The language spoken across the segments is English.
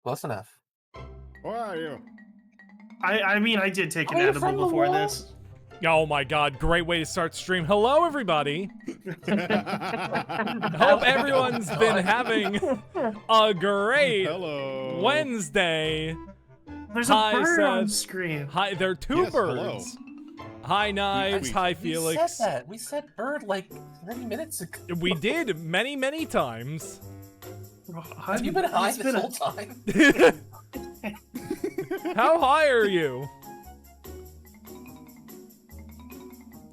Close enough. Where are you? I mean, I did take an Are you edible from the before wall? this. Oh my god, great way to start stream. Hello, everybody. Hello. Hope everyone's been having a great Wednesday. There's a Hi, bird on Seth. screen. Hi, there are two Yes, hello. birds. Hi, Knives. Hi, We Felix. said that. We said bird like 30 minutes ago. We did many, many times. Have you been high this whole time? How high are you?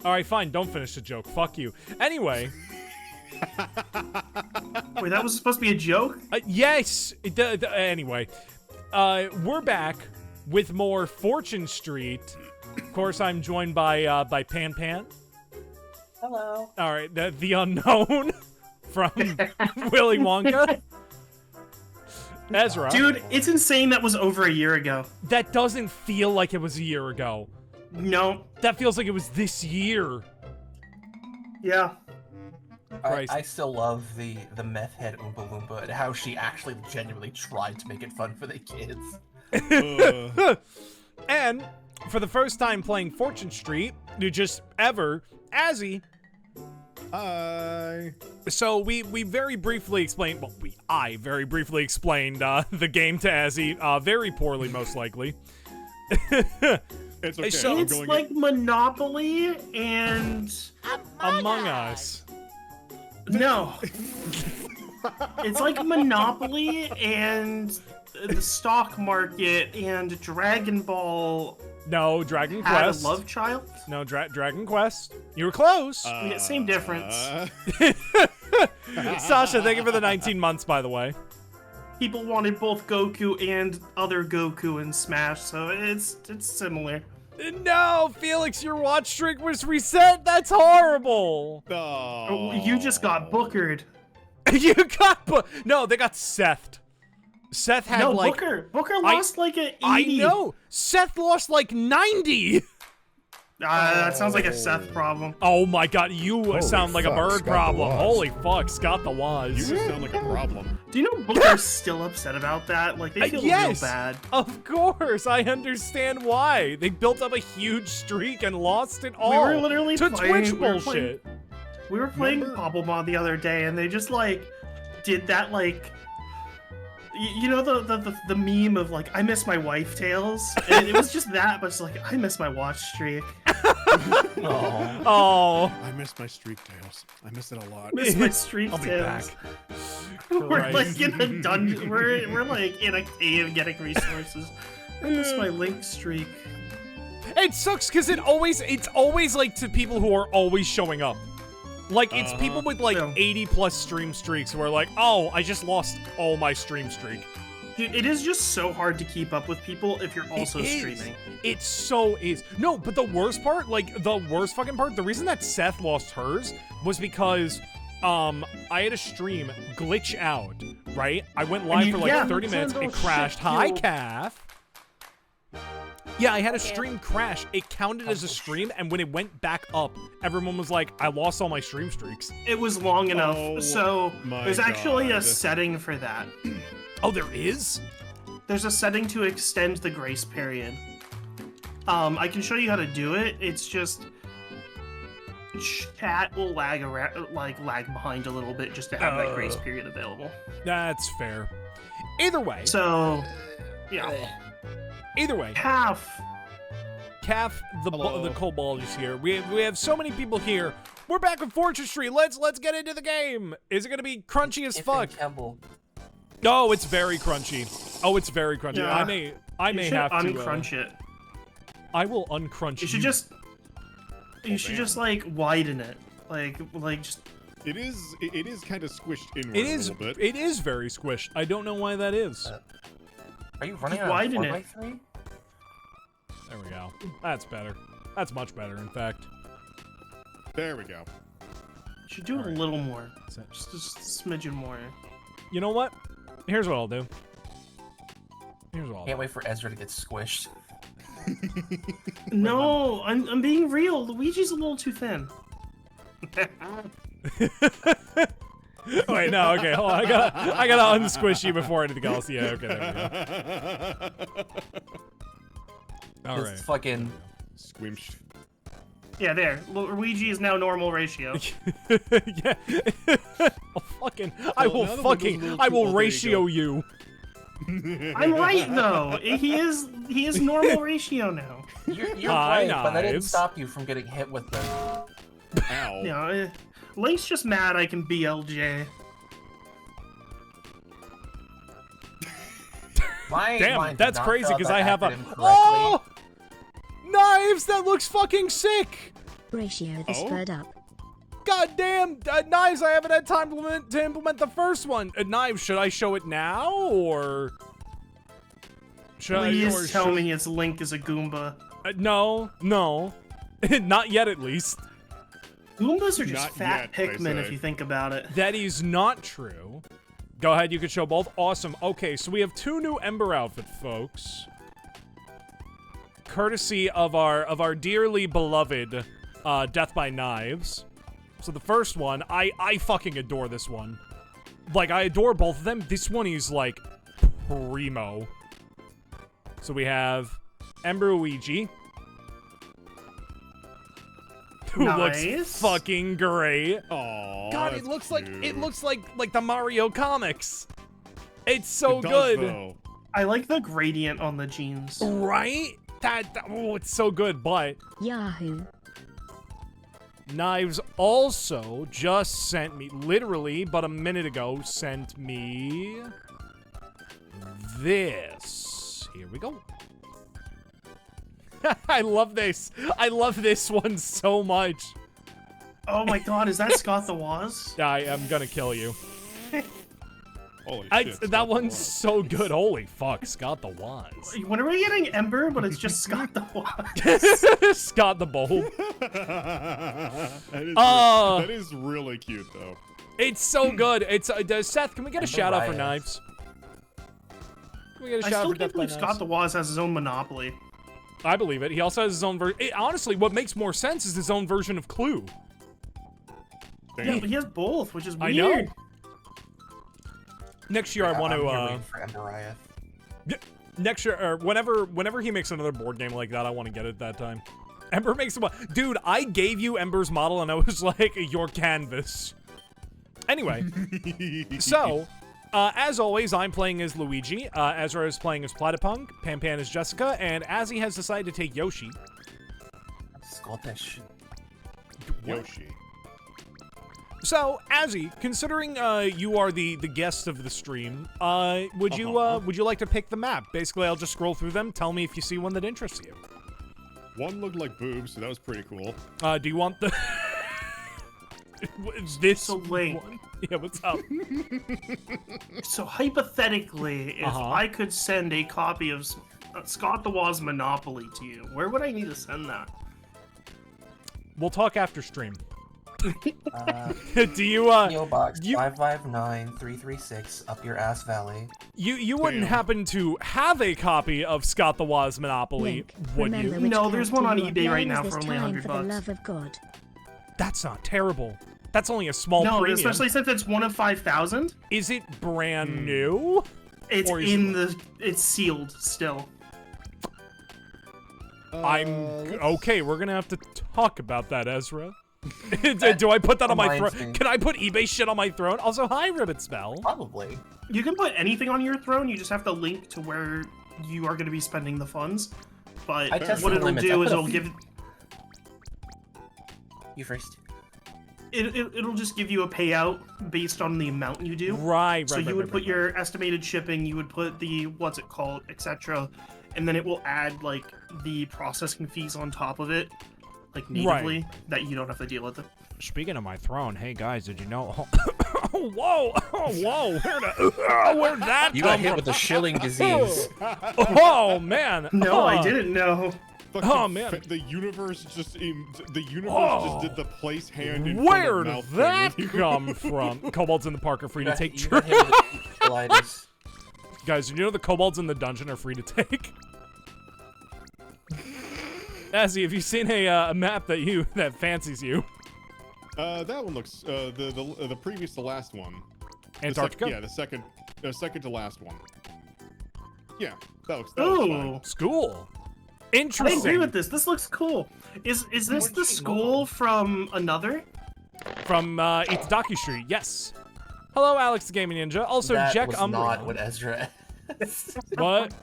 Alright, fine. Don't finish the joke. Fuck you. Anyway. Wait, that was supposed to be a joke? Yes! Anyway. We're back with more Fortune Street. Of course, I'm joined by PanPan. Hello. Alright, the unknown from Willy Wonka. Ezra. Dude, it's insane that was over a year ago. That doesn't feel like it was a year ago. No. That feels like it was this year. Yeah. I still love the meth head Oompa Loompa and how she actually genuinely tried to make it fun for the kids. And for the first time playing Fortune Street, just ever, Azzy. Hi. So we very briefly explained, well, I very briefly explained the game to Azzy, very poorly most likely. It's okay. So- It's like Monopoly and... Among Us. No. It's like Monopoly and the stock market and Dragon Ball No, Dragon had Quest. a love child. No, Dragon Quest. You were close. Yeah, same difference. Sasha, thank you for the 19 months, by the way. People wanted both Goku and other Goku in Smash, so it's similar. No, Felix, your watch streak was reset. That's horrible. Oh. You just got bookered. You got no, they got Seth. Seth had No, like Booker lost like an 80. I know. Seth lost like 90. That sounds like a Seth problem. Oh my god, you sound like a bird Scott the problem. Woz. Holy fuck, Scott the You Woz. just sound like a problem. Do you know Booker's still upset about that? Like, they feel Yes, real bad. of course, I understand why. They built up a huge streak and lost it all. were literally to playing- Twitch we were bullshit. We were playing Remember- Popplemon the other day, and they just, like, did that, like... You know the meme of, like, I miss my wife tales? And it was just that, but it's like, I miss my watch streak. Oh. Oh, I miss my streak tails. I miss it a lot. Miss my streak I'll be tales. back. We're like Christ. in a dungeon. We're like in a cave getting resources. I miss my Link streak. It sucks because it's always like to people who are always showing up. Like it's people with like Yeah. 80+ stream streaks who are like, oh, I just lost all my stream streak. Dude, it is just so hard to keep up with people if you're also It is. streaming. It so is. No, but the worst part, like the worst fucking part, the reason that Seth lost hers was because I had a stream glitch out, right? I went live for like yeah. 30 minutes, it Nintendo crashed. shit Hi, you. Calf. Yeah, I had a stream crash. It counted as a stream, and when it went back up, everyone was like, I lost all my stream streaks. It was long enough, Oh so my there's actually a God. setting for that. Oh, there is? There's a setting to extend the grace period. I can show you how to do it. It's just chat will lag around, like lag behind a little bit just to have that grace period available. That's fair. Either way, So, yeah, either way, half. Calf, Hello. the Cobalt is here. We have so many people here. We're back with Fortune Street. Let's get into the game. Is it gonna be crunchy as fuck? Campbell. Oh, it's very crunchy. Oh, it's very crunchy. Yeah. I may You should have to uncrunch it. I will uncrunch. You should just. You should just like widen it, like just. It is kind of squished inward It a is. little bit. It is very squished. I don't know why that is. Are you running Just on a widen it. 4x3? There we go. That's better. That's much better, in fact. There we go. You should do it a Alright. little more. That's it. Just a smidgen more. You know what? Here's what I'll do. Here's what I'll do. Can't wait for Ezra to get squished. No, I'm being real. Luigi's a little too thin. Wait, no, okay, hold on. I gotta unsquish you before anything else. Yeah, okay, there we go. All right. It's fucking Squimshed. Yeah, there. Luigi is now normal ratio. Yeah. I will now the window's a little I too will old, there you ratio go. you. I'm right though. He is normal ratio now. you're Hi, right, but that didn't Knives. stop you from getting hit with the. Ow. You know, Link's just mad I can BLJ. My Damn, mind did that's not crazy fill out because that I have a. acronym correctly. Oh! Knives, that looks fucking sick! Ratio the spurred up. God damn, Knives, I haven't had time to implement the first one. Knives, should I show it now, or... Should Please tell me his Link is a Goomba. No. Not yet, at least. Goombas are just Not fat yet, I Pikmin say. if you think about it. That is not true. Go ahead, you can show both. Awesome. Okay, so we have 2 new Ember outfits, folks. Courtesy of our dearly beloved Death by Knives. So the first one, I fucking adore this one. Like, I adore both of them. This one is, like, primo. So we have Ember Luigi. Who Nice. looks fucking great. Aw, God, that's it looks cute. like the Mario comics. It's so It does, good. though. I like the gradient on the jeans. Right? Oh, it's so good, but Yahoo! Knives also just sent me, literally but a minute ago, sent me this. Here we go. I love this. I love this one so much. Oh my god, is that Scott the Woz? I am gonna kill you. Holy I, shit. that one's so good. Holy fuck, Scott the Woz. When are we getting Ember, but it's just Scott the Woz? Scott the Bulb. that is really cute, though. It's so good. It's Seth, can we get a shout out for Riot. Knives? Can we get a I shout out still for can't Death by believe Knives? Scott the Woz has his own Monopoly. I believe it. He also has his own version. Honestly, what makes more sense is his own version of Clue. Yeah, but he has both, which is I weird. know. Next year, I want I'm here to. waiting for Ember Riot. Next year, or whenever he makes another board game like that, I want to get it that time. Ember makes one. Dude, I gave you Ember's model, and I was like, your canvas. Anyway, so. As always, I'm playing as Luigi, Ezra is playing as Platypunk, Panpan is Jessica, and Azzy has decided to take Yoshi. Scottish. Yoshi. So, Azzy, considering you are the guest of the stream, would you like to pick the map? Basically, I'll just scroll through them. Tell me if you see one that interests you. One looked like boobs, so that was pretty cool. Do you want the this So Link. one? Yeah, what's up? So hypothetically, if I could send a copy of Scott the Woz Monopoly to you, where would I need to send that? We'll talk after stream. Do you PO Box you- 559336 up your ass valley. you wouldn't Damn. happen to have a copy of Scott the Woz Monopoly, Link, would remember you? which No, there's one on character you eBay are right playing now as for this only time, $100 for the bucks. love of God. That's not terrible. That's only a small No, premium. especially since it's one of 5,000. Is it brand new? It's Or is it's sealed still. Okay, we're gonna have to talk about that, Ezra. Do I put that on my reminds throne? me. Can I put eBay shit on my throne? Also, hi, Ribbit Spell. Probably. You can put anything on your throne. You just have to link to where you are going to be spending the funds. But I tested what the it'll limits. I do is put a it'll few- give You first. it'll just give you a payout based on the amount you do. Right. So you would put your estimated shipping, you would put the what's it called, etc., and then it will add like the processing fees on top of it, like natively, that you don't have to deal with it. Speaking of my throne, hey guys, did you know? Oh, whoa! Oh, whoa! Where'd that You come got hit from? with the shilling disease. Oh man! No, I didn't know. Fucking Oh, man. The universe just did the place hand in Where front did of mouth that thing. come from? Kobolds in the park are free to take. You got hit with the colitis. Guys, did you know the kobolds in the dungeon are free to take? Azzy, have you seen a map that fancies you? That one looks the previous to last one. Antarctica? Yeah, the second to last one. Yeah, that looks Ooh. fine. School. I Interesting. agree with this. This looks cool. Is this the school from Another? From Itadaki Street, yes. Hello, Alex the Gaming Ninja. Also, That Jack was Umbreon. not what Ezra What?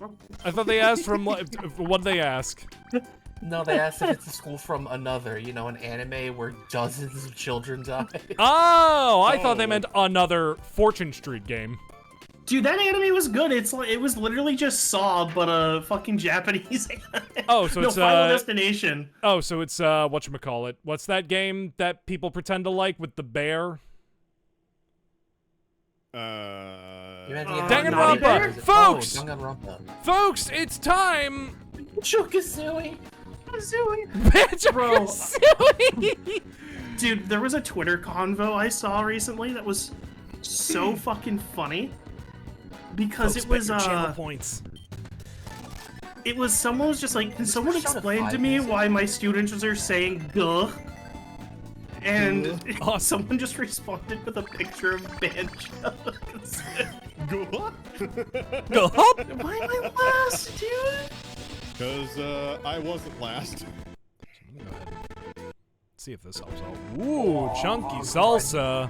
I thought they asked from what did they ask? No, they asked if it's a school from Another, you know, an anime where dozens of children die. Oh, I thought they meant another Fortune Street game. Dude, that anime was good. It was literally just Saw, but a fucking Japanese anime. Oh, so no, it's Final Destination. Oh, so it's whatchamacallit. What's that game that people pretend to like with the bear? Danganronpa! Folks! Oh, Danganronpa. Folks, it's time! Chokazooey! Bro. Banjo-Kazooie! Dude, there was a Twitter convo I saw recently that was so fucking funny. Because Folks, it was bet your channel points. it was someone was just like, can someone Persona explain 5 to me music? why my students are saying "guh"? And Awesome. someone just responded with a picture of Banjo. Go up. Go up! Why am I last, dude? Because I wasn't last. See if this helps out. Ooh, chunky salsa.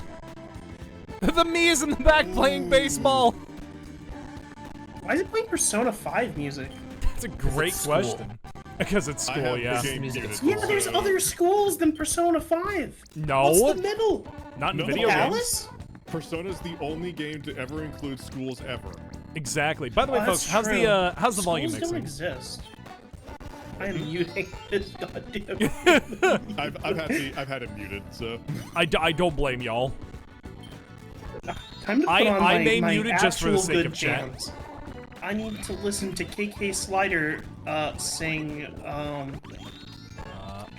The me is in the back playing baseball. Why is it playing Persona 5 music? That's a great it's school. question. Because it's I school, have yeah. the game Music muted. is Yeah, there's so- other schools than Persona 5. No, What's the middle? not in No. video games. Palace? Persona's the only game to ever include schools ever. Exactly. By the way, That's folks, how's true. the volume Schools don't mixing? exist. I am muting this goddamn. I've had it muted, so. I don't blame y'all. Time to put I on may my mute it just for the actual sake good of chat. jams. I need to listen to KK Slider sing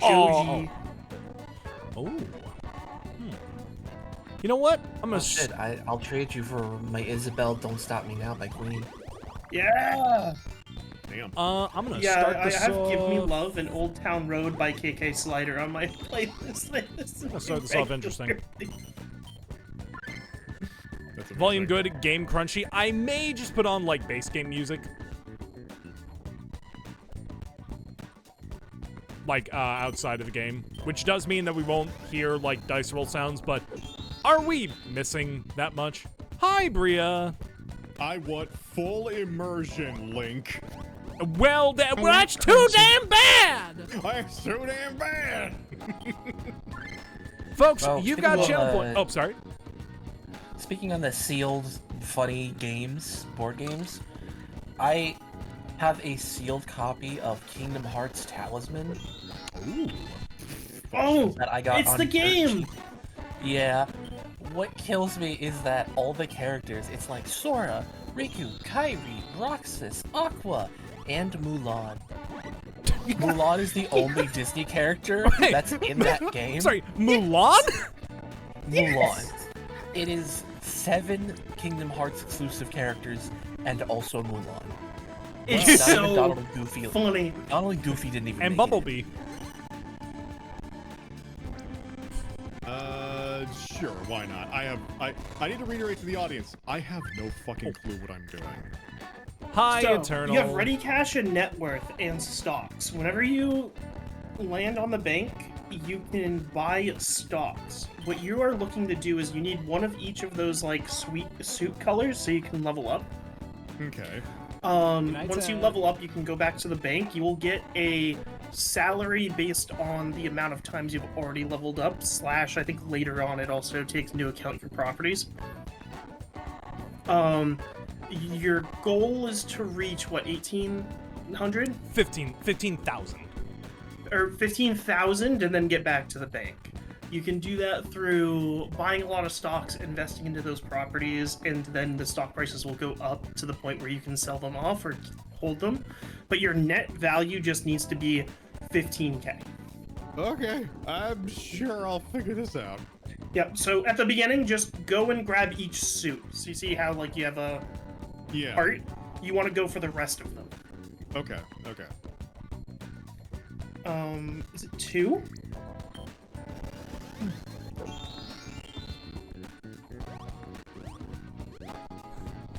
Joji. Oh. You know what? I'm Oh gonna. shit, I'll trade you for my Isabel Don't Stop Me Now by Queen. Yeah. Damn. I'm gonna Yeah, start I this have Give Me off. Love and Old Town Road by KK Slider on my playlist. I'll start this off interesting. That's Volume amazing. good, game crunchy. I may just put on like base game music. Like outside of the game, which does mean that we won't hear like dice roll sounds, but are we missing that much? Hi, Bria. I want full immersion, Link. Well, that's too damn bad! I'm so damn bad. Folks, Well, you've speaking got of, channel point. Oh, sorry. Speaking on the sealed, funny games, board games, I have a sealed copy of Kingdom Hearts Talisman Ooh. Oh, that I got it's on the dirt game. cheap. Yeah. What kills me is that all the characters, it's like Sora, Riku, Kairi, Roxas, Aqua, and Mulan. Mulan is the only Disney character Wait. that's in that game. Sorry, Mulan? Mulan. It is 7 Kingdom Hearts exclusive characters and also Mulan. It's Not even so Donald and Goofy. funny. Donald and Goofy didn't even And make Bumblebee. Sure, why not? I need to reiterate to the audience. I have no fucking clue what I'm doing. Hi, So, Eternal. you have ready cash and net worth and stocks. Whenever you land on the bank, you can buy stocks. What you are looking to do is you need one of each of those like sweet suit colors so you can level up. Okay. Once you level up, you can go back to the bank. You will get a salary based on the amount of times you've already leveled up, / I think later on it also takes into account your properties. Your goal is to reach, what, 1,800? 15,000. Or 15,000 and then get back to the bank. You can do that through buying a lot of stocks, investing into those properties, and then the stock prices will go up to the point where you can sell them off or hold them. But your net value just needs to be 15k. Okay. I'm sure I'll figure this out. Yep, so at the beginning, just go and grab each suit. So you see how, like, you have a Yeah. heart? You want to go for the rest of them. Okay. Okay. Is it 2?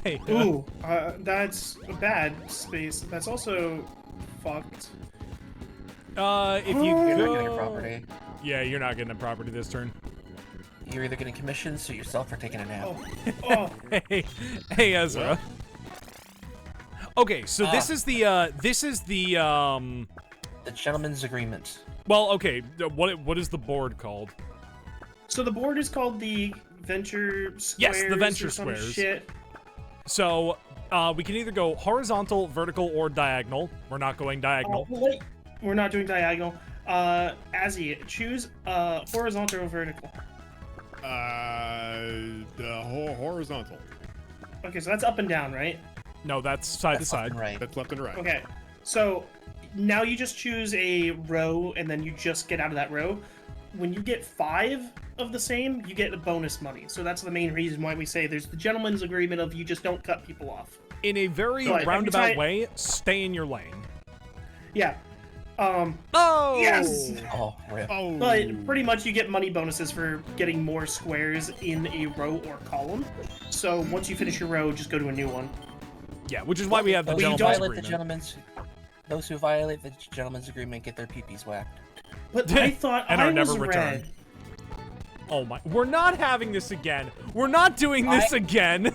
Hey. Ooh, that's a bad space. That's also fucked. If you You're not go... getting a property. Yeah, you're not getting a property this turn. You're either getting commissions, suit yourself, or taking a nap. Oh, Hey, Ezra. Okay, so this is the The gentleman's agreement. well, okay, what is the board called? so the board is called the Venture Squares. Yes, the Venture or some Squares. Shit. So, we can either go horizontal, vertical, or diagonal. We're not going diagonal. Wait, we're not doing diagonal. Azzy, choose horizontal or vertical. The horizontal. Okay, so that's up and down, right? No, that's side to That's left side. and right. That's left and right. Okay, so now you just choose a row and then you just get out of that row. When you get 5 of the same, you get a bonus money. So that's the main reason why we say there's the gentleman's agreement of you just don't cut people off. In a very So, every roundabout time- way, stay in your lane. Yeah. Oh! Yes! Oh, rip. Oh. But pretty much you get money bonuses for getting more squares in a row or column. So once you finish your row, just go to a new one. Yeah, which is why we have the Those who gentleman's violate the agreement. those who violate the gentleman's agreement get their peepees whacked. But I thought And I are never was returned. red. Oh my, we're not having this again. We're not doing this again.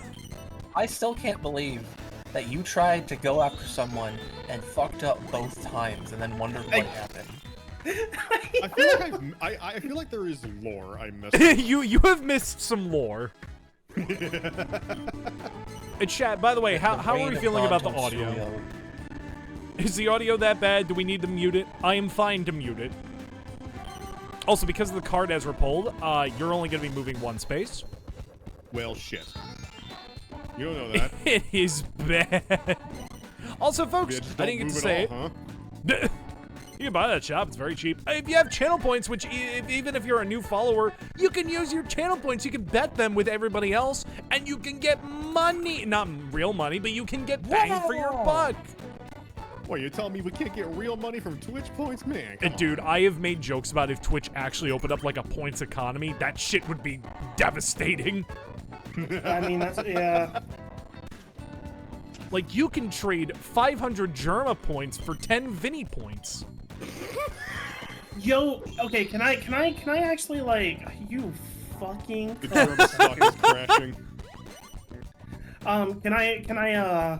I still can't believe that you tried to go after someone and fucked up both times and then wondered what happened. I feel like I feel like there is lore I missed. you have missed some lore. Chat, by the way, how are we Reign of feeling about the Don audio? Tonsuriel. Is the audio that bad? Do we need to mute it? I am fine to mute it. Also, because of the card Ezra pulled, you're only going to be moving 1 space. Well, shit. You don't know that. It is bad. Also, folks, Bitch, I don't didn't get to move say at all, it. huh? You can buy that shop. It's very cheap. If you have channel points, which even if you're a new follower, you can use your channel points. You can bet them with everybody else, and you can get money. Not real money, but you can get bang for your buck. What, you're telling me we can't get real money from Twitch points? Man, come Dude, I have made jokes about if Twitch actually opened up like a points economy, that shit would be devastating. I mean, that's, yeah. Like, you can trade 500 Germa points for 10 Vinny points. Yo, okay, can I actually, like, you fucking The German stock is crashing. Can I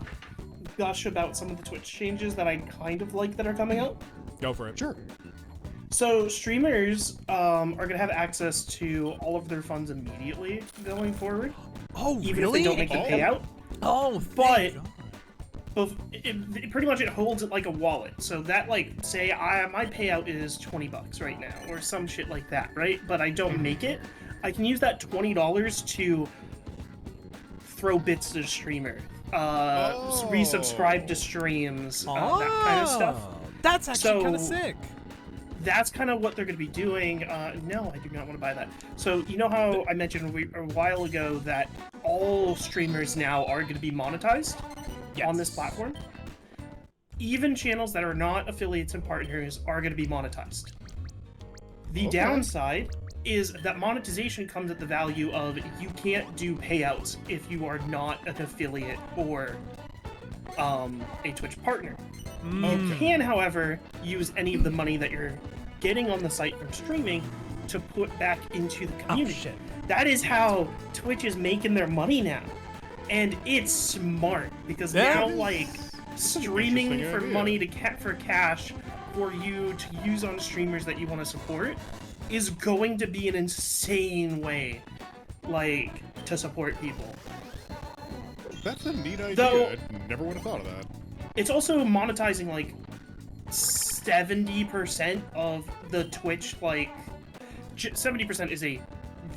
gush about some of the Twitch changes that I kind of like that are coming out? Go for it. Sure. So streamers are gonna have access to all of their funds immediately going forward, Oh, even really? if they don't make the payout. Oh, But pretty much it holds it like a wallet. So that, like, say my payout is $20 right now, or some shit like that, right? But I don't make it. I can use that $20 to throw bits to the streamer, resubscribe to streams, that kind of stuff. That's actually kind of So- sick. That's kind of what they're going to be doing. No, I do not want to buy that. So, you know how I mentioned a while ago that all streamers now are going to be monetized on this platform? Even channels that are not affiliates and partners are going to be monetized. The downside is that monetization comes at the value of you can't do payouts if you are not an affiliate or a Twitch partner. You can, however, use any of the money that you're getting on the site from streaming to put back into the community. shit. That is how Twitch is making their money now. And it's smart because now, like, streaming interesting for idea. money for cash for you to use on streamers that you want to support is going to be an insane way, like, to support people. That's a neat idea. Though- I never would have thought of that. It's also monetizing, like, 70% of the Twitch, like, 70% is a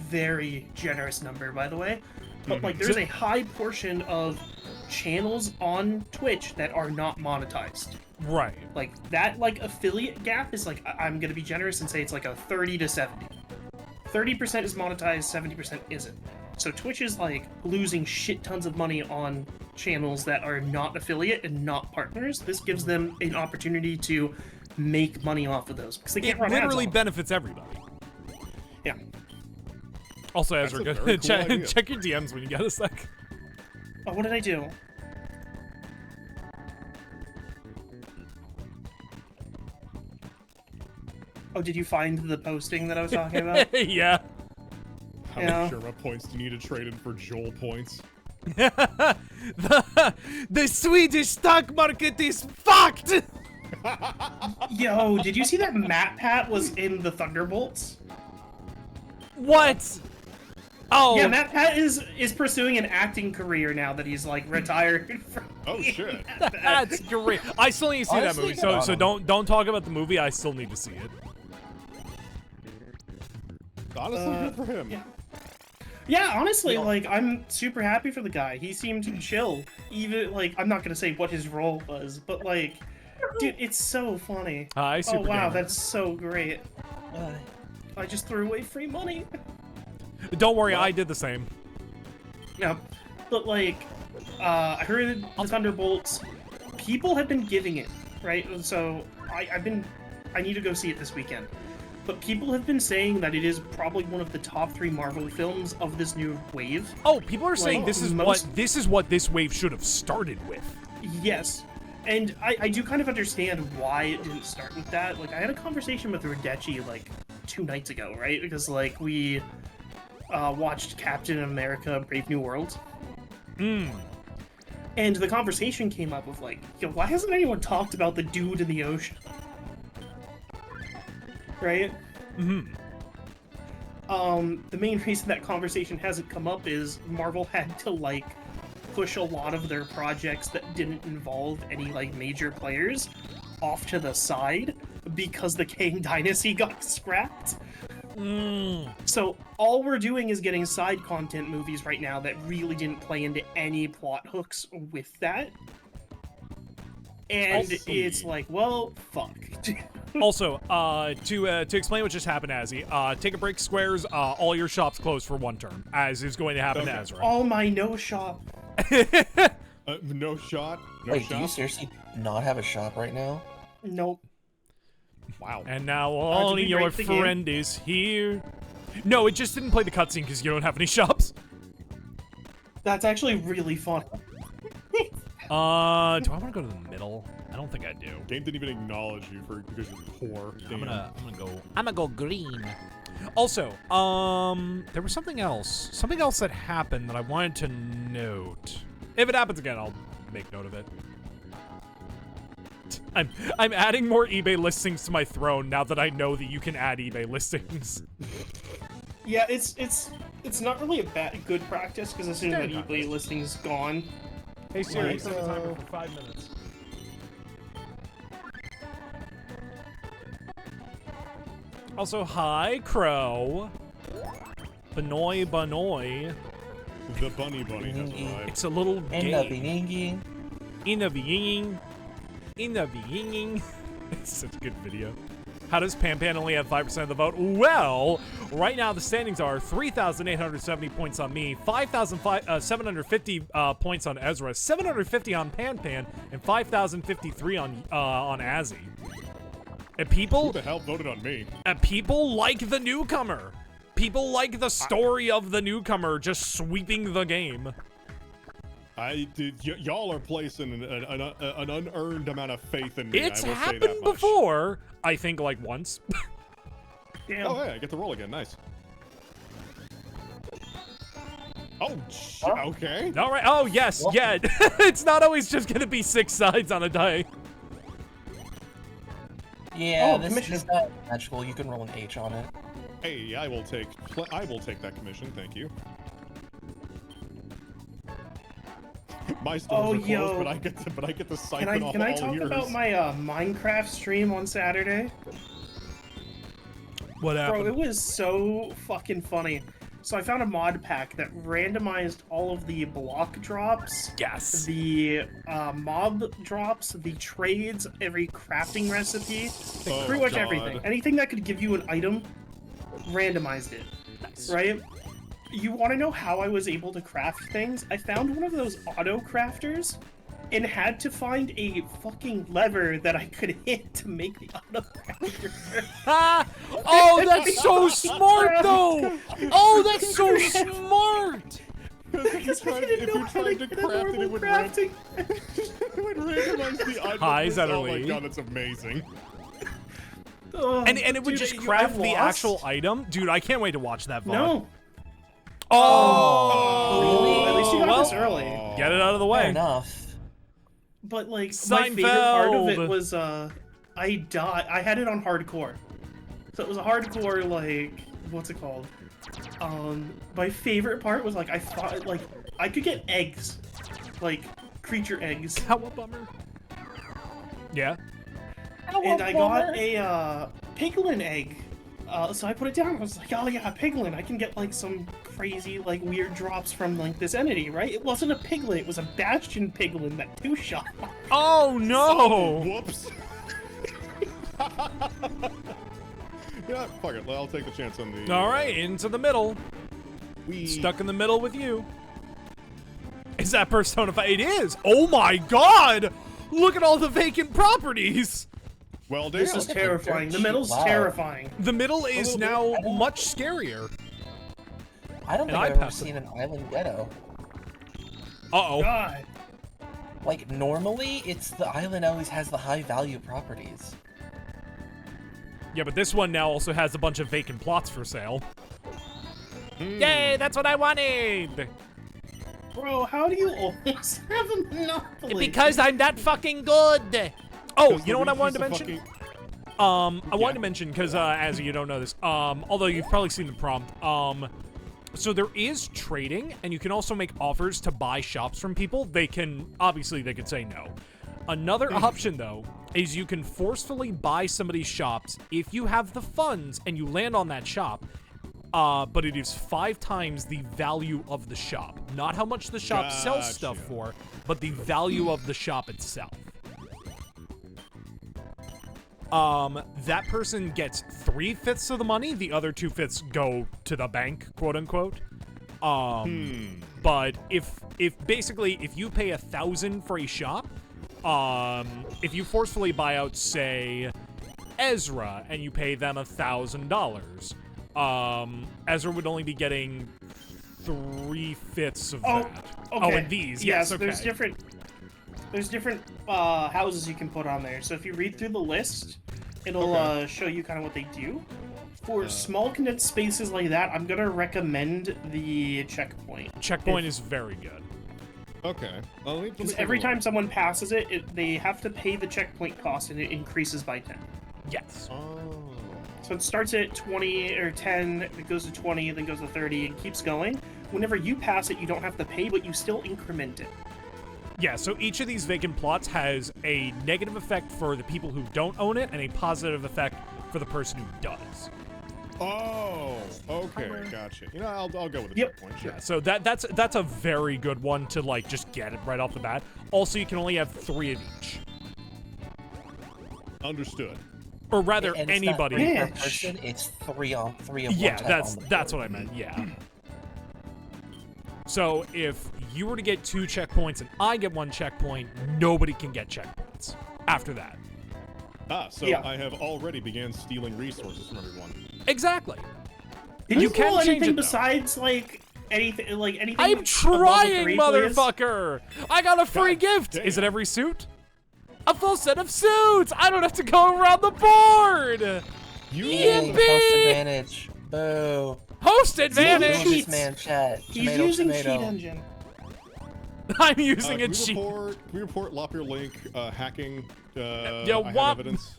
very generous number, by the way. But, like, there's a high portion of channels on Twitch that are not monetized. Right. Like, that, like, affiliate gap is, like, I'm gonna be generous and say it's, like, a 30 to 70. 30% is monetized, 70% isn't. So Twitch is, like, losing shit tons of money on channels that are not affiliate and not partners. This gives them an opportunity to make money off of those because they can't It run ads literally on them. benefits everybody. Yeah. Also, That's Ezra, a very cool idea. check your DMs when you get a sec. Oh, what did I do? Oh, did you find the posting that I was talking about? Yeah. How Yeah. much Sherma points do you need to trade in for Joel points? the Swedish stock market is fucked! Yo, did you see that Matt Pat was in the Thunderbolts? What? Oh. Yeah, Matt Pat is pursuing an acting career now that he's like retired from. Oh shit. That's great. I still need to see that Honestly, movie, good so on so him. don't talk about the movie. I still need to see it. Honestly, good for him. Yeah. Yeah, honestly, like, I'm super happy for the guy. He seemed chill. Even, like, I'm not gonna say what his role was, but, like, dude, it's so funny. Hi, Oh, Super wow, Gamer. that's so great. I just threw away free money. Don't worry, I did the same. No, but, like, I heard the Thunderbolts, people have been giving it, right? So, I need to go see it this weekend. But people have been saying that it is probably one of the top 3 Marvel films of this new wave. Oh, people are saying Like, this is what this wave should have started with. Yes. And I do kind of understand why it didn't start with that. Like, I had a conversation with Radechi, like, 2 nights ago, right? Because, like, we watched Captain America Brave New World. And the conversation came up of, like, yo, why hasn't anyone talked about the dude in the ocean? Right? The main reason that conversation hasn't come up is Marvel had to, like, push a lot of their projects that didn't involve any, like, major players off to the side because the Kang Dynasty got scrapped. So all we're doing is getting side content movies right now that really didn't play into any plot hooks with that. And it's like, well, fuck. Also, to explain what just happened, Azzy, take a break, Squares. All your shops closed for 1 term, as is going to happen to Okay. Ezra. All my no shop. No shot. No Wait, shot. do you seriously not have a shop right now? Nope. Wow. And now did only we your break the game? friend is here. No, it just didn't play the cutscene because you don't have any shops. That's actually really fun. Do I want to go to the middle? I don't think I do. Game didn't even acknowledge you because you're poor. I'm Damn. gonna go green. Also, there was something else that happened that I wanted to note. If it happens again, I'll make note of it. I'm adding more eBay listings to my throne now that I know that you can add eBay listings. Yeah, it's not really a good practice because as soon as that Standard eBay listing's gone, Hey Siri, Right. set the timer for 5 minutes. Also, hi, Crow. Banoy, Banoy. The bunny has arrived. It's a little And the game. Bingingi. In the beginning. It's such a good video. How does PanPan only have 5% of the vote? Well, right now the standings are 3,870 points on me, 5,750 points on Ezra, 750 on PanPan, and 5,053 on Azzy. And Who the hell voted on me? people like the newcomer. People like the story of the newcomer just sweeping the game. Y'all are placing an unearned amount of faith in me. It's I will say happened that much. before, I think, like once. damn. Oh, hey, I get to roll again. Nice. Oh, okay. All right. Oh, yes. Well- Yeah. It's not always just going to be 6 sides on a die. Yeah, Oh, this commission. is not magical. You can roll an H on it. Hey, I will take that commission. Thank you. My stores Oh, are closed, yo. but I get to siphon off Can I all talk yours. about my Minecraft stream on Saturday? What Bro, it was so fucking funny. So I found a mod pack that randomized all of the block drops, Yes. the mob drops, the trades, every crafting recipe, Oh, pretty much God. everything. Anything that could give you an item, randomized it. Nice. Right? You want to know how I was able to craft things? I found one of those auto crafters and had to find a fucking lever that I could hit to make the auto crafter. Ah! Oh, that's so smart, though. Oh, that's so smart. If you tried to craft it, it would crafting. it would randomize the items. Hi, Oh my Zetterly. god, that's amazing. Oh, And it would dude, just I craft the lost. actual item. Dude, I can't wait to watch that VOD. No. Oh! At least you got well, this early. Get it out of the Fair way. enough. But like my favorite part of it Seinfeld. was I died. I had it on hardcore, so it was a hardcore like what's it called? My favorite part was like I thought like I could get eggs, like creature eggs, How a bummer. Yeah. and I got a piglin egg. So I put it down. I was like, oh yeah, piglin. I can get like some crazy like weird drops from like this entity, right? It wasn't a piglin. It was a bastion piglin that two-shot. Oh no! Whoops. Yeah, fuck it. I'll take the chance on the. All right, into the middle. Stuck in the middle with you. Is that Persona 5? It is! Oh my god! Look at all the vacant properties! Well, damn. This is terrifying. The middle's Wow. terrifying. The middle is now much scarier. I don't And think I I've ever passed it. seen an island ghetto. Uh-oh. God. Like, normally, it's the island always has the high value properties. Yeah, but this one now also has a bunch of vacant plots for sale. Yay, that's what I wanted! Bro, how do you always have a monopoly? Because I'm that fucking good! Oh, you know what I wanted to Luigi's mention? the I wanted to mention, because as you don't know this, although you've probably seen the prompt, so there is trading, and you can also make offers to buy shops from people. They can say no. Another option, though, is you can forcefully buy somebody's shops if you have the funds and you land on that shop, but it is 5 times the value of the shop. Not how much the shop sells stuff Gotcha. for, but the value of the shop itself. That person gets 3/5 of the money. The other 2/5 go to the bank, quote unquote. But if basically if you pay 1,000 for a shop, if you forcefully buy out, say, Ezra, and you pay them $1,000, Ezra would only be getting 3/5 of Oh, that. okay. Oh, and these, yes, okay. There's different houses you can put on there. So if you read through the list, it'll show you kind of what they do. For small condensed spaces like that, I'm gonna recommend the checkpoint. Checkpoint is very good. Okay. Well, let me Because take every a time look. someone passes it, they have to pay the checkpoint cost, and it increases by 10. Yes. Oh. So it starts at 20 or 10, it goes to 20, then goes to 30, and keeps going. Whenever you pass it, you don't have to pay, but you still increment it. Yeah, so each of these vacant plots has a negative effect for the people who don't own it and a positive effect for the person who does. Oh. Okay. Gotcha. You know, I'll go with the Yep. checkpoint. Sure. Yeah, so that's a very good one to like just get it right off the bat. Also, you can only have 3 of each. Understood. Or rather, And it's not anybody. 3 per Bitch. person, it's 3 of Yeah, one type that's on the that's board. what I meant. Yeah. So if you were to get 2 checkpoints and I get 1 checkpoint, nobody can get checkpoints after that. Ah, so Yeah. I have already began stealing resources from everyone. Exactly. Did You you can pull change anything it, though. besides anything I'm above a trying, 3, please? motherfucker! I got a free God gift! damn. Is it every suit? A full set of suits! I don't have to go around the board! You Yay, Yippee! host advantage. Boo. Host Boo advantage! this cheats. man, chat. He's Tomato, using tomato. cheat engine. I'm using a can cheat. we report LoppearLink hacking? Yo, I have wop. evidence.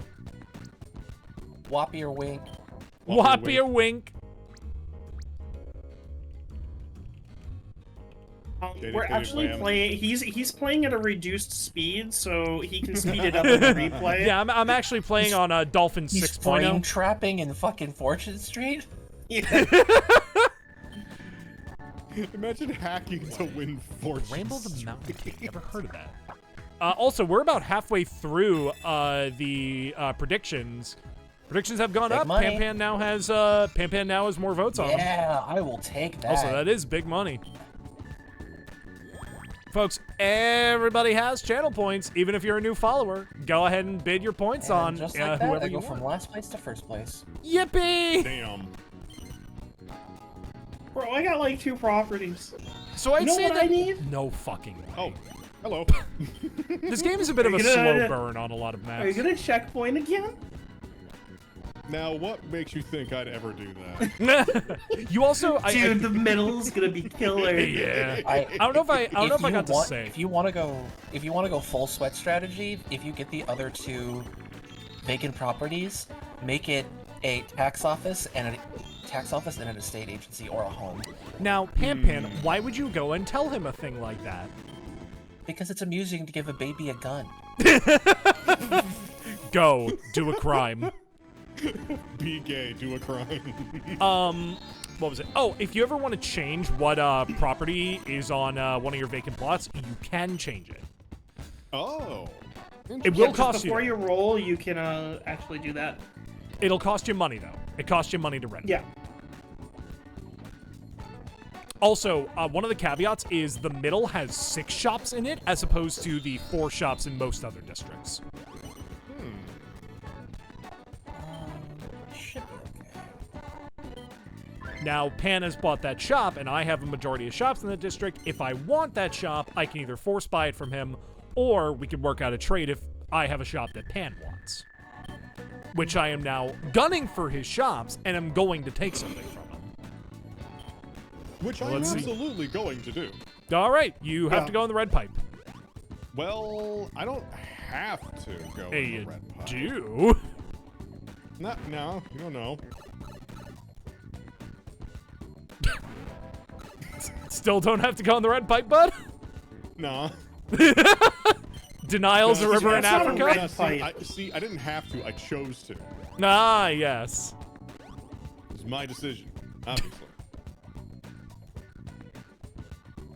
Whoppy or wink. Whoppy or wink. JD, We're can you actually slam? playing. He's playing at a reduced speed, so he can speed it up in the replay. Yeah, I'm actually playing on a Dolphin He's frame 6.0. trapping in fucking Fortune Street? Yeah. Imagine hacking to win fortune. Rainbow the Mountain King. Never heard of that. Also, we're about halfway through the predictions. Predictions have gone Big up. money. PanPan now has more votes on them. Yeah, I will take that. Also, that is big money. Folks, everybody has channel points. Even if you're a new follower, go ahead and bid your points And on just like that, whoever I you go want. from last place to first place. Yippee! Damn. Bro, I got like 2 properties. So I'd You know say what that I need? no fucking way. Oh, hello. This game is a bit of a Are you gonna- slow burn on a lot of maps. Are you gonna checkpoint again? Now, what makes you think I'd ever do that? You also, Dude, the middle's gonna be killer. yeah. I don't know if I got to say. If you want to go full sweat strategy, if you get the other two vacant properties, make it a tax office and an estate agency or a home. Now, Pan, why would you go and tell him a thing like that? Because it's amusing to give a baby a gun. Go, do a crime. Be gay, do a crime. What was it? Oh, if you ever want to change what property is on one of your vacant plots, you can change it. Oh. It will cost Before you. you roll, you can actually do that. It'll cost you money, though. It costs you money to rent. Yeah. Also, one of the caveats is the middle has 6 shops in it, as opposed to the 4 shops in most other districts. Should be okay. Now, Pan has bought that shop, and I have a majority of shops in the district. If I want that shop, I can either force buy it from him, or we can work out a trade if I have a shop that Pan wants. Which I am now gunning for his shops, and I'm going to take something from him. Which I'm Let's see. absolutely going to do. All right, you have Yeah. to go in the red pipe. Well, I don't have to go Hey, in you the red pipe. do? No, you don't know. Still don't have to go in the red pipe, bud? Nah. Denial's a No, river in that's not a Africa? red Nah, pipe. I didn't have to. I chose to. Ah, yes. It's my decision, obviously.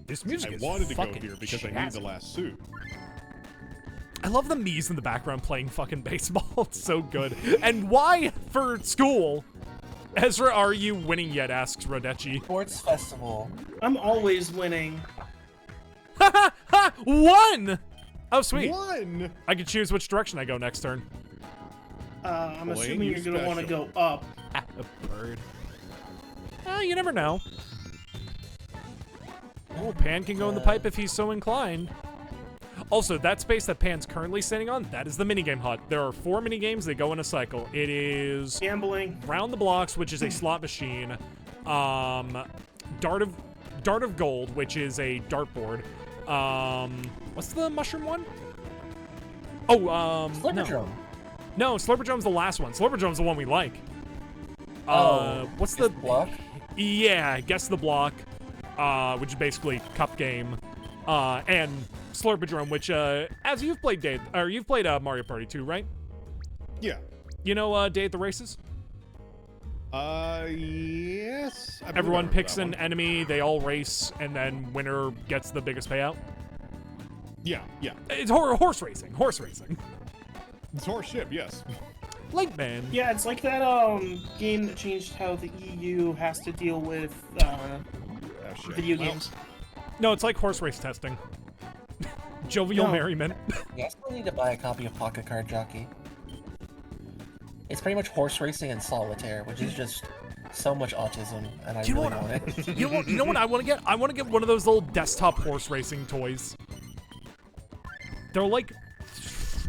This music I is wanted to go fucking here because I jazzy. need the last suit. I love the Mii's in the background playing fucking baseball. It's so good. And why, for school, Ezra, are you winning yet? Asks Rodechi. Sports festival. I'm always winning. Ha ha! One! Oh, sweet. One! I can choose which direction I go next turn. I'm Blaine, assuming you you're gonna want to special. go up. Ah, a bird. You never know. Oh, Pan can go in the pipe if he's so inclined. Also, that space that Pan's currently standing on, that is the minigame hut. There are 4 minigames. They go in a cycle. It is Gambling. Round the Blocks, which is a slot machine. Dart of Gold, which is a dartboard. What's the mushroom one? Oh, Slipperdrome. No, Slurperdrome's the last one. Slurperdrome's the one we like. What's Guess the block? Yeah, Guess the Block, which is basically cup game, and Slurperdrome, which as you've played Mario Party 2, right? Yeah. You know Day at the Races? Yes. I believe I Everyone remember picks that an one. enemy, they all race, and then winner gets the biggest payout. Yeah, yeah. It's horse racing. It's horse ship, yes. Link Man. Yeah, it's like that game that changed how the EU has to deal with Oh, shit. video Well, games. No, it's like horse race testing. Jovial No. merriment. Yeah, I still need to buy a copy of Pocket Card Jockey. It's pretty much horse racing and solitaire, which is just so much autism, and I Do you know really what- want it. You know what I want to get? I want to get one of those little desktop horse racing toys. They're like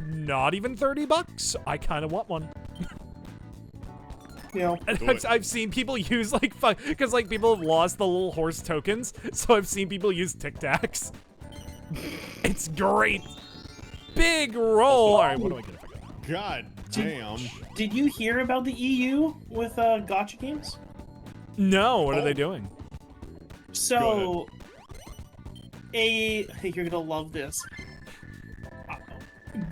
not even $30. I kind of want one. You know, And Do I've, it. I've seen people use like because like people have lost the little horse tokens, so I've seen people use Tic Tacs. It's great. Big roll. All right, what do I get if I go? God damn. did you hear about the EU with gotcha games? No, what are they Oh. doing? So, you're gonna love this.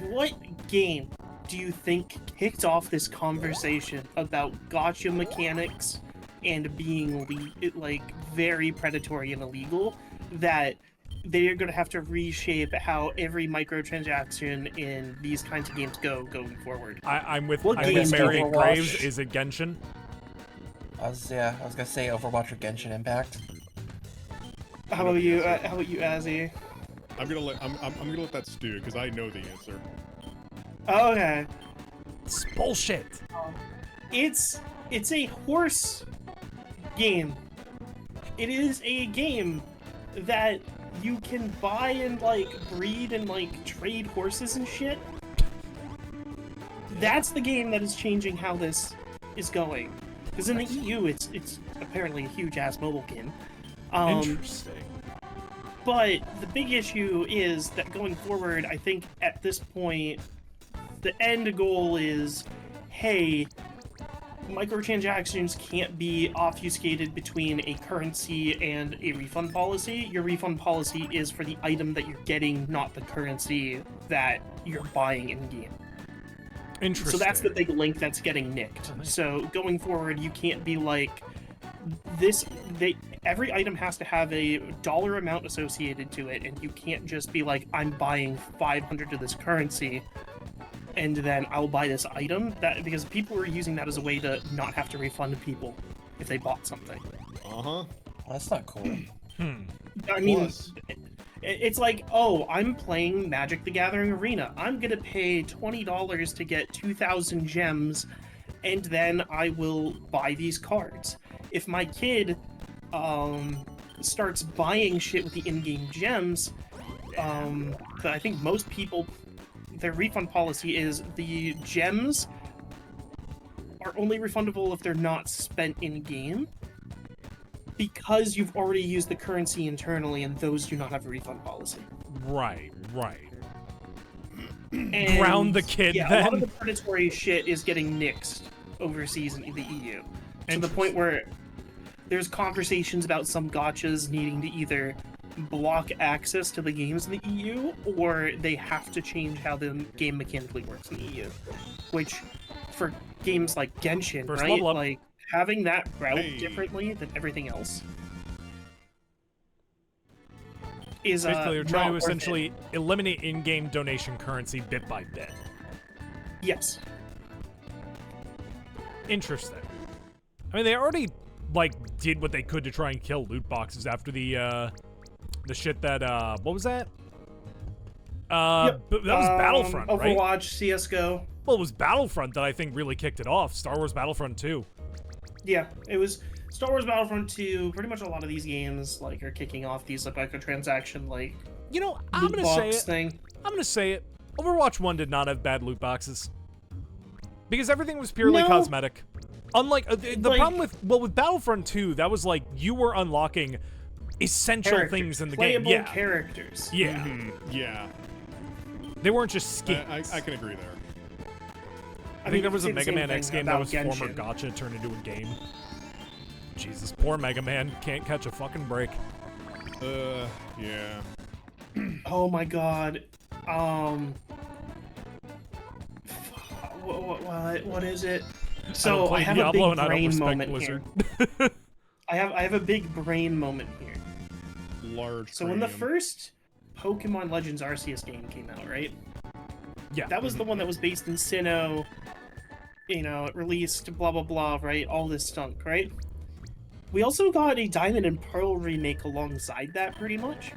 What game do you think kicked off this conversation about gotcha mechanics and being like very predatory and illegal? That they're gonna have to reshape how every microtransaction in these kinds of games going forward. I'm with What game is Mary Overwatch? Graves. Is it Genshin? I was gonna say Overwatch or Genshin Impact. How about you, Azzy? I'm gonna let that stew because I know the answer. Okay. It's bullshit. It's a horse game. It is a game that you can buy and like breed and like trade horses and shit. That's the game that is changing how this is going. Because in the EU, it's apparently a huge ass mobile game. Interesting. But the big issue is that going forward, I think at this point, the end goal is, hey, microtransactions can't be obfuscated between a currency and a refund policy. Your refund policy is for the item that you're getting, not the currency that you're buying in-game. Interesting. So that's the big link that's getting nicked. So going forward, you can't be like, every item has to have a dollar amount associated to it, and you can't just be like, I'm buying 500 of this currency, and then I'll buy this item. Because people are using that as a way to not have to refund people if they bought something. Uh-huh. That's not cool. I mean, it's like, oh, I'm playing Magic the Gathering Arena. I'm gonna pay $20 to get 2,000 gems, and then I will buy these cards. If my kid starts buying shit with the in-game gems, but I think most people, their refund policy is the gems are only refundable if they're not spent in-game, because you've already used the currency internally, and those do not have a refund policy. Right. And, Ground the kid, yeah, then. a lot of the predatory shit is getting nixed overseas in the EU. To the point where there's conversations about some gotchas needing to either block access to the games in the EU, or they have to change how the game mechanically works in the EU. Which, for games like Genshin, First right? level up. Like, having that route Hey. differently than everything else is Basically, you're trying not to worth essentially it. eliminate in-game donation currency bit by bit. Yes. Interesting. I mean, they already like did what they could to try and kill loot boxes after the shit that what was that? That was Battlefront, right? Overwatch, CS:GO. Well, it was Battlefront that I think really kicked it off. Star Wars Battlefront 2. Yeah, it was Star Wars Battlefront 2. Pretty much a lot of these games like are kicking off these like microtransaction like You know, I'm loot gonna say box it. thing. I'm gonna say it. Overwatch 1 did not have bad loot boxes because everything was purely No. cosmetic. Unlike the Like- problem with Battlefront 2, that was like you were unlocking essential Characters, things in the playable game. Yeah, characters. yeah. Yeah. They weren't just skins. I can agree there. I think there was a you could say Mega the Man same X thing game that about was former Genshin. gacha turned into a game. Jesus, poor Mega Man can't catch a fucking break. Yeah. Oh my god. What is it? So I play have Diablo a and big I don't brain respect moment Blizzard. here. I have a big brain moment here. Large. So when the cranium. first Pokemon Legends Arceus game came out, right? Yeah. That was the one that was based in Sinnoh. You know, it released blah blah blah, right? All this stunk, right? We also got a Diamond and Pearl remake alongside that, pretty much.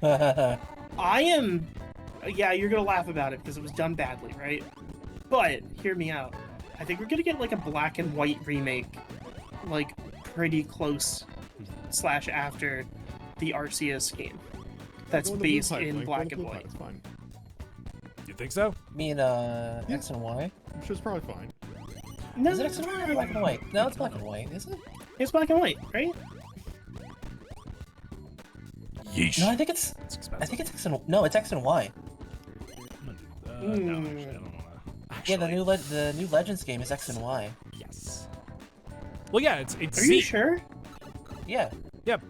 I am... Yeah, you're gonna laugh about it because it was done badly, right? But, hear me out. I think we're gonna get like a black and white remake, like, pretty close / after the Arceus game. That's Go in the blue based pipe, in Link. Go black in the and blue white. pipe, It's fine. You think so? Me and X and Y. I'm sure it's probably fine. No, Is it X and Y or black and white? No, it's black and white, is it? it's black and white, right? Yeesh. No, I think it's X and no, it's X and Y. No, actually, I don't know. Yeah, the new Legends game is X and Y. Yes. Well, yeah, it's Are Z. you sure? Yeah, Yep.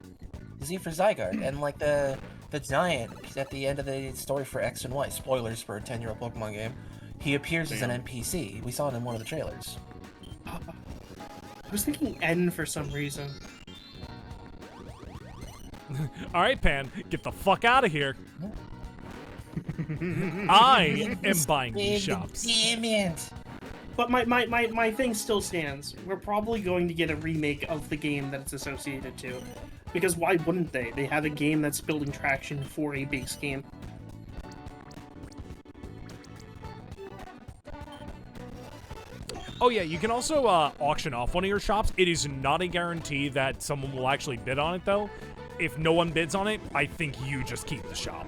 Z for Zygarde, and like the giant at the end of the story for X and Y. Spoilers for a 10-year-old Pokemon game. He appears as an NPC. We saw it in one of the trailers. I was thinking N for some reason. All right, Pan, get the fuck out of here. I am buying these shops. Damn it! But my thing still stands. We're probably going to get a remake of the game that it's associated to. Because why wouldn't they? They have a game that's building traction for a base game. Oh yeah, you can also auction off one of your shops. It is not a guarantee that someone will actually bid on it though. if no one bids on it, I think you just keep the shop.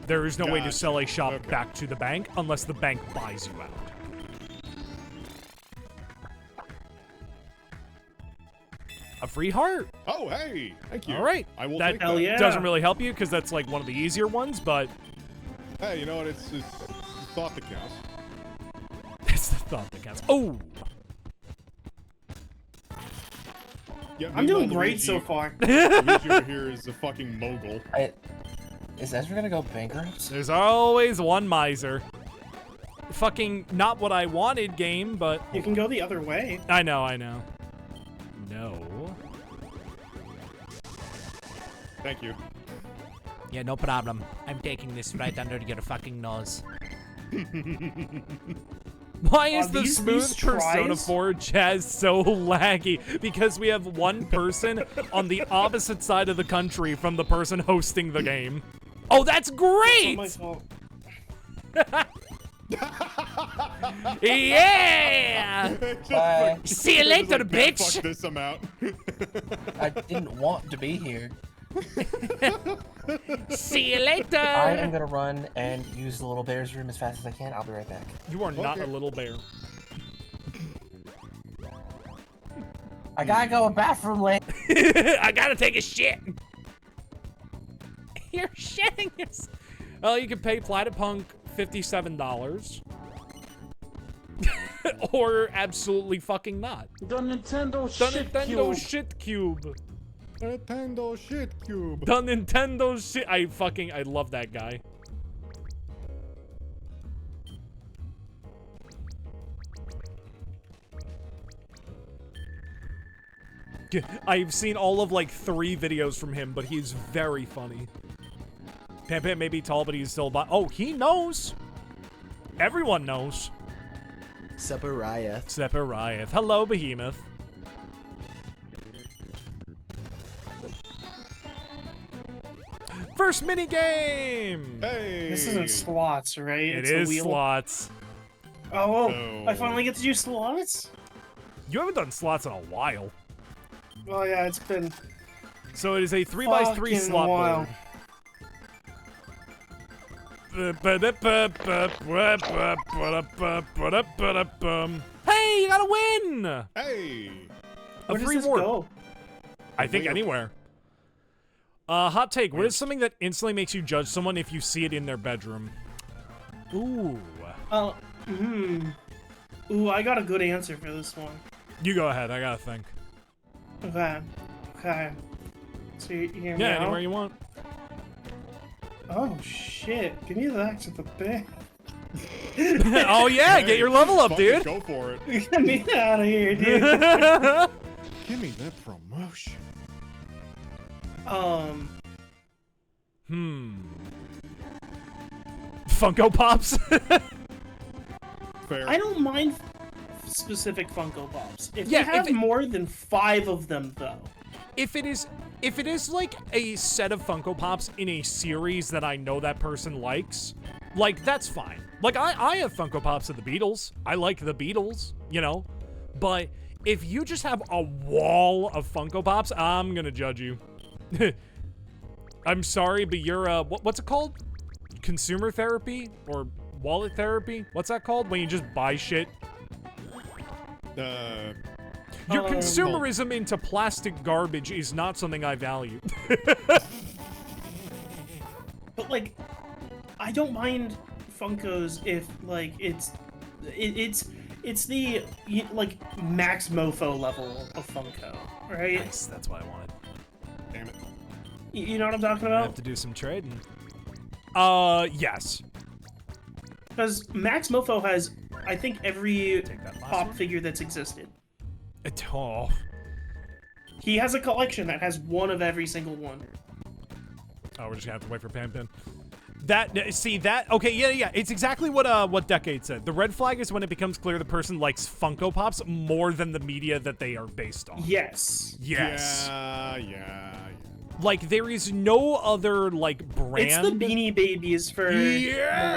There is no way to Gotcha. sell a shop Okay. back to the bank unless the bank buys you out. A free heart. Oh, hey, thank you. All right. I will that take Hell that. yeah. doesn't really help you because that's like one of the easier ones, but Hey, you know what? It's thought that counts. it's the thought that counts. Oh, Yeah, I'm doing meanwhile, great Luigi- so far. Luigi over here is a fucking mogul. Is Ezra gonna go bankrupt? there's always one miser. Fucking not what I wanted game, but You can go the other way. I know. No. Thank you. Yeah, no problem. I'm taking this right under your fucking nose. Why is the these smooth Persona tries? 4 jazz so laggy? Because we have one person on the opposite side of the country from the person hosting the game. Oh, that's It's great! not my fault. Yeah! Bye. See you later, Just like, "Man, bitch!" Fuck this, I'm out. I didn't want to be here. See you later! I am gonna run and use the little bear's room as fast as I can. I'll be right back. You are not Okay. a little bear. I gotta go to bathroom lane. I gotta take a shit. You're shitting yourself. Well, you can pay Platypunk $57. Or absolutely fucking not. The Nintendo The shit Nintendo cube. shit cube. Nintendo shit cube. The Nintendo shit. I love that guy. I've seen all of like 3 videos from him, but he's very funny. Pan may be tall, but he's still oh, he knows. Everyone knows. Separiah. Separiah. Hello, Behemoth. First mini game. Hey. This isn't slots, right? It It's a is wheel. slots. Oh, No. I finally get to do slots? You haven't done slots in a while. Oh yeah, it's been So it is a 3x3 fucking slot while. board. Hey, you got a win! Hey. A Where does free this warp. go? I think Wheel. anywhere. Hot take. What is something that instantly makes you judge someone if you see it in their bedroom? Ooh. Ooh, I got a good answer for this one. You go ahead. I gotta think. Okay. So you hear me Yeah, out? anywhere you want. Oh shit! Give me that to the bank. Oh yeah, Hey, get your level up, fucking dude. Go for it. Get me out of here, dude. Give me that promotion. Funko Pops. Fair. I don't mind specific Funko Pops. If Yeah, you have if it- more than 5 of them, though. If it is like a set of Funko Pops in a series that I know that person likes, like that's fine. Like I have Funko Pops of the Beatles. I like the Beatles, you know. But if you just have a wall of Funko Pops, I'm gonna judge you. I'm sorry, but you're what's it called? Consumer therapy or wallet therapy? What's that called? When you just buy shit. Your consumerism into plastic garbage is not something I value. But like, I don't mind Funkos if like it's the like max mofo level of Funko, right? Nice, that's what I wanted. Damn it. You know what I'm talking I have about? to do some trading. Yes. Because Max Mofo has, I think, every Take that last pop one. figure that's existed. Oh. He has a collection that has one of every single one. Oh, we're just gonna have to wait for PanPan. Okay, yeah. It's exactly what Decade said. The red flag is when it becomes clear the person likes Funko Pops more than the media that they are based on. Yes. Yes. Yeah. Like there is no other like brand. It's the Beanie Babies for millennials.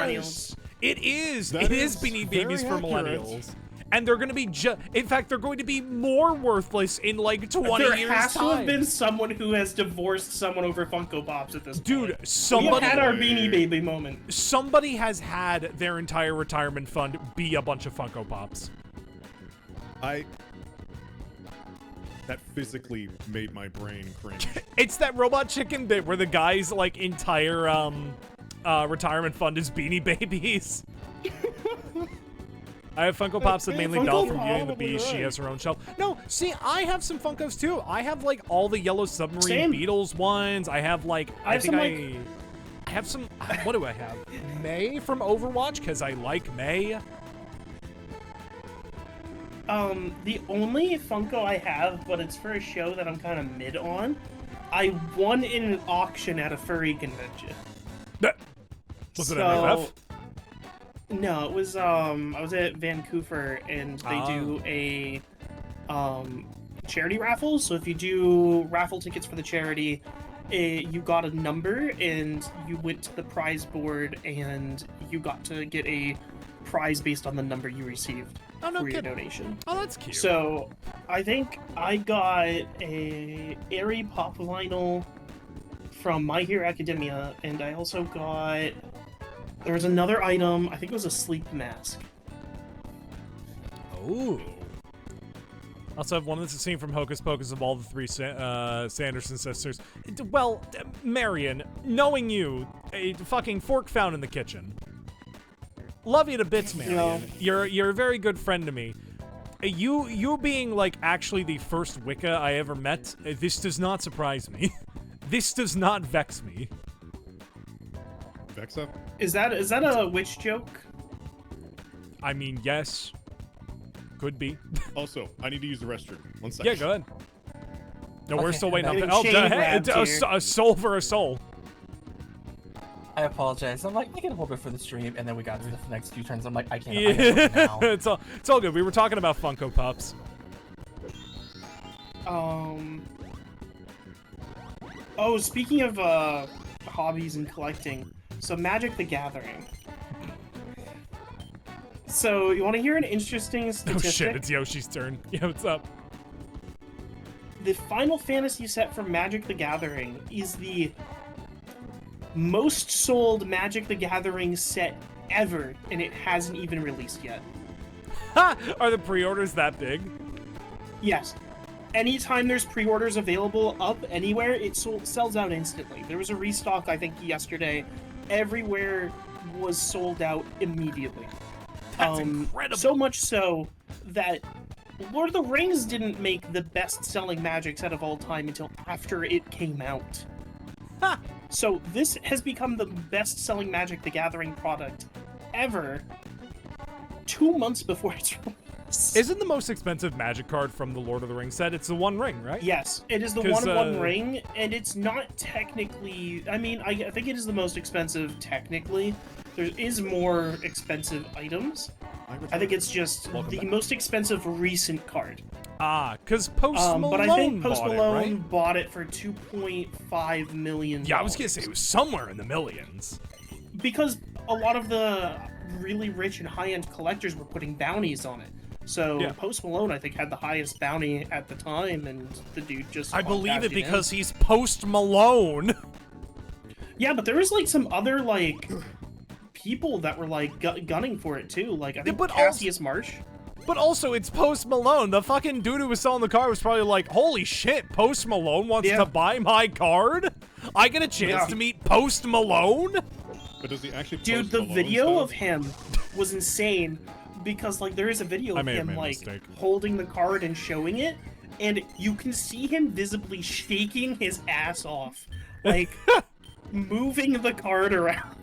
Yes. It is. That It is is Beanie very Babies for accurate. millennials. And they're going to be in fact, they're going to be more worthless in like 20 there years has to time. have been someone who has divorced someone over Funko Pops at this point. Dude, somebody We have had our Beanie Baby moment. Somebody has had their entire retirement fund be a bunch of Funko Pops. That physically made my brain cringe. It's that Robot Chicken bit where the guy's like entire retirement fund is Beanie Babies. I have Funko Pops that mainly Funko Belle from Beauty and the probably Beast. She right. has her own shelf. No, see, I have some Funkos too. I have like all the Yellow Submarine Same. Beatles ones. I have like I have some. What do I have? May from Overwatch because I like May. The only Funko I have, but it's for a show that I'm kind of mid on, I won in an auction at a furry convention. Was it an MF? No, it was, I was at Vancouver, and they do a, charity raffle, so if you do raffle tickets for the charity, you got a number, and you went to the prize board, and you got to get a prize based on the number you received for your donation. Oh, that's cute. So, I think I got a Airy Pop vinyl from My Hero Academia, and I also got... There was another item, I think it was a sleep mask. Oh. Also have one that's the same from Hocus Pocus of all the three Sanderson sisters. Well, Marion, knowing you, a fucking fork found in the kitchen. Love you to bits, Marion. You're a very good friend to me. You being like actually the first Wicca I ever met, this does not surprise me. This does not vex me. Vexa? Is that a witch joke? I mean, yes. Could be. Also, I need to use the restroom. 1 second. Yeah, go ahead. No, we're Okay, still waiting I'm on getting the... chain hey, grabbed here. a soul for a soul. I apologize. I'm like, I can hold it for the stream, and then we got to the next few turns. I'm like, I can't. I Yeah, gotta do it now. it's all good. We were talking about Funko Pops. Oh, speaking of hobbies and collecting, so Magic the Gathering. So, you want to hear an interesting Oh statistic? shit, it's Yoshi's turn. Yeah, what's up? The Final Fantasy set from Magic the Gathering is the most sold Magic the Gathering set ever, and it hasn't even released yet. Ha! Are the pre-orders that big? Yes. Anytime there's pre-orders available up anywhere, it sells out instantly. There was a restock, I think, yesterday. Everywhere was sold out immediately. That's incredible. So much so that Lord of the Rings didn't make the best-selling Magic set of all time until after it came out. Ha! So this has become the best-selling Magic the Gathering product ever 2 months before it's released. Isn't the most expensive Magic card from the Lord of the Rings set? It's the One Ring, right? Yes, it is the 'Cause, one ring, and it's not technically... I mean, I think it is the most expensive technically. There is more expensive items. I think it's just the most expensive recent card. Ah, because Post Malone but I think Post bought Malone it, right? bought it for $2.5 million. Yeah, I was gonna say it was somewhere in the millions. Because a lot of the really rich and high-end collectors were putting bounties on it. So Yeah. Post Malone, I think, had the highest bounty at the time, and the dude just... I believe cashed it in. because he's Post Malone. Yeah, but there was, like, some other, like, people that were, like, gunning for it, too. Like, I think but Cassius Marsh. But also, it's Post Malone. The fucking dude who was selling the card was probably like, holy shit, Post Malone wants Yeah. to buy my card? I get a chance Yeah. to meet Post Malone? But does he actually Dude, post the Malone video stuff? of him was insane because, like, there is a video I of may have him, made a like, mistake. holding the card and showing it, and you can see him visibly shaking his ass off. Like, moving the card around.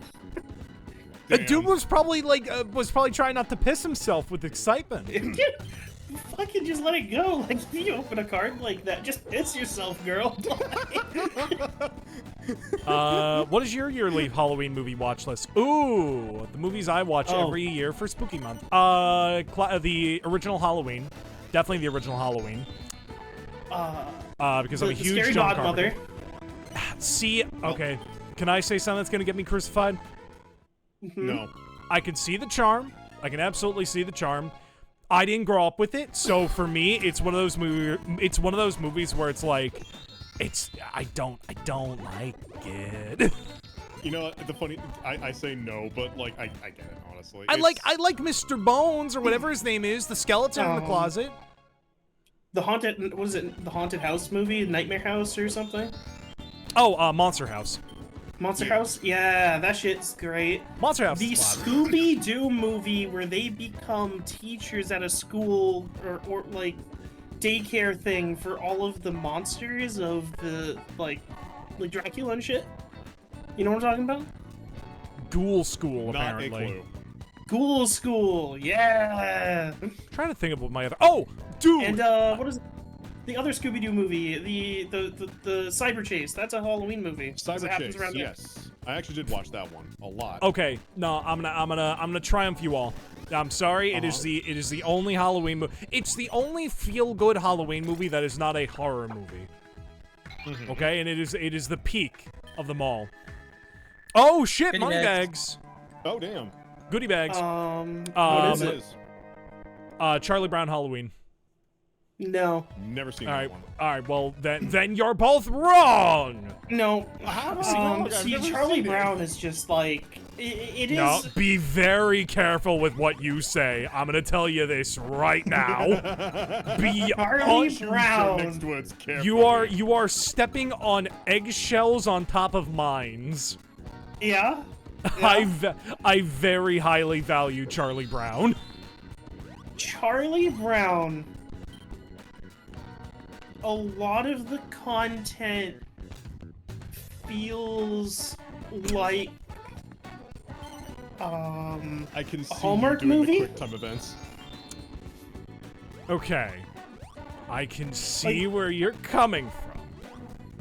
The Damn. dude was probably like, trying not to piss himself with excitement. Fucking just let it go. Like, if you open a card like that, just piss yourself, girl. What is your yearly Halloween movie watch list? Ooh, the movies I watch every year for Spooky Month. The original Halloween. Definitely the original Halloween. Because I'm a the huge Scary John Godmother. Carpenter. See, okay. Can I say something that's gonna get me crucified? No. I can see the charm. I can absolutely see the charm. I didn't grow up with it, so for me, it's one of those movies where it's like, I don't like it. You know, the funny, I say no, but like I get it, honestly. I like Mr. Bones or whatever his name is, the skeleton in the closet. The haunted, what is it? The haunted house movie, Nightmare House or something? Oh, Monster House. Monster House? Yeah, that shit's great. Monster House. The Scooby-Doo movie where they become teachers at a school or like daycare thing for all of the monsters of the like Dracula and shit. You know what I'm talking about? Ghoul School, Not apparently. a clue. Ghoul School, yeah. I'm trying to think of what my other. Oh, dude. And what is the other Scooby-Doo movie? The Cyber Chase. That's a Halloween movie. Cyber happens Chase, around there. yes. I actually did watch that one a lot. Okay, no, I'm gonna triumph you all. I'm sorry. It is the only Halloween movie. It's the only feel-good Halloween movie that is not a horror movie. Okay, and it is the peak of them all. Oh shit, Goodie money bags. bags. Oh damn. Goodie bags. What is What it? is? Charlie Brown Halloween. No. Never seen All that right, one. all right. Well, then you're both wrong. No. I've See, never Charlie seen it. Brown is just like it is. No, be very careful with what you say. I'm gonna tell you this right now. Be Charlie Choose your Brown. next words carefully. you are stepping on eggshells on top of mines. Yeah. I very highly value Charlie Brown. Charlie Brown. A lot of the content feels like I can see Hallmark you doing movie? the quick time events. Okay. I can see where you're coming from.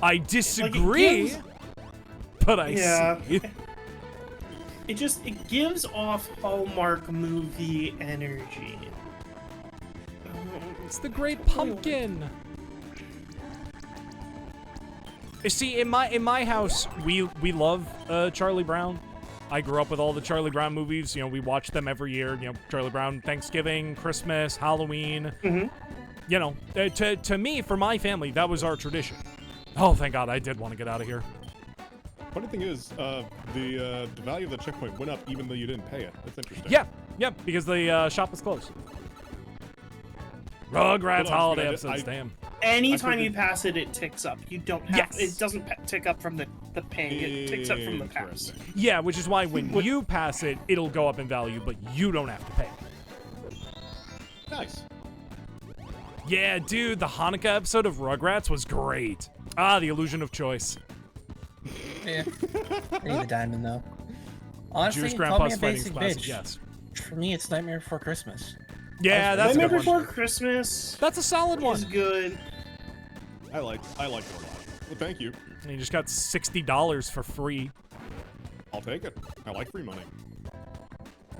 I disagree, gives- but I Yeah. see. It gives off Hallmark movie energy. It's the Great Pumpkin. You see, in my house, we love Charlie Brown. I grew up with all the Charlie Brown movies. You know, we watch them every year. You know, Charlie Brown, Thanksgiving, Christmas, Halloween. You know, to me, for my family, that was our tradition. Oh, thank God, I did want to get out of here. Funny thing is, the value of the checkpoint went up even though you didn't pay it. That's interesting. Yeah, because the shop was closed. Rugrats Hold on, holiday I- episodes, damn. Anytime figured- you pass it, it ticks up. You don't have. Yes. It doesn't tick up from the paying. It ticks up from the pass. Interesting. Yeah, which is why when you pass it, it'll go up in value, but you don't have to pay. Nice. Yeah, dude, the Hanukkah episode of Rugrats was great. Ah, the illusion of choice. Yeah. I need a diamond though. Honestly, Jewish call me grandpa's a fighting basic classic, bitch. yes. For me, it's Nightmare Before Christmas. Yeah, that's a Nightmare good one. Before Christmas That's a solid is one. good. I like it a lot. Well, thank you. And you just got $60 for free. I'll take it. I like free money.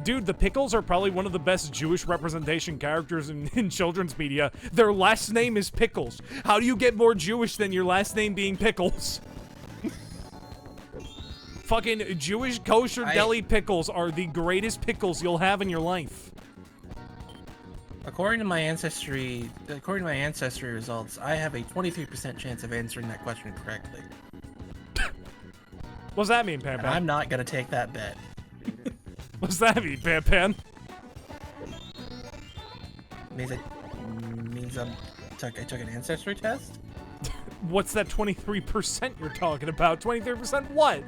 Dude, the Pickles are probably one of the best Jewish representation characters in children's media. Their last name is Pickles. How do you get more Jewish than your last name being Pickles? Fucking Jewish kosher deli pickles are the greatest pickles you'll have in your life. According to my ancestry results, I have a 23% chance of answering that question correctly. What's that mean, Pan And Pan? I'm not gonna take that bet. What's that mean, Pan Pan? Means I took an ancestry test? What's that 23% you're talking about? 23% what?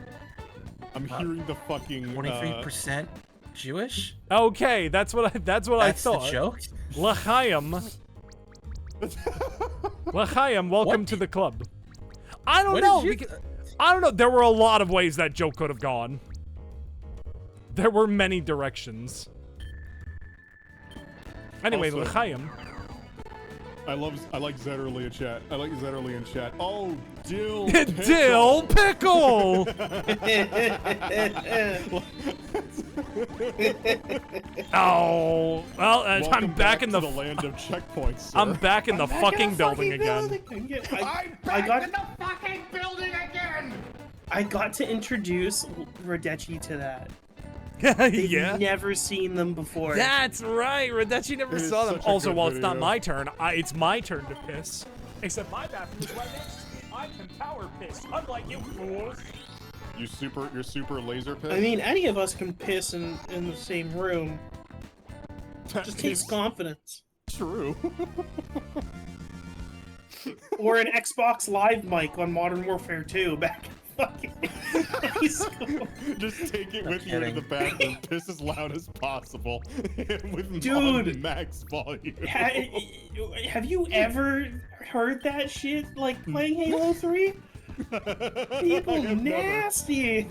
I'm hearing the fucking 23% Jewish? Okay, that's what I That's thought. the joke? L'chaim. L'chaim, welcome What? to the club. I don't What know. did you- I don't know. There were a lot of ways that joke could have gone. There were many directions. Anyway, Also- L'chaim. I like Zetterly in chat. I like Zetterly in chat. Oh, dill. Dill pickle. Oh, well, I'm Welcome back in to the. the land of checkpoints. Sir. I'm back in the fucking building again. I got in the fucking building again. I got to introduce Radechi to that. They've Yeah. never seen them before. That's right. Redechi never It is saw them. such a Also, good while it's not video. my turn, it's my turn to piss. Except my bathroom is right next to me. I can power piss, unlike you fools. You're super laser piss. I mean, any of us can piss in the same room. That Just takes is confidence. true. Or an Xbox Live mic on Modern Warfare 2 back in fucking high school. Just take it with you kidding. into the bathroom, piss as loud as possible, with Dude. max volume. Have you ever heard that shit, like, playing Halo 3? People I have never. nasty.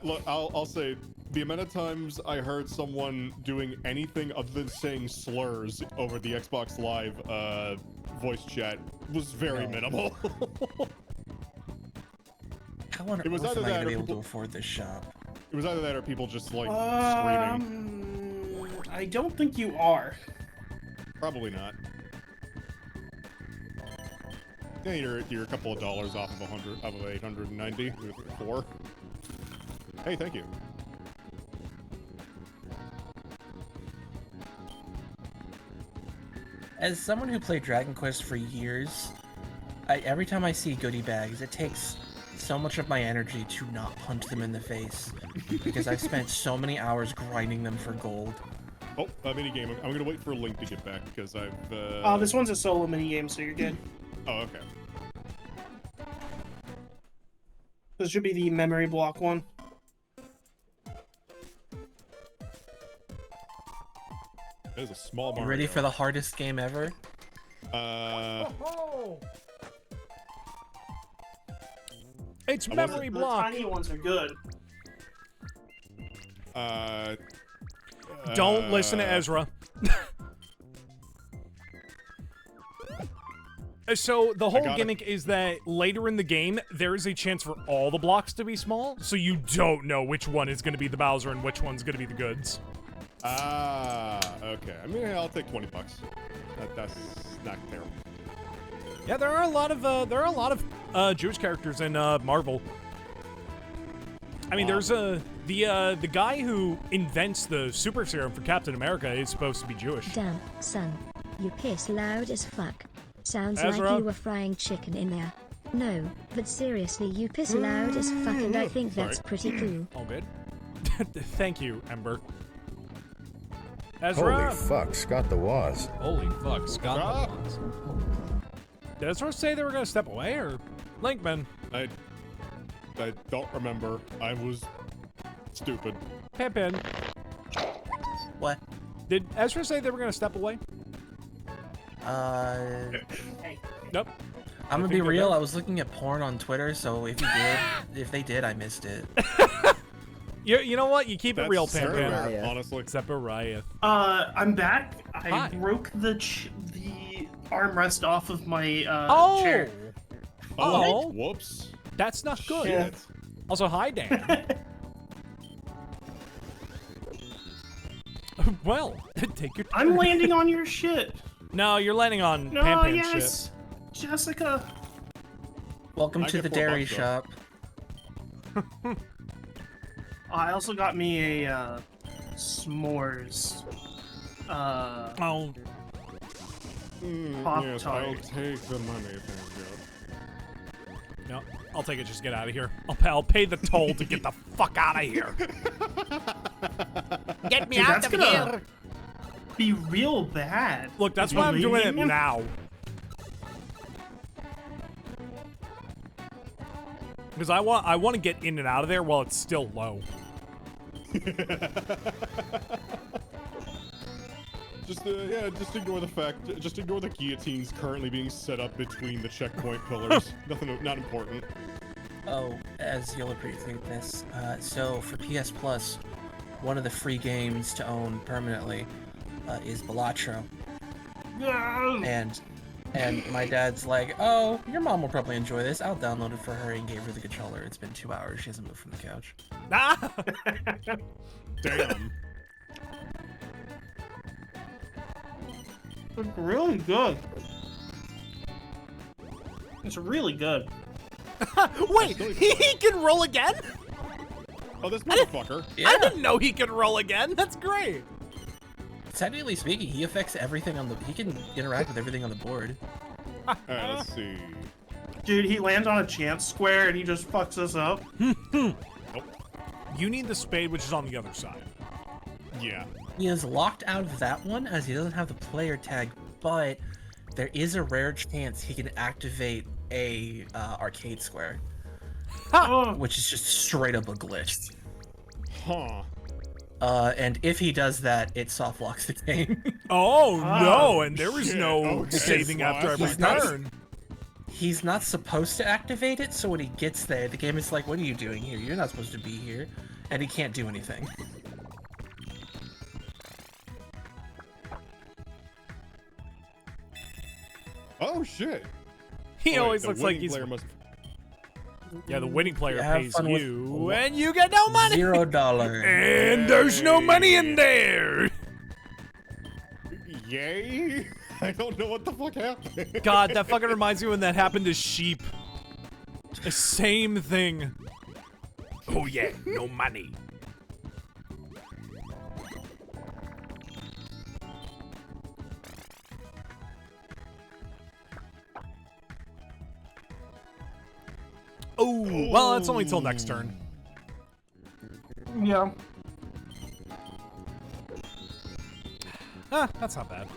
Look, I'll say, the amount of times I heard someone doing anything other than saying slurs over the Xbox Live voice chat was very minimal. How on It was earth either am I that gonna or be able to people- afford this shop? It was either that or people just like screaming. I don't think you are. Probably not. Yeah, you're a couple of dollars off of 890 with 4. Hey, thank you. As someone who played Dragon Quest for years, every time I see goodie bags, it takes so much of my energy to not punch them in the face because I've spent so many hours grinding them for gold. Oh, a mini game. I'm gonna wait for Link to get back because I've. Oh, this one's a solo minigame, so you're good. Oh, okay. This should be the memory block one. That is a small You Mario. ready for the hardest game ever? It's I wasn't- memory The block. tiny ones are good. Don't listen to Ezra. So the whole got it. gimmick is that later in the game, there is a chance for all the blocks to be small, so you don't know which one is going to be the Bowser and which one's going to be the goods. Okay. I mean, I'll take $20. That's not terrible. Yeah, there are a lot of Jewish characters in Marvel. I mean, there's the guy who invents the super serum for Captain America is supposed to be Jewish. Damn, son. You piss loud as fuck. Sounds Ezra? like you were frying chicken in there. No, but seriously, you piss loud as fuck, and I think that's Sorry. pretty cool. All good. Thank you, Ember. Ezra. Holy fuck, Scott the Waz. Holy fuck, Scott. Ah. Did Ezra say they were gonna step away, or Linkman? I don't remember. I was stupid. Pippin. What? Did Ezra say they were gonna step away? Nope. I'm gonna think be they're real. done. I was looking at porn on Twitter, so if they did, I missed it. You know what? You keep it That's real, very Pan rare, Pan. honestly. Except for Riot. I'm back. I Hi. broke the armrest off of my chair. Oh, Whoops. that's not good. Yeah. Shit. Also, hi, Dan. Well, take your I'm turn. landing on your shit. No, you're landing on No, Pan yes, Jessica. Welcome I to get the $4 dairy though. shop. I also got me a s'mores. Oh, Pop Yes, Tart. I'll take the money. Thank you. no. I'll take it. Just get out of here. I'll pay the toll to get the fuck out of here. Get me Dude, out that's of gonna here. be real bad. Look, that's You why I'm doing it leaving? now. Because I want to get in and out of there while it's still low. Just ignore the fact. Just ignore the guillotines currently being set up between the checkpoint pillars. Nothing, not important. Oh, as you'll appreciate this. So for PS Plus, one of the free games to own permanently is Balatro. And my dad's like, oh, your mom will probably enjoy this. I'll download it for her, and gave her the controller. It's been 2 hours. She hasn't moved from the couch. Ah! Damn. It's really good. It's really good. Wait, he can roll again? Oh, this motherfucker. I didn't know he could roll again. That's great. Technically speaking, he affects everything on the. He can interact with everything on the board. All right, let's see. Dude, he lands on a chance square and he just fucks us up. You need the spade, which is on the other side. Yeah. He is locked out of that one as he doesn't have the player tag, but there is a rare chance he can activate a arcade square, Oh, which is just straight up a glitch. Huh. And if he does that, it soft locks the game. Oh, no, and there was shit. no Okay, saving well, after every he's not- turn. He's not supposed to activate it, so when he gets there, the game is like, what are you doing here? You're not supposed to be here. And he can't do anything. Oh shit. He Oh, wait, always the looks like winning he's... player must- Yeah, the winning player Have pays fun with- you, and you get no money! $0. And there's no money in there! Yay? I don't know what the fuck happened. God, that fucking reminds me when that happened to sheep. The same thing. Oh yeah, no money. Oh, well, that's only till next turn. yeah. That's not bad.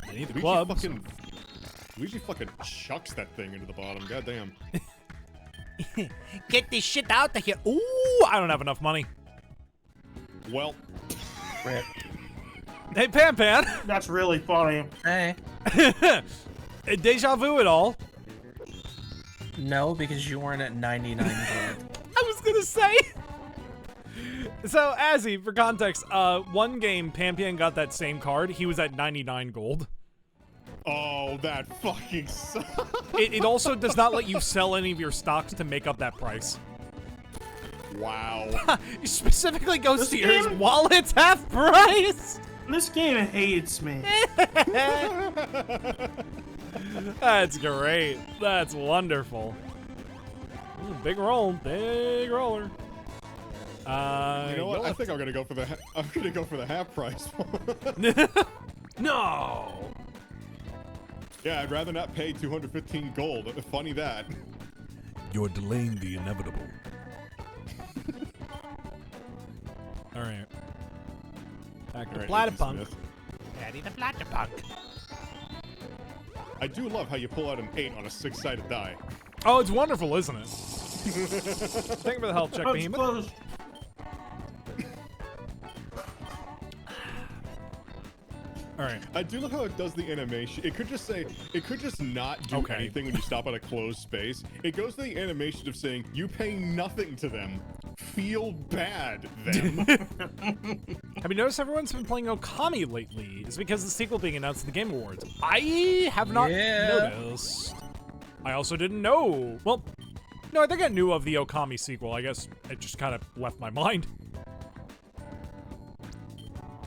I need the Luigi clubs. Luigi fucking chucks that thing into the bottom. Goddamn. Get this shit out of here. Ooh, I don't have enough money. Well, Rip. Hey, Pan. That's really funny. Hey. Deja vu it all. No, because you weren't at 99 gold. I was gonna say. So, Azzy, for context, one game, Pan got that same card. He was at 99 gold. oh, that fucking sucks. It also does not let you sell any of your stocks to make up that price. Wow. It specifically goes This to yours game- while it's half price. This game hates me. That's great. That's wonderful. Ooh, big roll, big roller. You know what? I think I'm gonna go for the. I'm gonna go for the half price. No. Yeah, I'd rather not pay 215 gold. Funny that. You're delaying the inevitable. All right. Back to All right, Platypunk. Nathan Smith. Daddy the Platypunk. I do love how you pull out an 8 on a 6-sided die. Oh, it's wonderful, isn't it? Thank you for the health check, Oh, it's Behemoth. closed. All right. I do love how it does the animation. It could just say, it could just not do Okay. anything when you stop at a closed space. It goes to the animation of saying, you pay nothing to them. Feel bad, then. Have you noticed everyone's been playing Okami lately? It's because the sequel being announced at the Game Awards. I have not noticed. I also didn't know. Well, no, I think I knew of the Okami sequel. I guess it just kind of left my mind.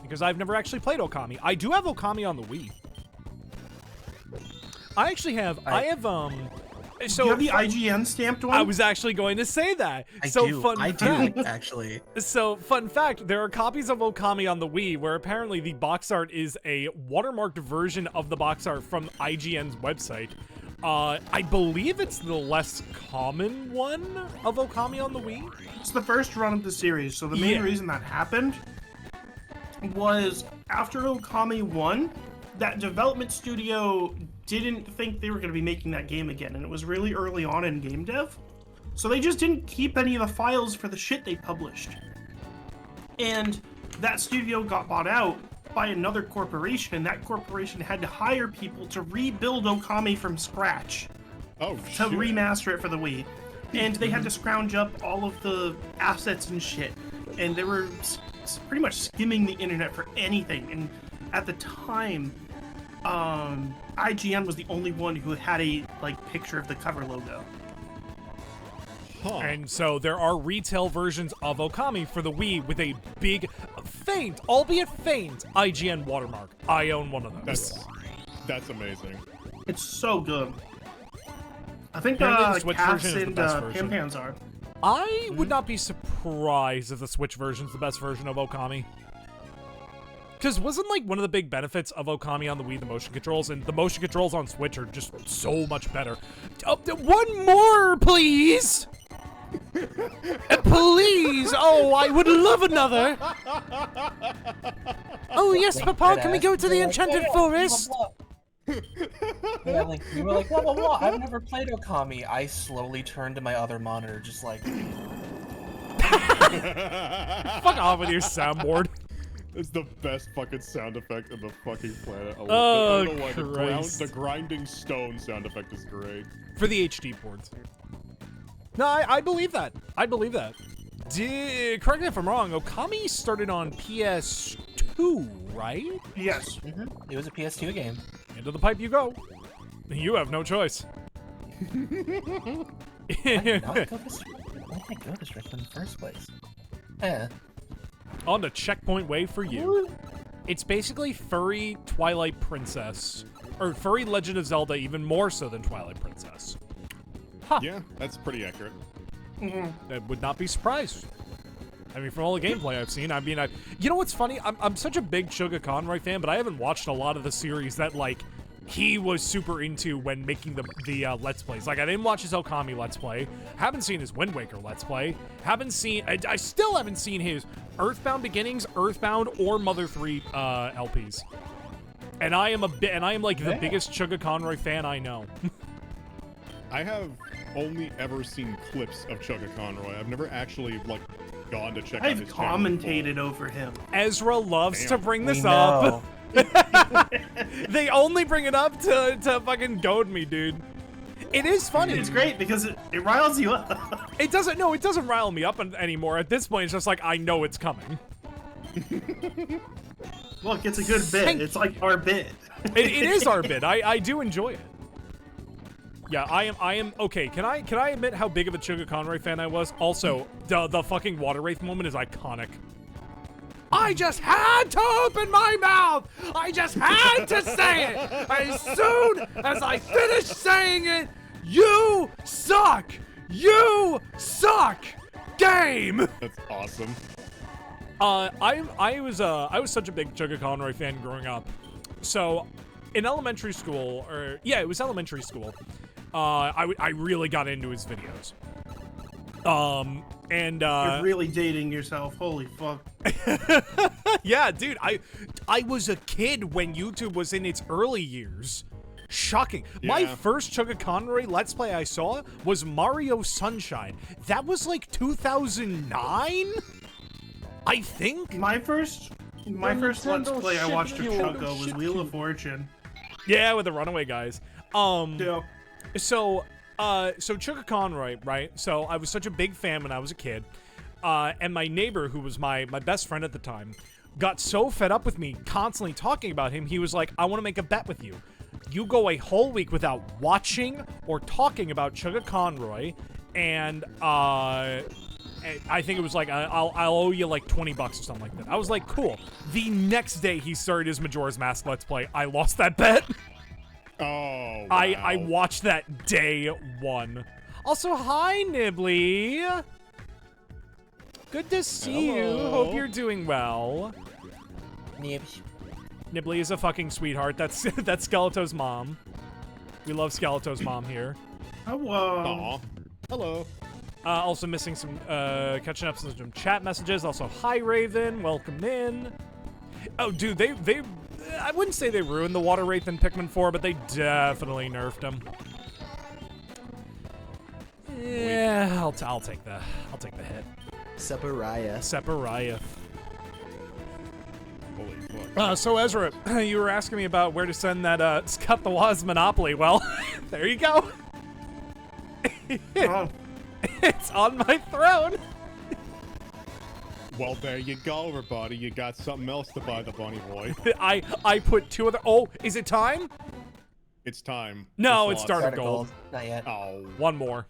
Because I've never actually played Okami. I do have Okami on the Wii. I actually have, so Do you have the IGN stamped one? I was actually going to say that. I so do. fun I fact. do, actually. So, fun fact, there are copies of Okami on the Wii where apparently the box art is a watermarked version of the box art from IGN's website. I believe it's the less common one of Okami on the Wii. It's the first run of the series, so the main Yeah. reason that happened was after Okami 1, that development studio didn't think they were going to be making that game again, and it was really early on in game dev. So they just didn't keep any of the files for the shit they published. And that studio got bought out by another corporation, and that corporation had to hire people to rebuild Okami from scratch Oh, to shit. remaster it for the Wii. And they had to scrounge up all of the assets and shit. And they were pretty much skimming the internet for anything. And at the time, IGN was the only one who had a picture of the cover logo. Huh. And so there are retail versions of Okami for the Wii with a big, faint, albeit faint, IGN watermark. I own one of those. That's amazing. It's so good. I think Apparently the Switch Cass version is the and best version. PanPans are. I would not be surprised if the Switch version's the best version of Okami. Because wasn't, like, one of the big benefits of Okami on the Wii the motion controls, and the motion controls on Switch are just so much better. One more, please! Please! Oh, I would love another! Oh, yes, Papa, can we go to the Enchanted Forest? Yeah, like, you were like, blah, blah, blah. I've never played Okami. I slowly turned to my other monitor, just like... Fuck off with your soundboard. It's the best fucking sound effect in the fucking planet. I love Oh, it. I don't know why Christ. the grinding stone sound effect is great. For the HD ports. No, I believe that. I believe that. Correct me if I'm wrong, Okami started on PS2, right? Yes. It was a PS2 game. Into the pipe you go. You have no choice. Why did I go this direction in the first place? On to Checkpoint Way for you. It's basically furry Twilight Princess. Or furry Legend of Zelda, even more so than Twilight Princess. Huh. Yeah, that's pretty accurate. I would not be surprised. I mean, from all the gameplay I've seen, you know what's funny? I'm such a big Suga Conroy fan, but I haven't watched a lot of the series that, like, he was super into when making the Let's Plays. Like, I didn't watch his Okami Let's Play. Haven't seen his Wind Waker Let's Play. I still haven't seen his Earthbound Beginnings, Earthbound, or Mother 3 LPs. And I am like the biggest Suga Conroy fan I know. I have only ever seen clips of Chugga Conroy. I've never actually, like, gone to check out his I've channel commentated over him. Ezra loves to Damn. bring this We up. know. They only bring it up to fucking goad me, dude. It is funny. It's great because it riles you up. It doesn't rile me up anymore. At this point, it's just like, I know it's coming. Look, it's a good bit. It's like our bit. It is our bit. I do enjoy it. Yeah, I am okay. Can I admit how big of a Suga Conroy fan I was? Also, the fucking water wraith moment is iconic. I just had to open my mouth. I just had to say it. As soon as I finished saying it, you suck. You suck. Game. That's awesome. I was such a big Suga Conroy fan growing up. So, in elementary school, it was elementary school. I really got into his videos. You're really dating yourself. Holy fuck. Yeah, dude, I was a kid when YouTube was in its early years. Shocking. Yeah. My first Suga Conroy Let's Play I saw was Mario Sunshine. That was like 2009? I think? My first Let's Play I watched of Chugga was Wheel of Fortune. Yeah, with the Runaway guys. Yeah. So Suga Conroy, right? So I was such a big fan when I was a kid. And my neighbor, who was my best friend at the time, got so fed up with me constantly talking about him, he was like, I want to make a bet with you. You go a whole week without watching or talking about Suga Conroy, and I think it was like, I'll owe you like $20 or something like that. I was like, cool. The next day he started his Majora's Mask Let's Play. I lost that bet. Oh, wow. I watched that day one. Also, hi, Nibbly. Good to see you. Hello. Hope you're doing well. Nibbly is a fucking sweetheart. That's Skeleto's mom. We love Skeleto's mom here. Hello. Aw. Hello. Also missing some, catching up some chat messages. Also, hi, Raven. Welcome in. Oh, dude, they I wouldn't say they ruined the Water Wraith in Pikmin 4, but they definitely nerfed him. Yeah, I'll take the hit. Separaya. Holy fuck. So Ezra, you were asking me about where to send that Scott the Waz Monopoly. Well, there you go. Oh. It's on my throne. Well, there you go, everybody. You got something else to buy the bunny boy. I put two other. Oh, is it time? It's time. No, The it's slots. started gold. Not yet. Oh. One more.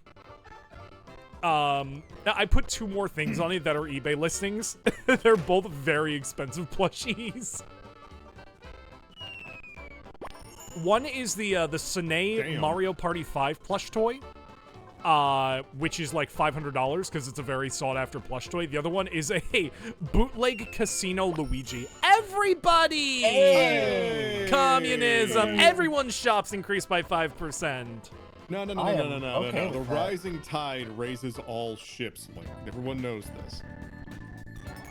I put two more things on it that are eBay listings. They're both very expensive plushies. One is the Sine Damn. Mario Party 5 plush toy. which is like $500 because it's a very sought-after plush toy. The other one is a bootleg Casino Luigi. Everybody! Hey! Communism! Everyone's shops increased by 5%. No. okay The with that. rising tide raises all ships, Link. Everyone knows this.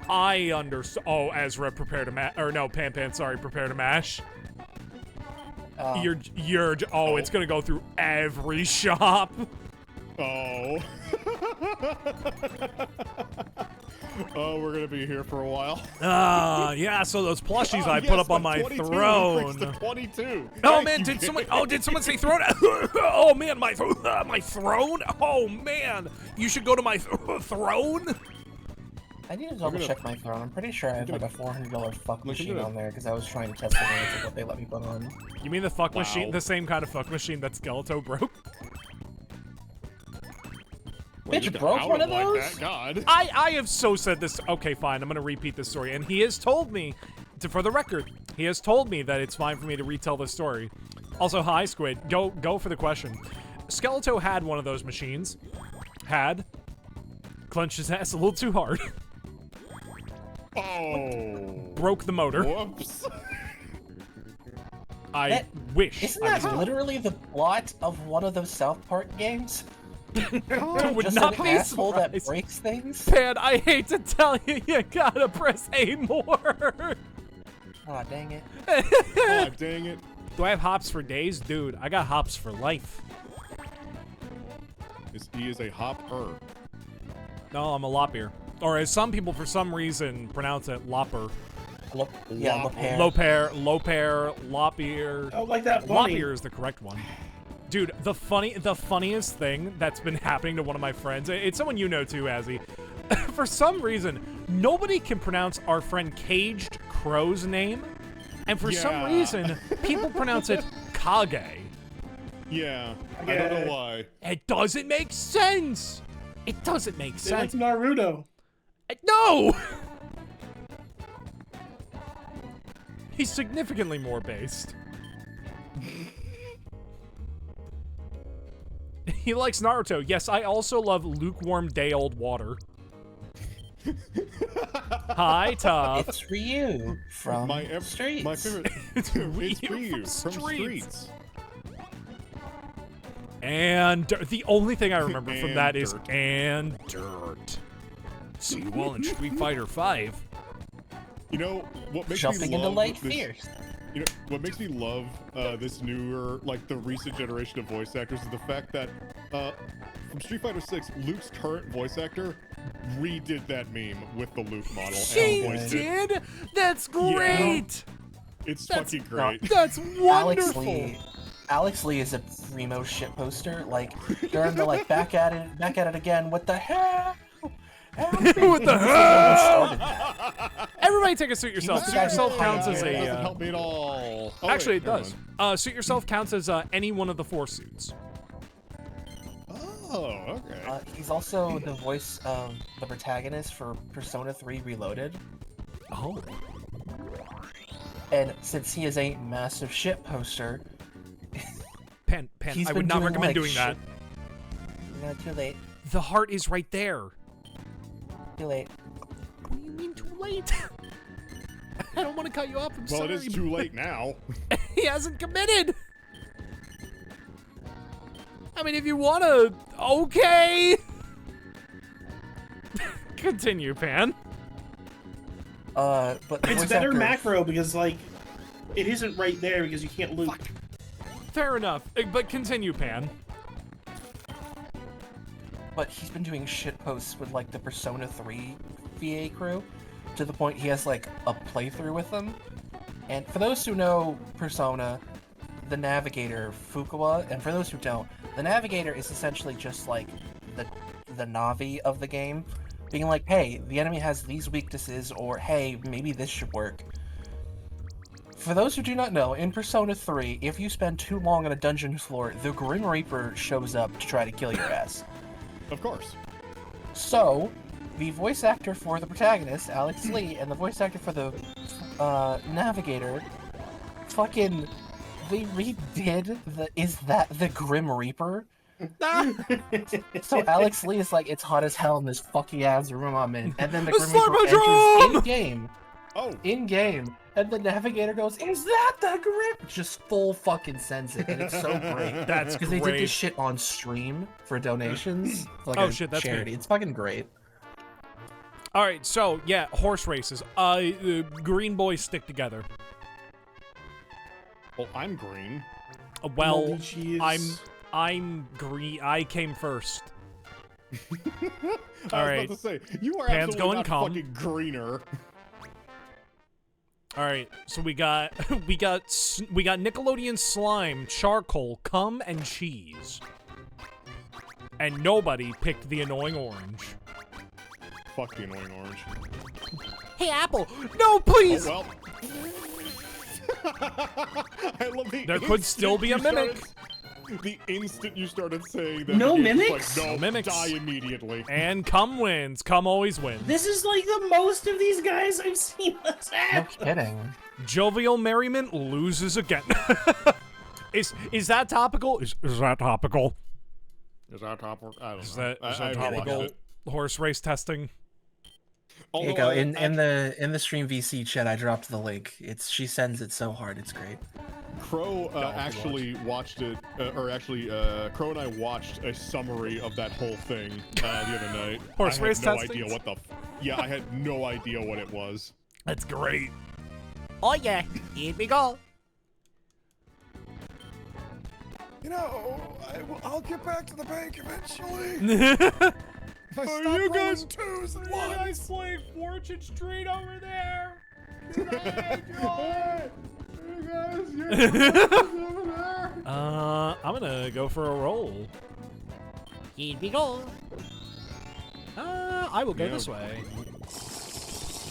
I understand. Oh, Ezra, prepare to mash. Or no, Pan, sorry, prepare to mash. Oh, it's gonna go through every shop. Oh. Oh, we're gonna be here for a while. Yeah, so those plushies I Yes, put up on but my 22 throne. increased to 22. Oh Thank man, you, did someone? game. Oh, did someone say throne? Oh man, my throne. Oh man, you should go to my throne. I need to double check my throne. I'm pretty sure I have like a $400 fuck machine on there because I was trying to test the limits of what they let me put on. You mean the fuck Wow. machine? The same kind of fuck machine that Skeleto broke? Well, Bitch you broke got one of like those? that, God. I have so said this. Okay, fine. I'm gonna repeat this story, and he has told me, for the record, he has told me that it's fine for me to retell this story. Also, hi Squid. Go for the question. Skeleto had one of those machines. Clenched his ass a little too hard. Oh. Broke the motor. Whoops. I wish. Isn't I that was- literally the plot of one of those South Park games? would Just not an be asshole that surprised. breaks things? Pan, I hate to tell you, you gotta press A more. Aw, dang it. Oh, dang it. Do I have hops for days? Dude, I got hops for life. He is a hopper. No, I'm a loppear. Or as some people for some reason pronounce it, lopper. Yeah, Lop- LoppearLink. Lopair, loppear. Oh, like that bunny. Loppear is the correct one. Dude, the funniest thing that's been happening to one of my friends, it's someone you know too, Azzy. For some reason, nobody can pronounce our friend Caged Crow's name. And for some Yeah. reason, people pronounce it Kage. Yeah. I don't know why. It doesn't make sense. It doesn't make They like sense. Naruto. No! He's significantly more based. He likes Naruto. Yes, I also love lukewarm day-old water. Hi, Tough. It's Ryu from Streets. My favorite. It's It's Ryu Ryu from from Streets. And the only thing I remember from And that is dirt. and dirt. See you all in Street Fighter 5. You know what makes Jumping me into love light this, fierce. You know what makes me love this newer, like the recent generation of voice actors is the fact that from Street Fighter 6, Luke's current voice actor redid that meme with the Luke model She and voiced it. did? That's great! It's That's- fucking great. That's wonderful! Alex Lee is a primo shit poster. Like during the like back at it again. What the hell? What the hell? Everybody take a suit yourself. Suit Yeah. yourself counts as It doesn't a... help me at all. Oh, Actually, wait, it never does. mind. Suit yourself counts as any one of the 4 suits. Oh, okay. He's also the voice of the protagonist for Persona 3 Reloaded. Oh. And since he is a massive shit poster, Pan, he's I been would not doing, recommend like, doing that. No, too late. The heart is right there. Too late. What do you mean too late? I don't want to cut you off. I'm Well, sorry. it is too late now. He hasn't committed. I mean, if you want to, okay. Continue, Pan. But the It's voice better actor- macro because, like, it isn't right there because you can't loop. Fair enough. But continue, Pan. But he's been doing shit posts with like the Persona 3 VA crew to the point he has like a playthrough with them. And for those who know Persona, the Navigator Fukawa, and for those who don't, the Navigator is essentially just like the Navi of the game, being like, hey, the enemy has these weaknesses, or hey, maybe this should work. For those who do not know, in Persona 3, if you spend too long on a dungeon floor, the Grim Reaper shows up to try to kill your ass. Of course. So, the voice actor for the protagonist, Alex Lee, and the voice actor for the Navigator, fucking, they redid the Is That the Grim Reaper So Alex Lee is like, it's hot as hell in this fucky ass room I'm in, and then the The Grim Reaper Slurpodrome! enters in game. Oh, In game, and the navigator goes, "Is that the Grim?" Just full fucking sends it, and it's so great. That's Because they did great. this shit on stream for donations, like Oh, a shit, that's me. charity. It's fucking great. All right, so yeah, horse races. Green boys stick together. well, I'm green. Well, Moldy cheese. I'm green. I came first. I All was right. about to say, you are Pan's absolutely going not calm. fucking greener. All right, so we got Nickelodeon slime, charcoal, cum, and cheese. And nobody picked the annoying orange. Fuck the annoying orange. Hey, Apple! No, please! Oh, well. I love the There could still be a instant you mimic. started- The instant you started saying that. No the game's mimics? Like, no, No mimics. die immediately. And cum wins. Cum always wins. This is like the most of these guys I've seen us No have. kidding. Jovial merriment loses again. Is that topical? Is that topical? Is that topical? I don't Is know. that I haven't watched topical? it. Horse race testing. Here you Although go. I- In the stream VC chat, I dropped the link. She sends it so hard. It's great. Crow actually watched it, Crow and I watched a summary of that whole thing the other night. Horse I race had no testing? idea what the. Yeah, I had no idea what it was. That's great. Oh yeah, here we go. You know, I'll get back to the bank eventually. If I Are stop you rolling guys- twos and ones. playing Fortune Street over there? I'm gonna go for a roll. Here we go. I will go Yeah. this way.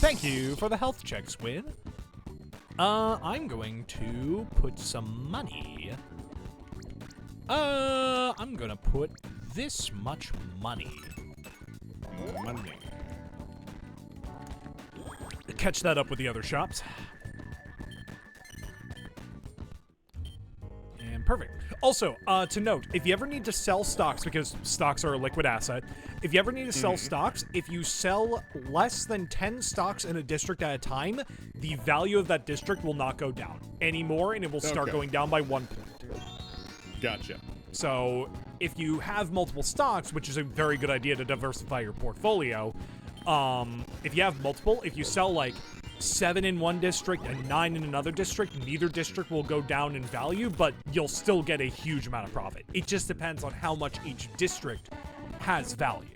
Thank you for the health check, Squid. I'm going to put some money. I'm gonna put this much money. Money. Catch that up with the other shops. And perfect. Also, to note, if you ever need to sell stocks, because stocks are a liquid asset, if you ever need to sell stocks, if you sell less than 10 stocks in a district at a time, the value of that district will not go down anymore, and it will start Okay. going down by 1 point. Gotcha. So, if you have multiple stocks, which is a very good idea to diversify your portfolio, if you have multiple, if you sell like 7 in one district and 9 in another district, neither district will go down in value, but you'll still get a huge amount of profit. It just depends on how much each district has value.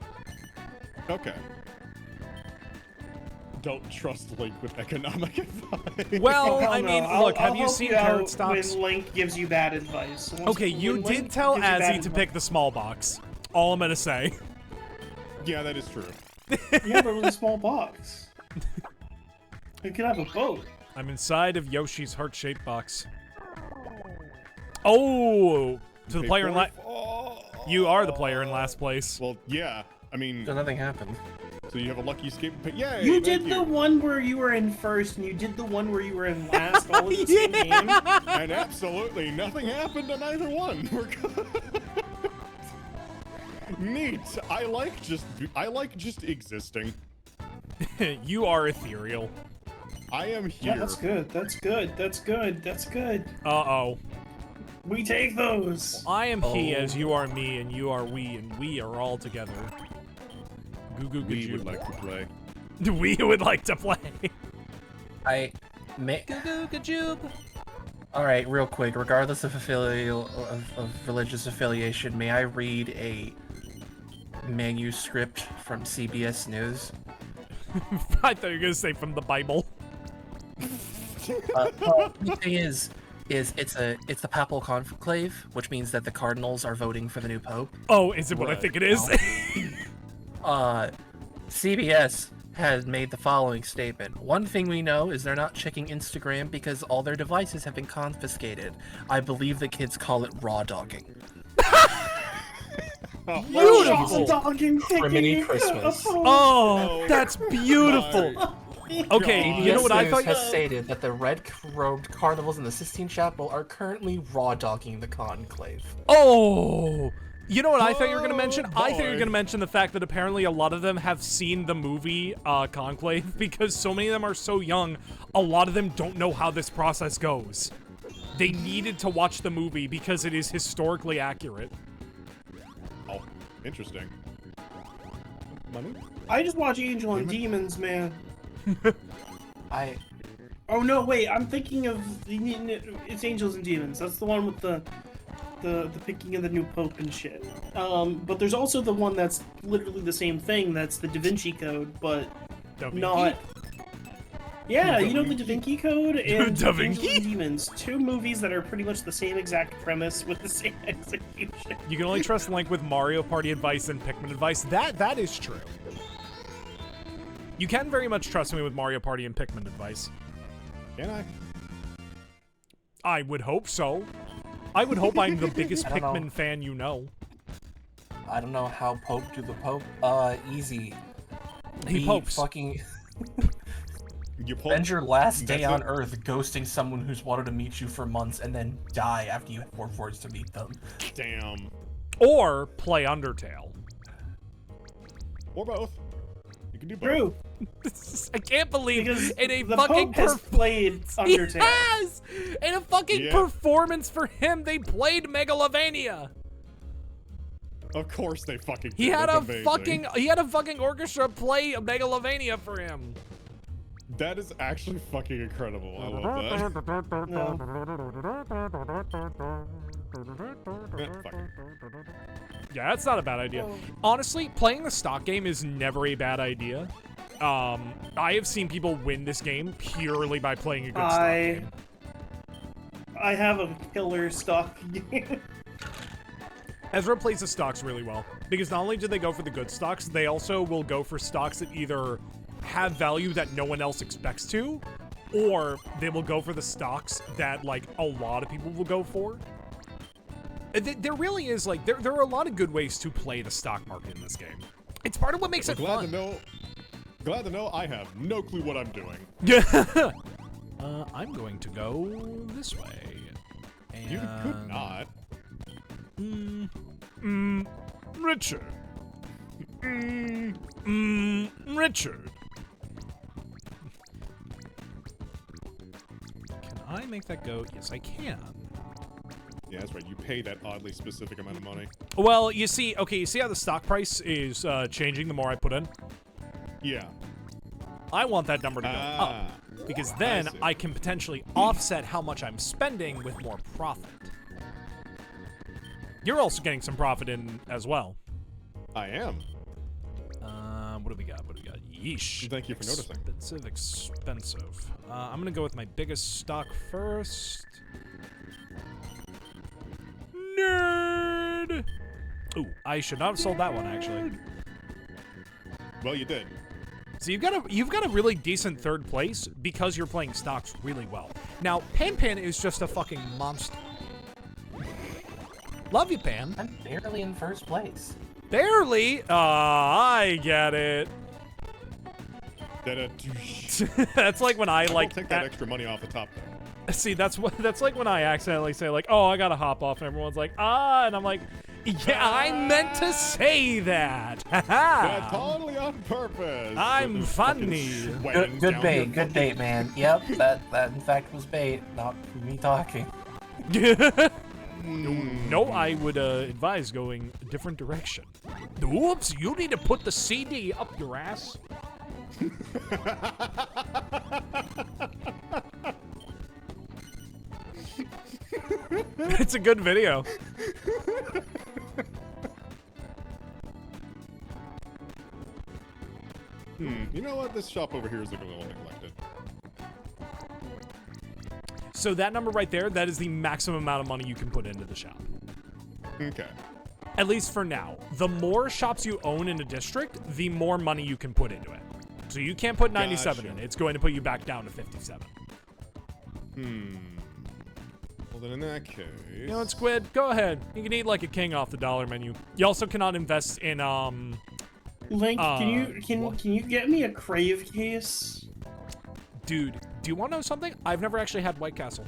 Okay. Don't trust Link with economic advice. Well, Hell I no. mean, I'll- look, have I'll you help seen out carrot stocks? When Link gives you bad advice. So once- Okay, you when Link did tell gives you bad Azzy to advice- pick the small box. All I'm gonna say. Yeah, that is true. Yeah, but with a small box. You could have a boat. I'm inside of Yoshi's heart-shaped box. Oh, to the Pay player in for last. it? You are the player in last place. Well, yeah. I mean, So nothing happened. so you have a lucky escape. Yay! You thank did the one where you were in first, and you did the one where you were in last, all in the same game. And absolutely nothing happened on either one. We're good. Neat. I like just existing. You are ethereal. I am here. Yeah, that's good. That's good. That's good. That's good. Uh-oh. We take those. I am he as you are me and you are we and we are all together. Goo goo We goo would like to play. We would like to play. I may. Goo goo goo. All right, real quick. Regardless of of religious affiliation, may I read a manuscript from CBS News? I thought you were gonna say from the Bible. Well, the thing is it's the papal conclave, which means that the cardinals are voting for the new pope. Oh, is it what I Right. think it is? CBS has made the following statement. One thing we know is they're not checking Instagram because all their devices have been confiscated. I believe the kids call it raw dogging. Beautiful. Dogging Criminy Christmas. Oh, that's beautiful. Okay, you know what I CBS thought? News has stated that the red-robed carnivals in the Sistine Chapel are currently raw dogging the conclave. Oh, You know what I thought you were going to mention? Oh, I thought you were boy. going to mention the fact that apparently a lot of them have seen the movie Conclave because so many of them are so young, a lot of them don't know how this process goes. They needed to watch the movie because it is historically accurate. Oh, interesting. Money? I just watch Angel and Demons, man. I Oh no, wait, I'm thinking of it's Angels and Demons. That's the one with the picking of the new pope and shit. But there's also the one that's literally the same thing. That's the Da Vinci Code, but Da Vinci? not. Yeah, you know the Da Vinci Code and Da Angels Vinci? and Demons, two movies that are pretty much the same exact premise with the same execution. You can only trust Link with Mario Party advice and Pikmin advice. That is true. You can very much trust me with Mario Party and Pikmin advice. Can I? I would hope so. I would hope I'm the biggest I don't know. Pikmin fan you know. I don't know how Pope do the Pope. Easy. He Be popes. Fucking You pull. spend your last day That's on it. Earth ghosting someone who's wanted to meet you for months and then die after you have 4 words to meet them. Damn. Or play Undertale. Or both. You can do both. True, I can't believe because in a the fucking Pope has played He Undertale. has! In a fucking Yeah. performance for him, they played Megalovania. Of course they fucking He did. had That's a amazing. fucking orchestra play Megalovania for him. That is actually fucking incredible. I love that. Eh, fuck it. Yeah, that's not a bad idea. Honestly, playing the stock game is never a bad idea. I have seen people win this game purely by playing a good stock game. I have a killer stock game. Ezra plays the stocks really well because not only do they go for the good stocks, they also will go for stocks that either have value that no one else expects to, or they will go for the stocks that like a lot of people will go for. There really is like there are a lot of good ways to play the stock market in this game. It's part of what makes it Glad fun. to know I have no clue what I'm doing. Yeah. I'm going to go this way. And, You could not. Richard. Richard. Can I make that go? Yes, I can. Yeah, that's right. You pay that oddly specific amount of money. Well, you see how the stock price is changing the more I put in? Yeah. I want that number to go Ah. up, because then see. I can potentially offset how much I'm spending with more profit. You're also getting some profit in as well. I am. What do we got? Yeesh. Thank you for noticing. Expensive. I'm gonna go with my biggest stock first. Nerd! Ooh, I should not have sold that one, actually. Well, you did. So you've got a really decent third place because you're playing stocks really well. Now, Pan is just a fucking monster. Love you, Pan. I'm barely in first place. Barely? I get it. That's like when I Like, like take that extra money off the top, though. See, that's like when I accidentally say like, "Oh, I gotta hop off," and everyone's like, "Ah," and I'm like, "Yeah, I meant to say that." Yeah, totally on purpose. I'm Fucking funny. sweating Good down bait, your good bait, man. Yep, that in fact was bait, not me talking. No, I would advise going a different direction. Whoops, you need to put the CD up your ass. It's a good video. You know what? This shop over here is looking a little neglected. So that number right there, that is the maximum amount of money you can put into the shop. Okay. At least for now. The more shops you own in a district, the more money you can put into it. So you can't put 97 in. Gotcha. It's going to put you back down to 57. Well, then in that case... You know what, Squid? Go ahead. You can eat like a king off the dollar menu. You also cannot invest in, Link, can you get me a Crave case? Dude, do you want to know something? I've never actually had White Castle.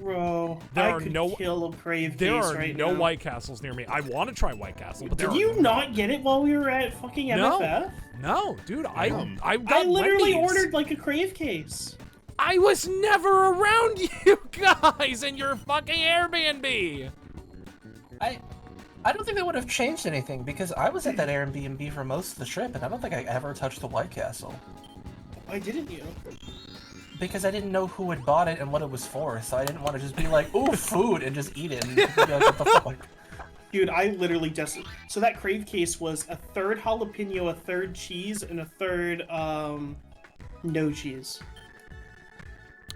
Bro, There I are could no- kill a Crave There case are right no now. White Castles near me. I want to try White Castle, but there Did are you not get it while we were at fucking MFF? No, dude, I I got literally Wendy's. ordered like a Crave case. I was never around you guys in your fucking Airbnb. I don't think they would have changed anything because I was at that Airbnb for most of the trip, and I don't think I ever touched the White Castle Why didn't you? because I didn't know who had bought it and what it was for. So I didn't want to just be like, "Ooh, food," and just eat it. And be like, what the fuck? Dude, I literally just... So that Crave case was a third jalapeno, a third cheese, and a third, no cheese.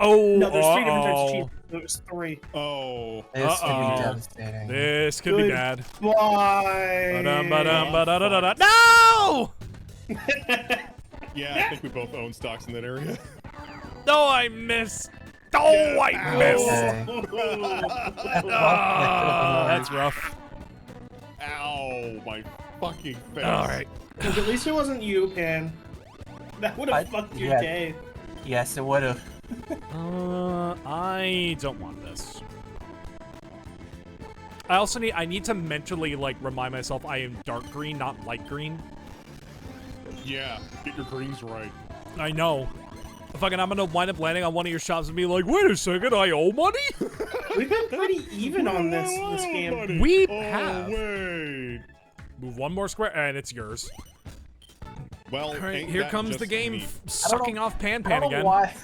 Oh, No, there's 3 different types of cheese. There was 3. Oh. This could Uh-oh. be devastating. This could be Good. bad. Why? Ba-dum-ba-dum-ba-da-da-da-da. No! Yeah, I think we both own stocks in that area. No, I missed. Oh, I missed. Okay. That's rough. Ow, my fucking face. All right. Look, at least it wasn't you, Pan. That would have fucked your yeah. day. Yes, it would have. I don't want this. I need to mentally, like, remind myself I am dark green, not light green. Yeah, get your greens right. I know. Fucking, I'm gonna wind up landing on one of your shops and be like, wait a second, I owe money? We've been pretty even on this game. Buddy. We Oh, have. wait. Move one more square, and it's yours. Well, All right, ain't here that comes the just game neat? sucking off I don't PanPan know again. why.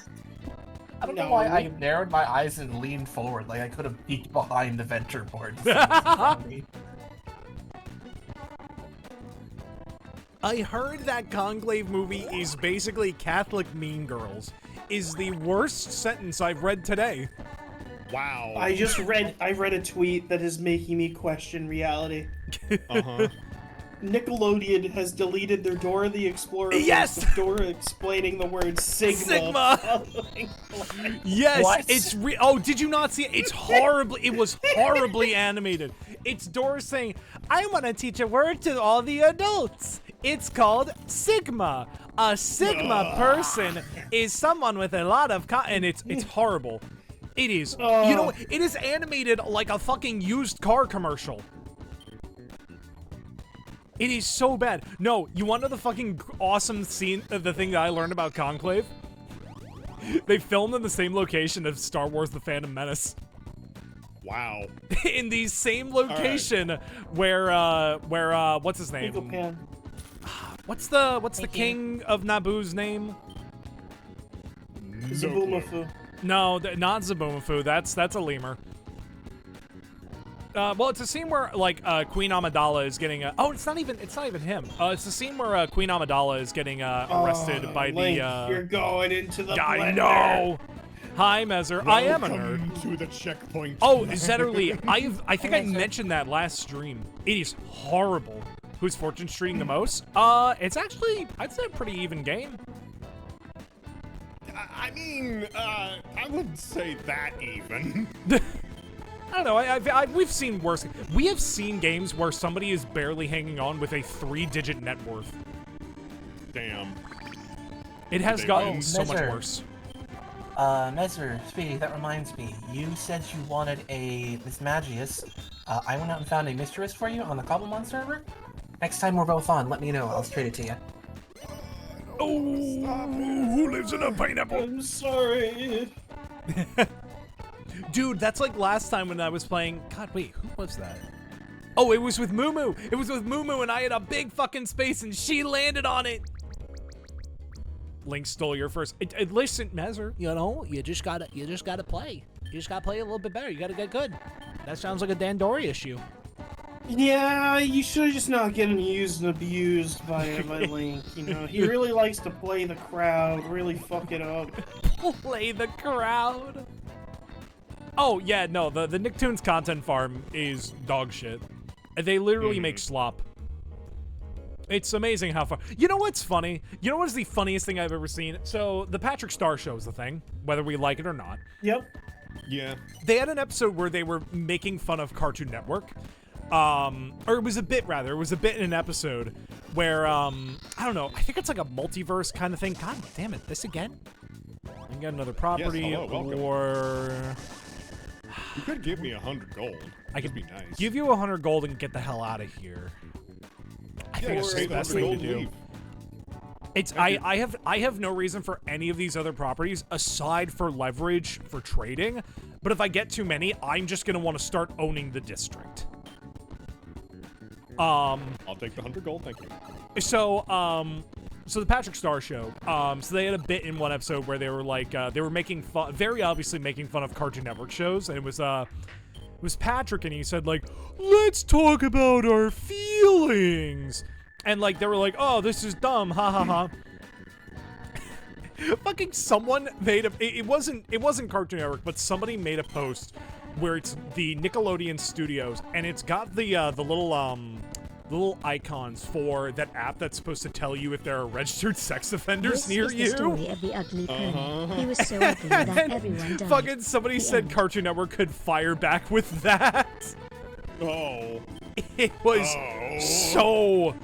I don't know why No. I narrowed my eyes and leaned forward. Like I could have peeked behind the venture board. I heard that Conclave movie is basically Catholic Mean Girls. Is the worst sentence I've read today. Wow. I read a tweet that is making me question reality. Uh-huh. Nickelodeon has deleted their Dora the Explorer Yes! post of Dora explaining the word Sigma. Sigma! Yes, What? it's oh, did you not see it? It was horribly animated. It's Dora saying, I want to teach a word to all the adults. It's called Sigma. A Sigma person is someone with a lot of and it's horrible. It is. You know, it is animated like a fucking used car commercial. It is so bad. No, you want to know the fucking awesome scene, the thing that I learned about Conclave? They filmed in the same location of Star Wars The Phantom Menace. Wow. In the same location where what's his name? Uncle Pan. What's the king of Naboo's name? Zabumafu. No, not Zabumafu. That's a lemur. Well, it's a scene where like Queen Amidala is getting it's not even him. It's the scene where Queen Amidala is getting arrested by Link, the. you're going into the I blender. know. Hi, Mezer. I am a nerd. Welcome to the checkpoint. Oh, Zetterly, I think I mentioned that last stream. It is horrible. Who's fortune streaking the most? It's actually, I'd say a pretty even game. I mean, I wouldn't say that even. I don't know. We've seen worse. We have seen games where somebody is barely hanging on with a 3-digit net worth. Damn. It has They gotten win. so much Measure. worse. Messer, Speedy, that reminds me. You said you wanted a Miss Magius. I went out and found a Mistress for you on the Cobblemon server. Next time we're both on, let me know. I'll trade it to you. Oh, who lives in a pineapple? I'm sorry. Dude, that's like last time when I was playing. God, wait, who was that? Oh, it was with Moo. It was with Moo, and I had a big fucking space, and she landed on it. Link stole your first. Listen, Mezer, you know, you just gotta play. You just gotta play a little bit better. You gotta get good. That sounds like a Dandori issue. Yeah, you should just not get used and abused by Link. You know, he really likes to play the crowd, really fuck it up. Play the crowd. Oh yeah, no, the Nicktoons content farm is dog shit. They literally make slop. It's amazing how far. You know what's funny? You know what is the funniest thing I've ever seen? So the Patrick Star Show is the thing, whether we like it or not. Yep. Yeah. They had an episode where they were making fun of Cartoon Network. Or it was a bit rather. It was a bit in an episode where I don't know. I think it's like a multiverse kind of thing. God damn it! This again? I can get another property Yes, hello, welcome. or You could give me 100 gold. I could be nice. give you 100 gold and get the hell out of here. I think it's pay the best the thing to gold do. leave. It's I have no reason for any of these other properties aside for leverage for trading, but if I get too many, I'm just gonna want to start owning the district. I'll take the 100 gold, thank you. So the Patrick Star Show, so they had a bit in one episode where they were like, they were making fun, very obviously making fun of Cartoon Network shows, and it was Patrick, and he said like, let's talk about our feelings, and like they were like, oh, this is dumb, ha ha ha. Fucking someone made a, it wasn't Cartoon Network, but somebody made a post where it's the Nickelodeon Studios, and it's got the little icons for that app that's supposed to tell you if there are registered sex offenders near This you. is the story of the ugly pony. He was so ugly that everyone died. Fucking somebody The said end. Cartoon Network could fire back with that. Oh. It was so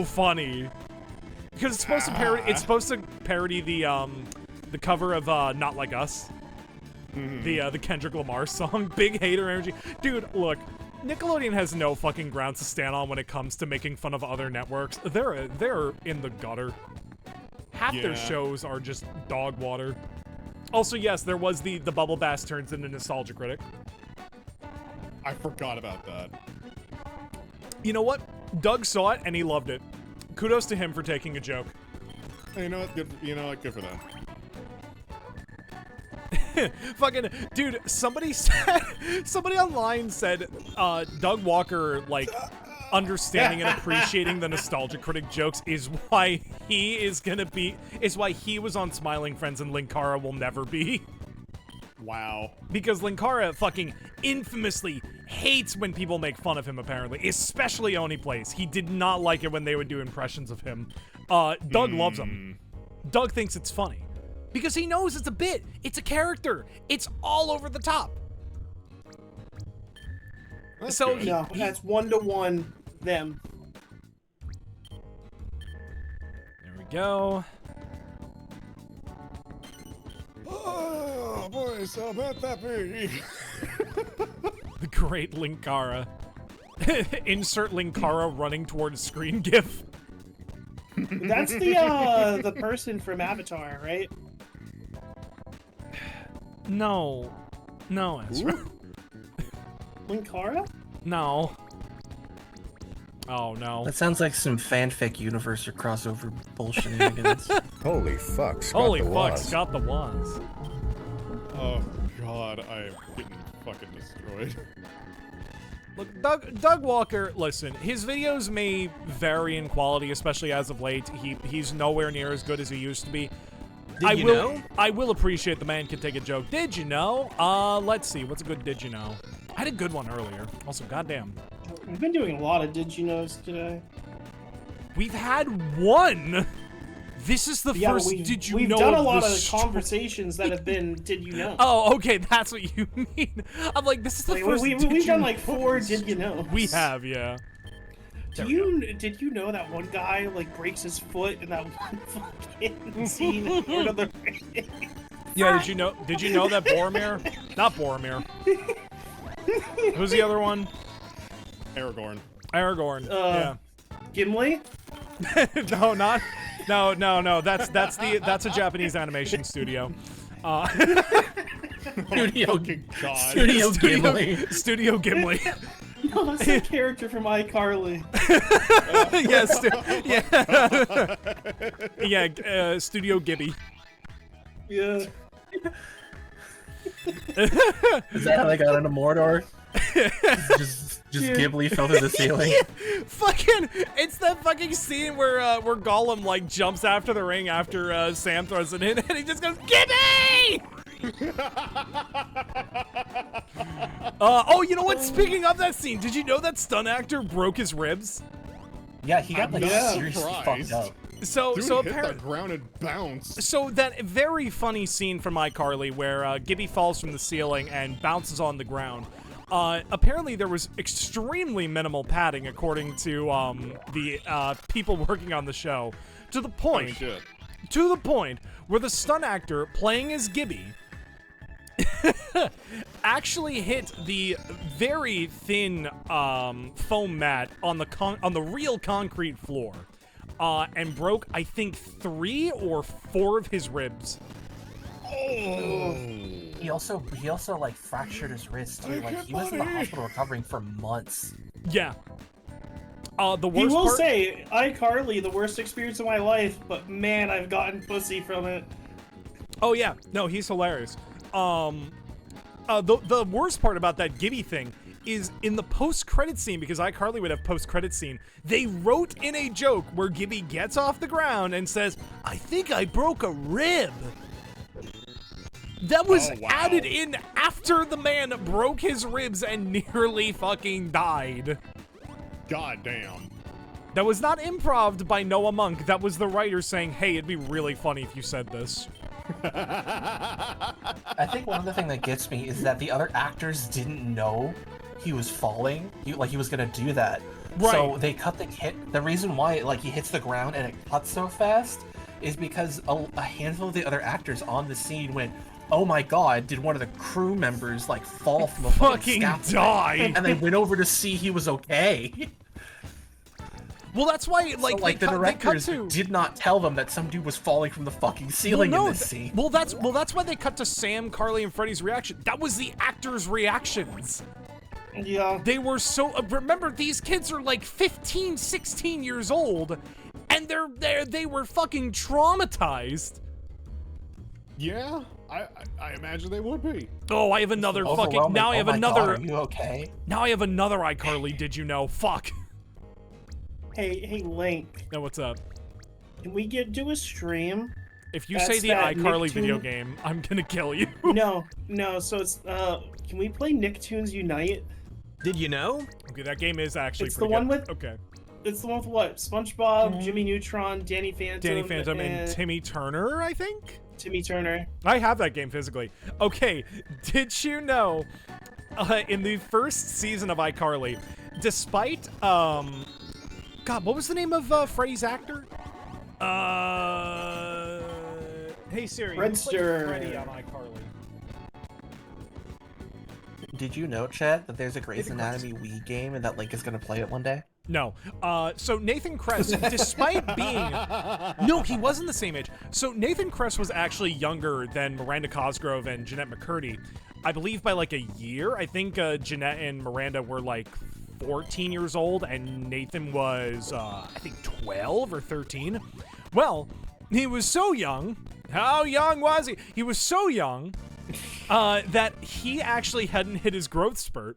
funny. Because it's supposed to parody the cover of Not Like Us. The Kendrick Lamar song. Big hater energy. Dude, look. Nickelodeon has no fucking grounds to stand on when it comes to making fun of other networks. They're in the gutter. Half their shows are just dog water. Also, yes, there was the Bubble Bass turns into Nostalgia Critic. I forgot about that. You know what? Doug saw it and he loved it. Kudos to him for taking a joke. Hey, you know what? Good for them. Fucking dude, somebody online said Doug Walker like understanding and appreciating the Nostalgia Critic jokes is why he was on Smiling Friends and Linkara will never be. Wow. Because Linkara fucking infamously hates when people make fun of him, apparently. Especially Oni Place. He did not like it when they would do impressions of him. Doug loves him. Doug thinks it's funny. Because he knows it's a bit. It's a character. It's all over the top. That's So good. No, that's 1-to-1 them. There we go. Oh, boys, how about that be? The great Linkara. Insert Linkara running towards screen gif. That's the person from Avatar, right? No. No, Ezra. Linkara? No. Oh, no. That sounds like some fanfic universe or crossover bullshit. Holy fuck, Scott Holy the fuck, Waz. Scott the Waz. Oh god, I am getting fucking destroyed. Look, Doug Walker, listen, his videos may vary in quality, especially as of late. He's nowhere near as good as he used to be. I will appreciate the man can take a joke. Did you know? Let's see. What's a good did you know? I had a good one earlier. Also, goddamn. We've been doing a lot of did you knows today. We've had one. This is the first did you know. We've done a lot the of conversations that have been did you know. Oh, okay, that's what you mean. I'm like, this is the first. We've done like 4 did you know. We have, yeah. Did you know that one guy like breaks his foot in that one fucking scene in Lord of the Rings? Yeah, did you know that Boromir? Not Boromir. Who's the other one? Aragorn. Yeah. Gimli? No. That's a Japanese animation studio. Studio God. Ghibli. Studio Gimli. No, that's a character from iCarly. Studio Gibby. Yeah. Is that how they got into Mordor? just Ghibli fell through the ceiling. Fucking, it's that fucking scene where Gollum like jumps after the ring after Sam throws it in, and he just goes Gibby. Oh, you know what? Speaking of that scene, did you know that stunt actor broke his ribs? Yeah, he got like not seriously surprised. fucked up. So Dude hit apparently. the ground and bounced. So that very funny scene from iCarly where Gibby falls from the ceiling and bounces on the ground. Apparently there was extremely minimal padding according to the people working on the show. To the point where the stunt actor playing as Gibby actually hit the very thin foam mat on the real concrete floor, and broke, I think, 3 or 4 of his ribs. Oh. He also like fractured his wrist too. Like he was in the hospital recovering for months. Yeah. The worst He will part, say, iCarly, the worst experience of my life, but man, I've gotten pussy from it. oh yeah, no, he's hilarious. The worst part about that Gibby thing is in the post-credit scene, because iCarly would have post-credit scene, they wrote in a joke where Gibby gets off the ground and says, "I think I broke a rib." That was added in after the man broke his ribs and nearly fucking died. God damn. That was not improv by Noah Monk. That was the writer saying, "Hey, it'd be really funny if you said this." I think one of the things that gets me is that the other actors didn't know he was falling. He was gonna do that. Right. So they cut the hit. The reason why he hits the ground and it cuts so fast is because a handful of the other actors on the scene went, "Oh my god, did one of the crew members like fall from a fucking scaffolding?" die. And they went over to see he was okay. Well, that's why, So, the directors did not tell them that some dude was falling from the fucking ceiling in this scene. Well, that's why they cut to Sam, Carly, and Freddy's reaction. That was the actors' reactions. Yeah. They were so. Remember, these kids are like 15, 16 years old, and they were fucking traumatized. Yeah, I imagine they would be. Oh, I have another fucking. Overwhelming. Now I have Oh my another. God, are you okay? Now I have another iCarly. Did you know? Fuck. Hey, Link. Now what's up? Can we do a stream? If you That's say the that iCarly video Nicktoon- game, I'm gonna kill you. No. So it's can we play Nicktoons Unite? Did you know? Okay, that game is actually It's the pretty one good. with- Okay. It's the one with what? SpongeBob, Jimmy Neutron, Danny Phantom, Danny Phantom and Timmy Turner, I think? Timmy Turner. I have that game physically. Okay, did you know, in the first season of iCarly, despite, God, what was the name of Freddy's actor? Hey Siri, who plays Fredster. Freddy on iCarly? Did you know, Chet, that there's a Grey's Anatomy Wii game and that Link is gonna play it one day? No. So Nathan Kress, despite being... No, he wasn't the same age. So Nathan Kress was actually younger than Miranda Cosgrove and Jeanette McCurdy. I believe by like a year. I think Jeanette and Miranda were like 14 years old and Nathan was, I think 12 or 13. Well, he was so young. How young was he? He was so young that he actually hadn't hit his growth spurt.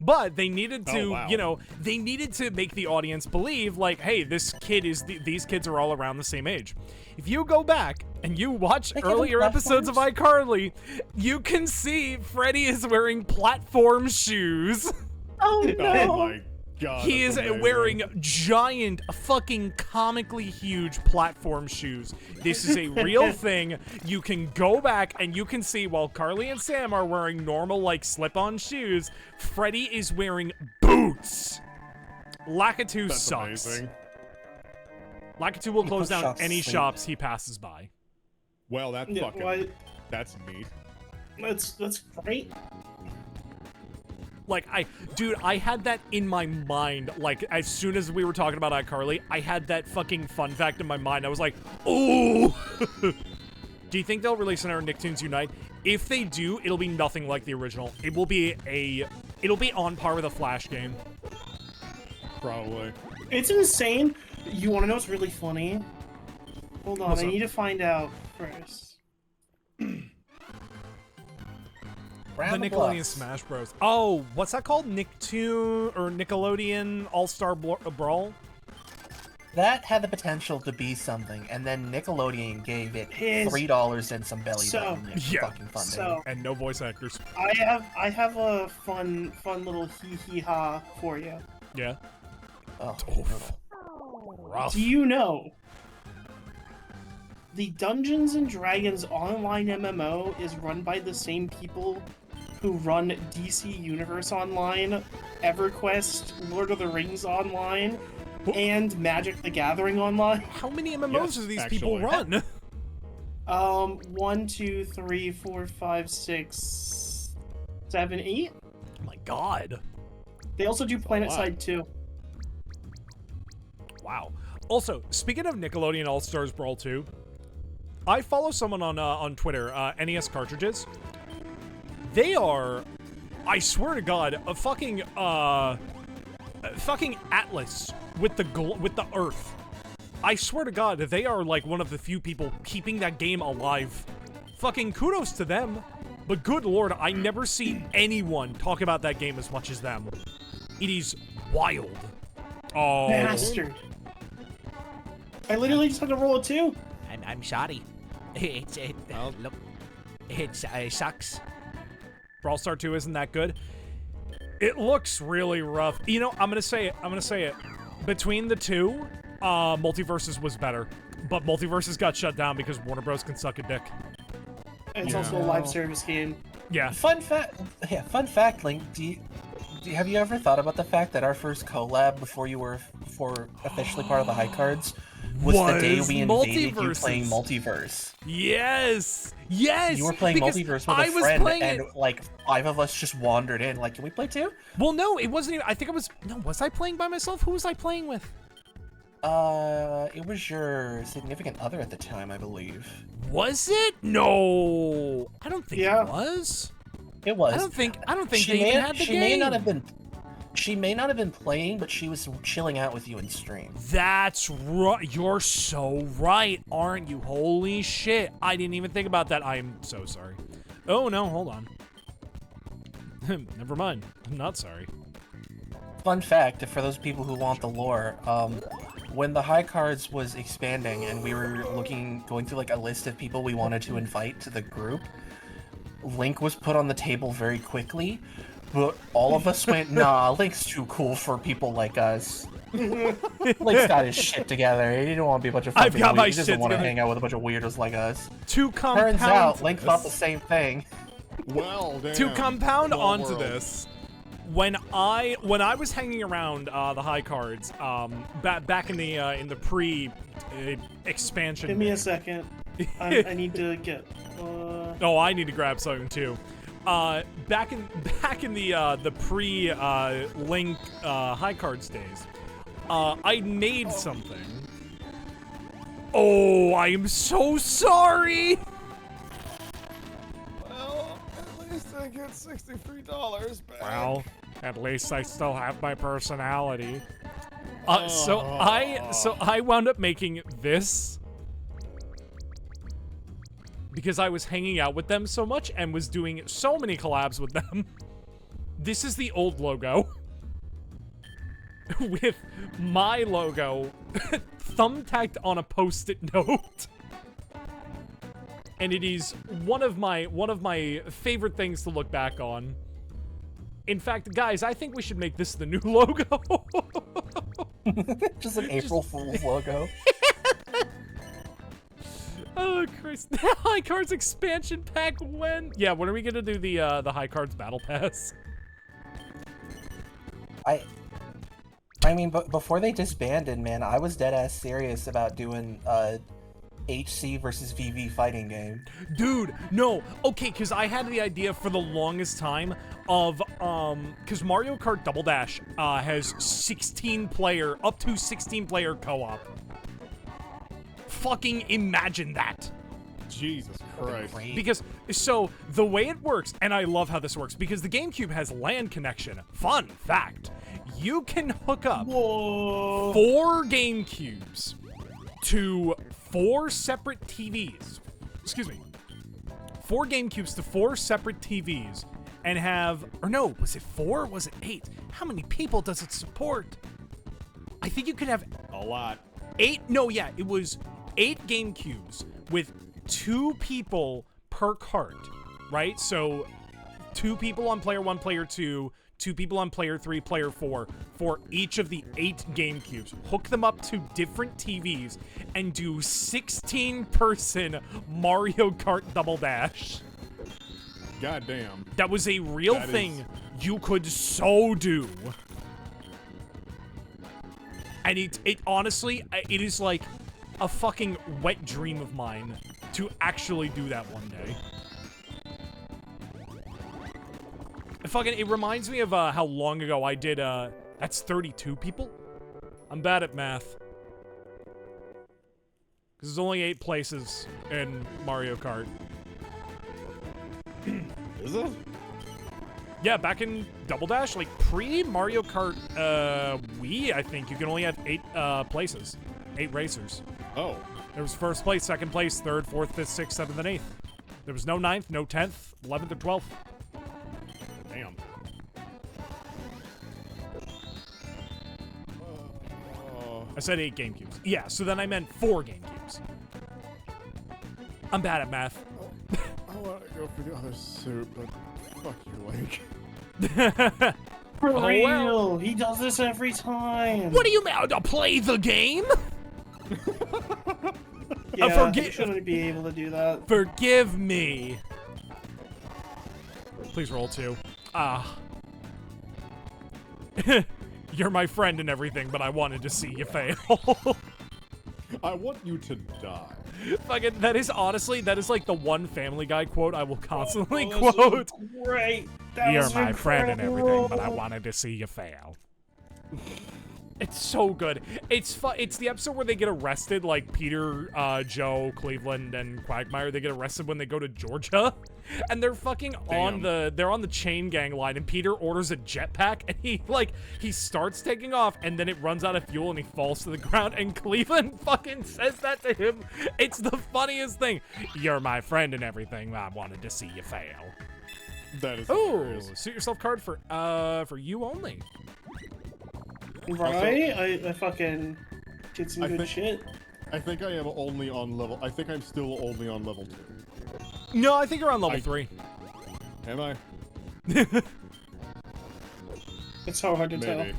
But they needed to, you know, they needed to make the audience believe, like, hey, this kid is, these kids are all around the same age. If you go back and you watch earlier episodes of iCarly, you can see Freddy is wearing platform shoes. Oh Oh my god. He is that's amazing. wearing giant, fucking comically huge platform shoes. This is a real thing. You can go back and you can see while Carly and Sam are wearing normal, like, slip-on shoes, Freddy is wearing boots. Lakitu That's sucks. amazing. Lakitu will He close puts down shops any asleep. shops he passes by. Well, that's Yeah, fucking. That's neat. That's great. Like, dude, I had that in my mind, like, as soon as we were talking about iCarly, I had that fucking fun fact in my mind. I was like, ooh! Do you think they'll release another Nicktoons Unite? If they do, it'll be nothing like the original. It'll be on par with a Flash game. Probably. It's insane. You want to know what's really funny? Hold on, What's I up? need to find out first. The Round of Nickelodeon Bluffs. Smash Bros. Oh, what's that called? Nicktoon or Nickelodeon All-Star Brawl? That had the potential to be something, and then Nickelodeon gave it His- $3 and some belly So- button. It's Yeah. fucking fun. So And no voice actors. I have a fun little hee hee ha for you. Yeah. Oh, Rough. Do you know the Dungeons and Dragons online MMO is run by the same people who run DC Universe Online, EverQuest, Lord of the Rings Online, and Magic the Gathering Online? How many MMOs Yes, do these people actually. run? 1, 2, 3, 4, 5, 6, 7, 8. Oh my god. They also do Planet lot. Side too. Wow. Also, speaking of Nickelodeon All-Stars Brawl 2, I follow someone on Twitter, NES Cartridges. They are, I swear to God, a fucking Atlas with the Earth. I swear to God, they are like one of the few people keeping that game alive. Fucking kudos to them. But good lord, I never see anyone talk about that game as much as them. It is wild. Oh. Bastard. I literally just had to roll a 2. I'm sorry. It sucks. Brawl Star 2 isn't that good. It looks really rough. You know, I'm gonna say it. Between the two, Multiverses was better. But Multiverses got shut down because Warner Bros. Can suck a dick. It's also a live service game. Yeah. Fun fact, Link. Have you ever thought about the fact that our first collab before you were officially part of the High Cards was the day we invaded you playing Multiverse? Yes. Yes. You were playing because Multiverse with I a was friend, playing and it. like 5 of us just wandered in. Like, can we play too? Well, no, it wasn't even. I think it was. No, was I playing by myself? Who was I playing with? It was your significant other at the time, I believe. Was it? No, I don't think Yeah. it was. It was. I don't think She they may, even had the she game. may not have been. She may not have been playing, but she was chilling out with you in stream. That's right. You're so right, aren't you? Holy shit! I didn't even think about that. I'm so sorry. Oh no, hold on. Never mind. I'm not sorry. Fun fact, for those people who want the lore, when the High Cards was expanding and we were going through like a list of people we wanted to invite to the group, Link was put on the table very quickly, but all of us went, nah, Link's too cool for people like us. Link's got his shit together. He didn't want to be a bunch of I've fucking got my He doesn't shit want to together. hang out with a bunch of weirdos like us. To compound, Turns out, Link thought the same thing. Well, damn. to compound Small onto world. this, when I was hanging around the High Cards, back in the pre expansion. Give me a days. second. I need to get. Oh, I need to grab something too. Back in the pre Link High Cards days, I made something. Oh, I am so sorry. Well, at least I get $63 back. Well, at least I still have my personality. So I wound up making this because I was hanging out with them so much and was doing so many collabs with them. This is the old logo with my logo thumbtacked on a post-it note. And it is one of my favorite things to look back on. In fact, guys, I think we should make this the new logo. Just an April Fool's logo. Oh Christ! High Cards expansion pack when? Yeah, when are we gonna do the High Cards Battle Pass? I mean, but before they disbanded, man, I was dead ass serious about doing HC versus VV fighting game. Dude, no. Okay, because I had the idea for the longest time of because Mario Kart Double Dash has 16-player, up to 16-player co-op. Fucking imagine that. Jesus Christ. Because, so, the way it works, and I love how this works, because the GameCube has LAN connection. Fun fact. You can hook up 4 GameCubes to 4 separate TVs. Excuse me. 4 GameCubes to 4 separate TVs and have, or no, was it 4 or was it 8? How many people does it support? I think you could have A lot. 8, no, yeah, it was 8 GameCubes with 2 people per cart, right? So 2 people on player 1, player 2, 2 people on player 3, player 4 for each of the 8 GameCubes. Hook them up to different TVs and do 16-person Mario Kart Double Dash. Goddamn. That was a real That thing is- you could so do. And it honestly, it is like a fucking wet dream of mine to actually do that one day. Fucking, it reminds me of how long ago I did, that's 32 people? I'm bad at math. Because there's only 8 places in Mario Kart. Is it? Yeah, back in Double Dash, like pre-Mario Kart Wii, I think you can only have 8 places. 8 racers. Oh. There was first place, second place, third, fourth, fifth, sixth, seventh, and 8th. There was no 9th, no 10th, 11th, or 12th. Damn. I said 8 GameCubes. Yeah, so then I meant 4 GameCubes. I'm bad at math. I want to go for the other suit, but fuck you, Link. For Oh, real, well. he does this every time. What do you mean, to play the game? Yeah, you shouldn't be able to do that. Forgive me. Please roll 2. You're my friend and everything, but I wanted to see you fail. I want you to die. Fucking, that is honestly, that is like the one Family Guy quote I will constantly Oh, that's quote. Great. That You're was my friend and everything, but I incredible. wanted to see you fail. It's so good. It's It's the episode where they get arrested, like Peter, Joe, Cleveland, and Quagmire. They get arrested when they go to Georgia, and they're fucking on the chain gang line. And Peter orders a jetpack, and he starts taking off, and then it runs out of fuel, and he falls to the ground. And Cleveland fucking says that to him. It's the funniest thing. You're my friend and everything. I wanted to see you fail. That is Oh, hilarious. suit yourself card for you only. Right? I fucking did some I good think- shit. I think I am only on level. I think I'm still only on level 2. No, I think you're on level 3. Am I? It's so hard to tell. Maybe.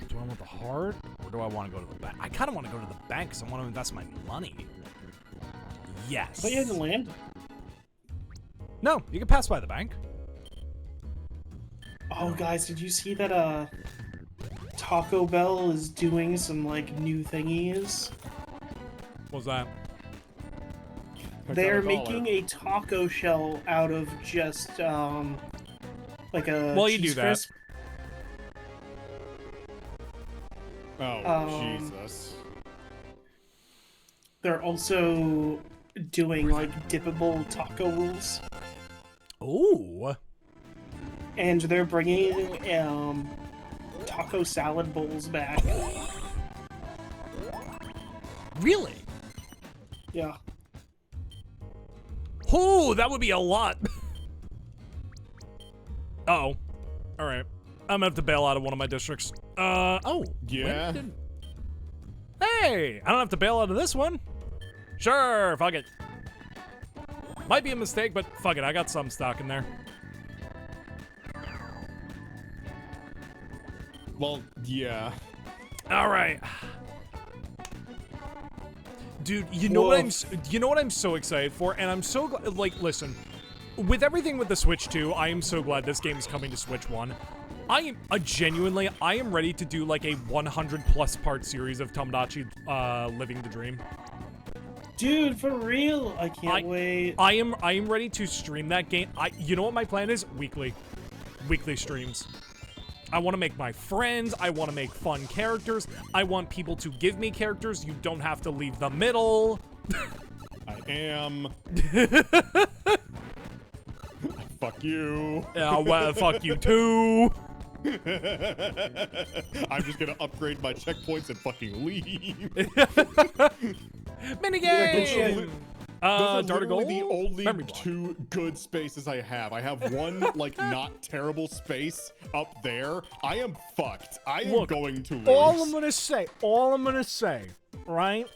Do I want the hard, or do I want to go to the bank? I kind of want to go to the bank because I want to invest my money. Yes. But you had to land. No, you can pass by the bank. Oh, guys, did you see that, Taco Bell is doing some, like, new thingies? What was that? They're $1. making a taco shell out of just, like a Well, you do cheese that. crisp. Oh, Jesus. They're also doing, like, dippable taco rolls. Ooh. And they're bringing, taco salad bowls back. Really? Yeah. Ooh, that would be a lot. Uh-oh. All right. I'm gonna have to bail out of one of my districts. Oh. Yeah. Hey, I don't have to bail out of this one. Sure, fuck it. Might be a mistake, but fuck it. I got some stock in there. Well, yeah. All right. Dude, you know what I'm so excited for, and I'm so glad, like, listen, with everything with the Switch 2, I am so glad this game is coming to Switch 1. I am genuinely, I am ready to do like a 100+ part series of Tomodachi Living the Dream. Dude, for real? I can't wait. I am ready to stream that game. You know what my plan is? Weekly streams. I want to make my friends. I want to make fun characters. I want people to give me characters. You don't have to leave the middle. I am. Fuck you. Well, fuck you too. I'm just gonna upgrade my checkpoints and fucking leave. Minigame! Those are Dart of literally Gold? the only Memory block. 2 good spaces I have. I have one, like, not terrible space up there. I am fucked. I am Look, going to lose. all I'm gonna say, right?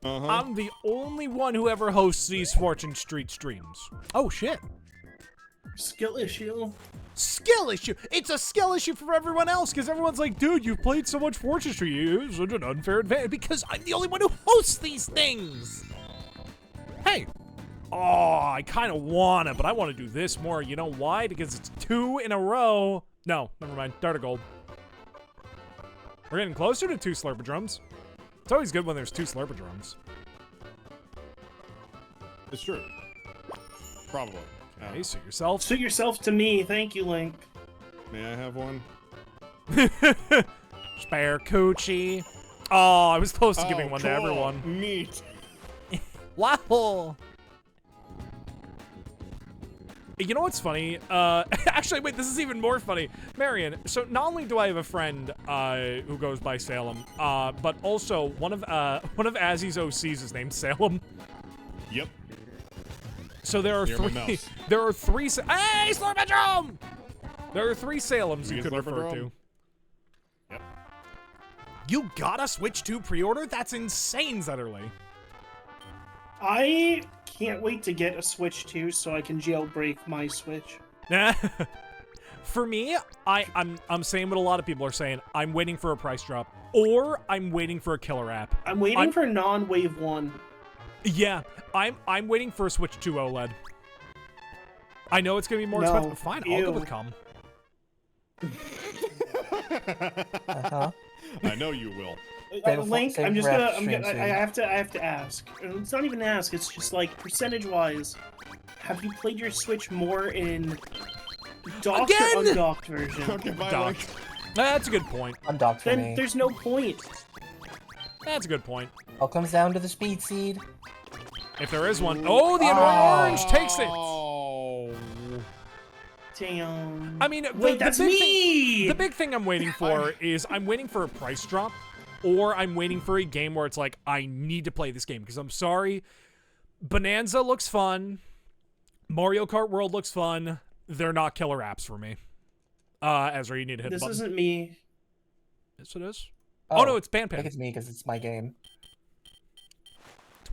Uh-huh. I'm the only one who ever hosts these Fortune Street streams. Oh, shit. Skill issue. Skill issue. It's a skill issue for everyone else because everyone's like, dude, you've played so much Fortune Street. You have such an unfair advantage because I'm the only one who hosts these things. Hey. Oh, I kind of want to, but I want to do this more. You know why? Because it's 2 in a row. No, never mind. Dart of Gold. We're getting closer to 2 Slurpadrums. It's always good when there's 2 Slurpadrums. It's true. Probably. Okay, suit yourself. Suit yourself to me. Thank you, Link. May I have one? Spare coochie. Oh, I was close to giving one to cool. everyone. Neat. Wow. You know what's funny? Actually, wait, this is even more funny. Marion, so not only do I have a friend who goes by Salem, but also one of Azzy's OCs is named Salem. Yep. So there are Near my three. mouse. There are three. Hey, Slurpedrome! There are 3 Salems you See could refer Slurpedrome? to. Yep. You got a Switch 2 pre-order? That's insane, Zetterly. I can't wait to get a Switch 2 so I can jailbreak my Switch. For me, I'm saying what a lot of people are saying. I'm waiting for a price drop, or I'm waiting for a killer app. I'm waiting for non-Wave 1. Yeah, I'm waiting for a Switch 2 OLED. I know it's gonna be more expensive. Fine, I'll go with cum. I know you will. Link, I'm just gonna, I have to ask. And it's not even ask, it's just like, percentage-wise, have you played your Switch more in docked or undocked version? Okay, bye, Docked. Link. That's a good point. Undocked for Then me. there's no point. That's a good point. All comes down to the speed seed. If there is one. Oh, the orange takes it. Oh. Damn. I mean, Wait, that's me! The big thing I'm waiting for is I'm waiting for a price drop, or I'm waiting for a game where it's like, I need to play this game, because I'm sorry, Bonanza looks fun, Mario Kart World looks fun, they're not killer apps for me. Ezra, you need to hit the This button. isn't me. Yes, it is. Oh, no, it's I think PanPan. it's me because it's my game.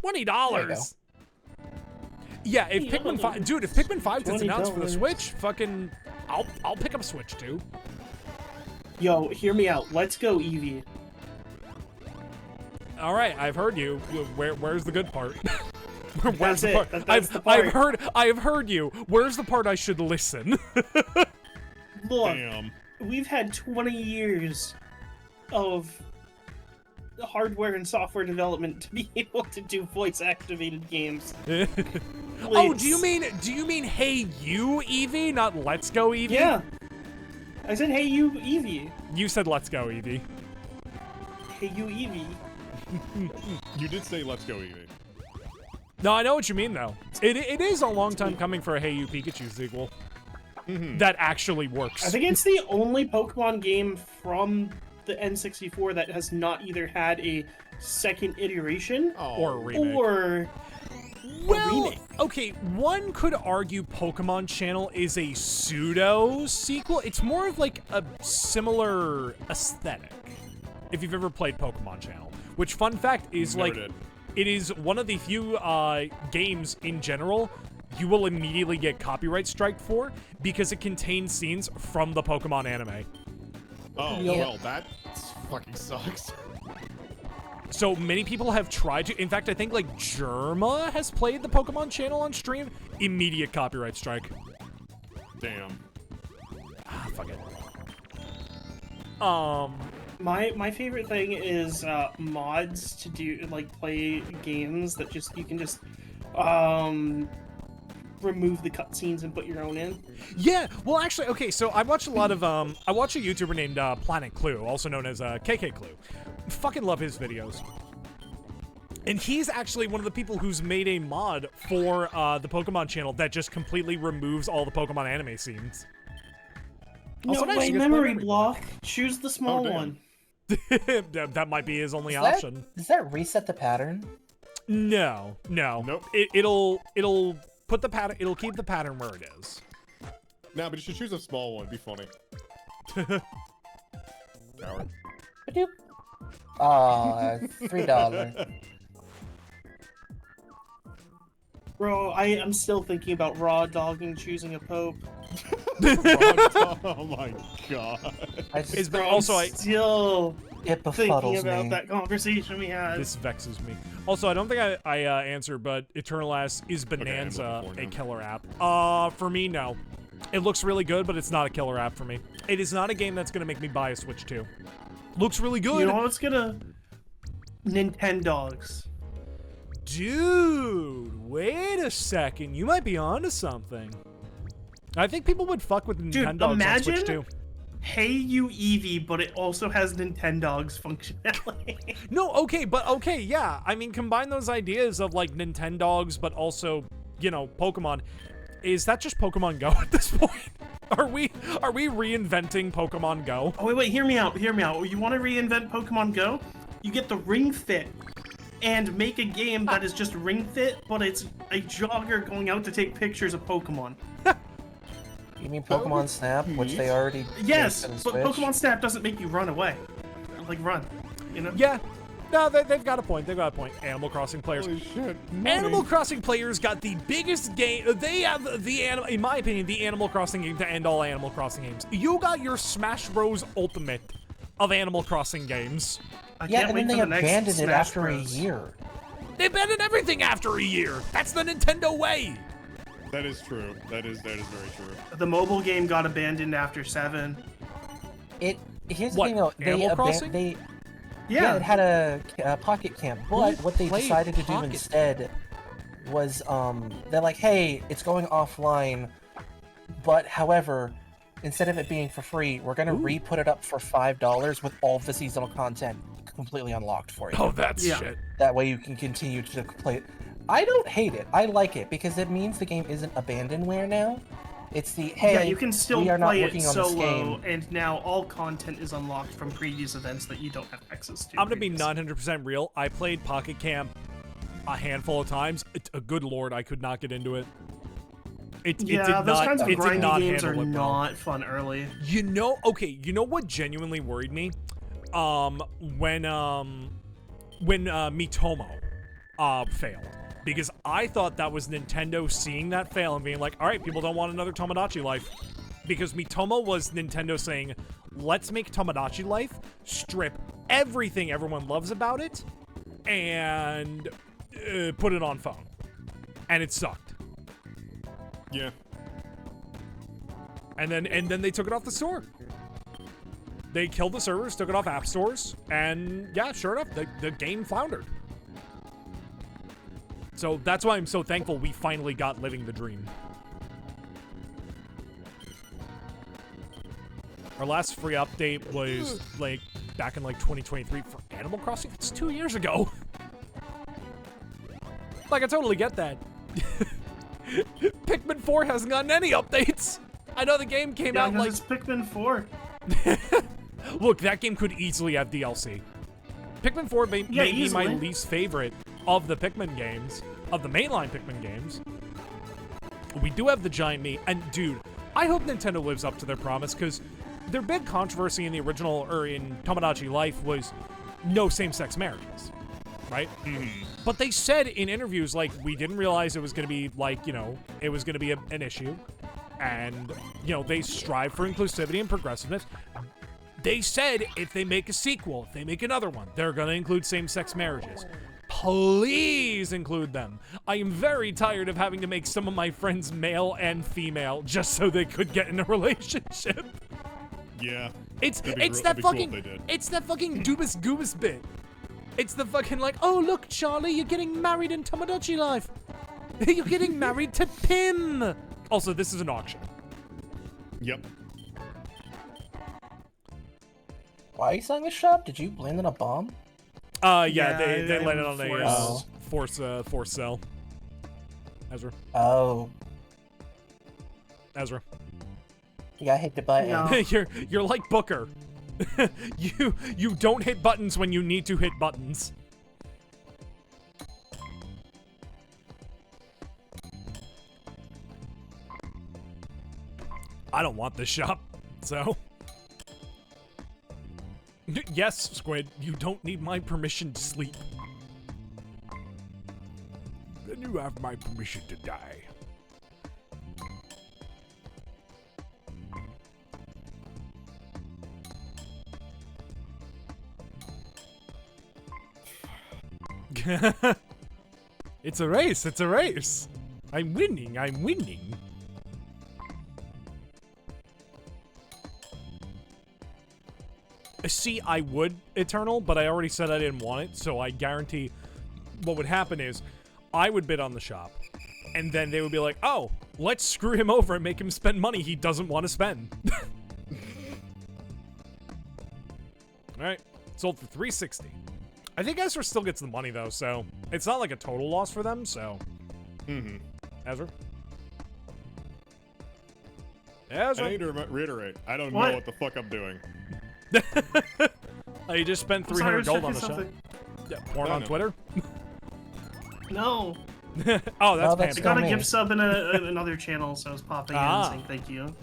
$20. Yeah, if Pikmin 5, dude, if Pikmin 5 gets announced for the $20. Switch, fucking, I'll pick up a Switch too. Yo, hear me out. Let's go, Eevee. All right, I've heard you. Where's the good part? That's Where's the it. part? That's the part. I've heard you. Where's the part I should listen? Look, Damn. we've had 20 years of hardware and software development to be able to do voice-activated games. Oh, do you mean Hey You Eevee, not Let's Go Eevee? Yeah. I said, hey, you, Eevee. You said Let's Go Eevee. Hey, you, Eevee. You did say let's go, Eevee. No, I know what you mean though. It is a long time coming for a Hey You Pikachu sequel. That actually works. I think it's the only Pokemon game from the N64 that has not either had a second iteration Or a remake. or Well, remake. okay, one could argue Pokemon Channel is a pseudo sequel. It's more of like a similar aesthetic. If you've ever played Pokemon Channel, which fun fact is Never like, did. it is one of the few games in general you will immediately get copyright strike for because it contains scenes from the Pokemon anime. Oh, Yeah. well, that fucking sucks. So many people have tried to. In fact, I think like Germa has played the Pokemon Channel on stream. Immediate copyright strike. Damn. Ah, fuck it. My favorite thing is mods to do like play games that just you can just remove the cutscenes and put your own in. Yeah, well, actually, okay, so I watch a lot of, I watch a YouTuber named Planet Clue, also known as KK Clue. Fucking love his videos. And he's actually one of the people who's made a mod for the Pokemon Channel that just completely removes all the Pokemon anime scenes. Also, No nice, way, you get to play memory memory block. Choose the small damn. one. That might be his only Does that- option. Does that reset the pattern? No. Nope. It'll put the pattern, it'll keep the pattern where it is. Nah, but you should choose a small one. Be funny. Coward. Ba-doop. Aw, $3. Bro, I am still thinking about raw dogging choosing a pope. Oh my god. I just It's Bro, also, I'm still it thinking befuddles about me. that conversation we had. This vexes me. Also, I don't think I answered, but Eternal asks, is I'm looking Bonanza for it a now. killer app? For me, no. It looks really good, but it's not a killer app for me. It is not a game that's gonna make me buy a Switch 2. Looks really good. You know what's gonna... Nintendogs. Dude, wait a second. You might be onto something. I think people would fuck with Dude, Nintendogs on Switch imagine too. Hey You Eevee, but it also has Nintendogs functionality. No, okay, yeah. I mean, combine those ideas of like Nintendogs, but also, you know, Pokemon. Is that just Pokemon Go at this point? Are we reinventing Pokemon Go? Oh wait, hear me out. You want to reinvent Pokemon Go? You get the Ring Fit and make a game that is just Ring Fit, but it's a jogger going out to take pictures of Pokemon. You mean Pokemon Snap, which they already Yes, released but on Switch? Pokemon Snap doesn't make you run away. Like run, you know? Yeah. No, they've got a point. Animal Crossing players. Holy shit. Animal Crossing players got the biggest game. They have in my opinion, the Animal Crossing game to end all Animal Crossing games. You got your Smash Bros. Ultimate of Animal Crossing games. Yeah, and then they abandoned it Smash after a Bros. year. They abandoned everything after a year. That's the Nintendo way. That is true. That is very true. The mobile game got abandoned after 7. Here's the What, thing though, Animal Crossing? Yeah, it had a Pocket Camp, but what they played decided to do Pocket? instead was, they're like, hey, it's going offline, but however, instead of it being for free, we're gonna re-put it up for $5 with all of the seasonal content completely unlocked for you. Oh, that's Yeah. shit. That way you can continue to play it. I don't hate it. I like it because it means the game isn't abandonware now. It's the, hey, Yeah, you can still we are not play it working on this solo, game. and now all content is unlocked from previous events that you don't have access to. I'm gonna be previously. 900% real. I played Pocket Camp a handful of times. Good lord, I could not get into it. It Yeah, did those not. kinds of It did not grindy games are handle it well. not fun early. You know, okay, you know what genuinely worried me? When Mitomo failed. Because I thought that was Nintendo seeing that fail and being like, all right, people don't want another Tomodachi Life. Because Mitomo was Nintendo saying, let's make Tomodachi Life, strip everything everyone loves about it, and put it on phone. And it sucked. Yeah. And then they took it off the store. They killed the servers, took it off app stores, and yeah, sure enough, the game floundered. So that's why I'm so thankful we finally got Living the Dream. Our last free update was like back in like 2023 for Animal Crossing. It's 2 years ago. Like, I totally get that. Pikmin 4 hasn't gotten any updates. I know the game came Yeah, out like... it's Pikmin 4. Look, that game could easily have DLC. Pikmin 4 may be my easily. least favorite of the Pikmin games, of the mainline Pikmin games. We do have the giant meat, and dude, I hope Nintendo lives up to their promise, because their big controversy in the original, or in Tomodachi Life, was no same-sex marriages, right? But they said in interviews, like, we didn't realize it was going to be, like, you know, it was going to be an issue, and, you know, they strive for inclusivity and progressiveness. They said if they make a sequel, if they make another one, they're going to include same-sex marriages. Please include them. I am very tired of having to make some of my friends male and female just so they could get in a relationship. Yeah. It's That'd be that cool if fucking they did. it's that fucking Doobus Goobus bit. It's the fucking like, oh look, Charlie, you're getting married in Tomodachi Life. You're getting married to Pim. Also, this is an auction. Yep. Why are you selling this shop? Did you land on a bomb? Yeah, Yeah, they I landed on force. a force cell. Ezra. Oh. Ezra. Yeah, I hit the button. No. You're like Booker. you don't hit buttons when you need to hit buttons. I don't want this shop, so. Yes, Squid, you don't need my permission to sleep. Then you have my permission to die. It's a race, it's a race. I'm winning, I'm winning. See, I would Eternal, but I already said I didn't want it, so I guarantee what would happen is I would bid on the shop, and then they would be like, oh, Let's screw him over and make him spend money he doesn't want to spend. Alright, sold for $360. I think Ezra still gets the money though, so it's not like a total loss for them, so. Ezra? Ezra? I need to reiterate, I don't know what the fuck I'm doing. Oh, you just spent I'm sorry, 300 gold on the something. shot. Yeah, porn on Twitter? No. Oh, that's that's I PanPanPowwa. got a gift sub in another channel, so I was popping in and saying thank you.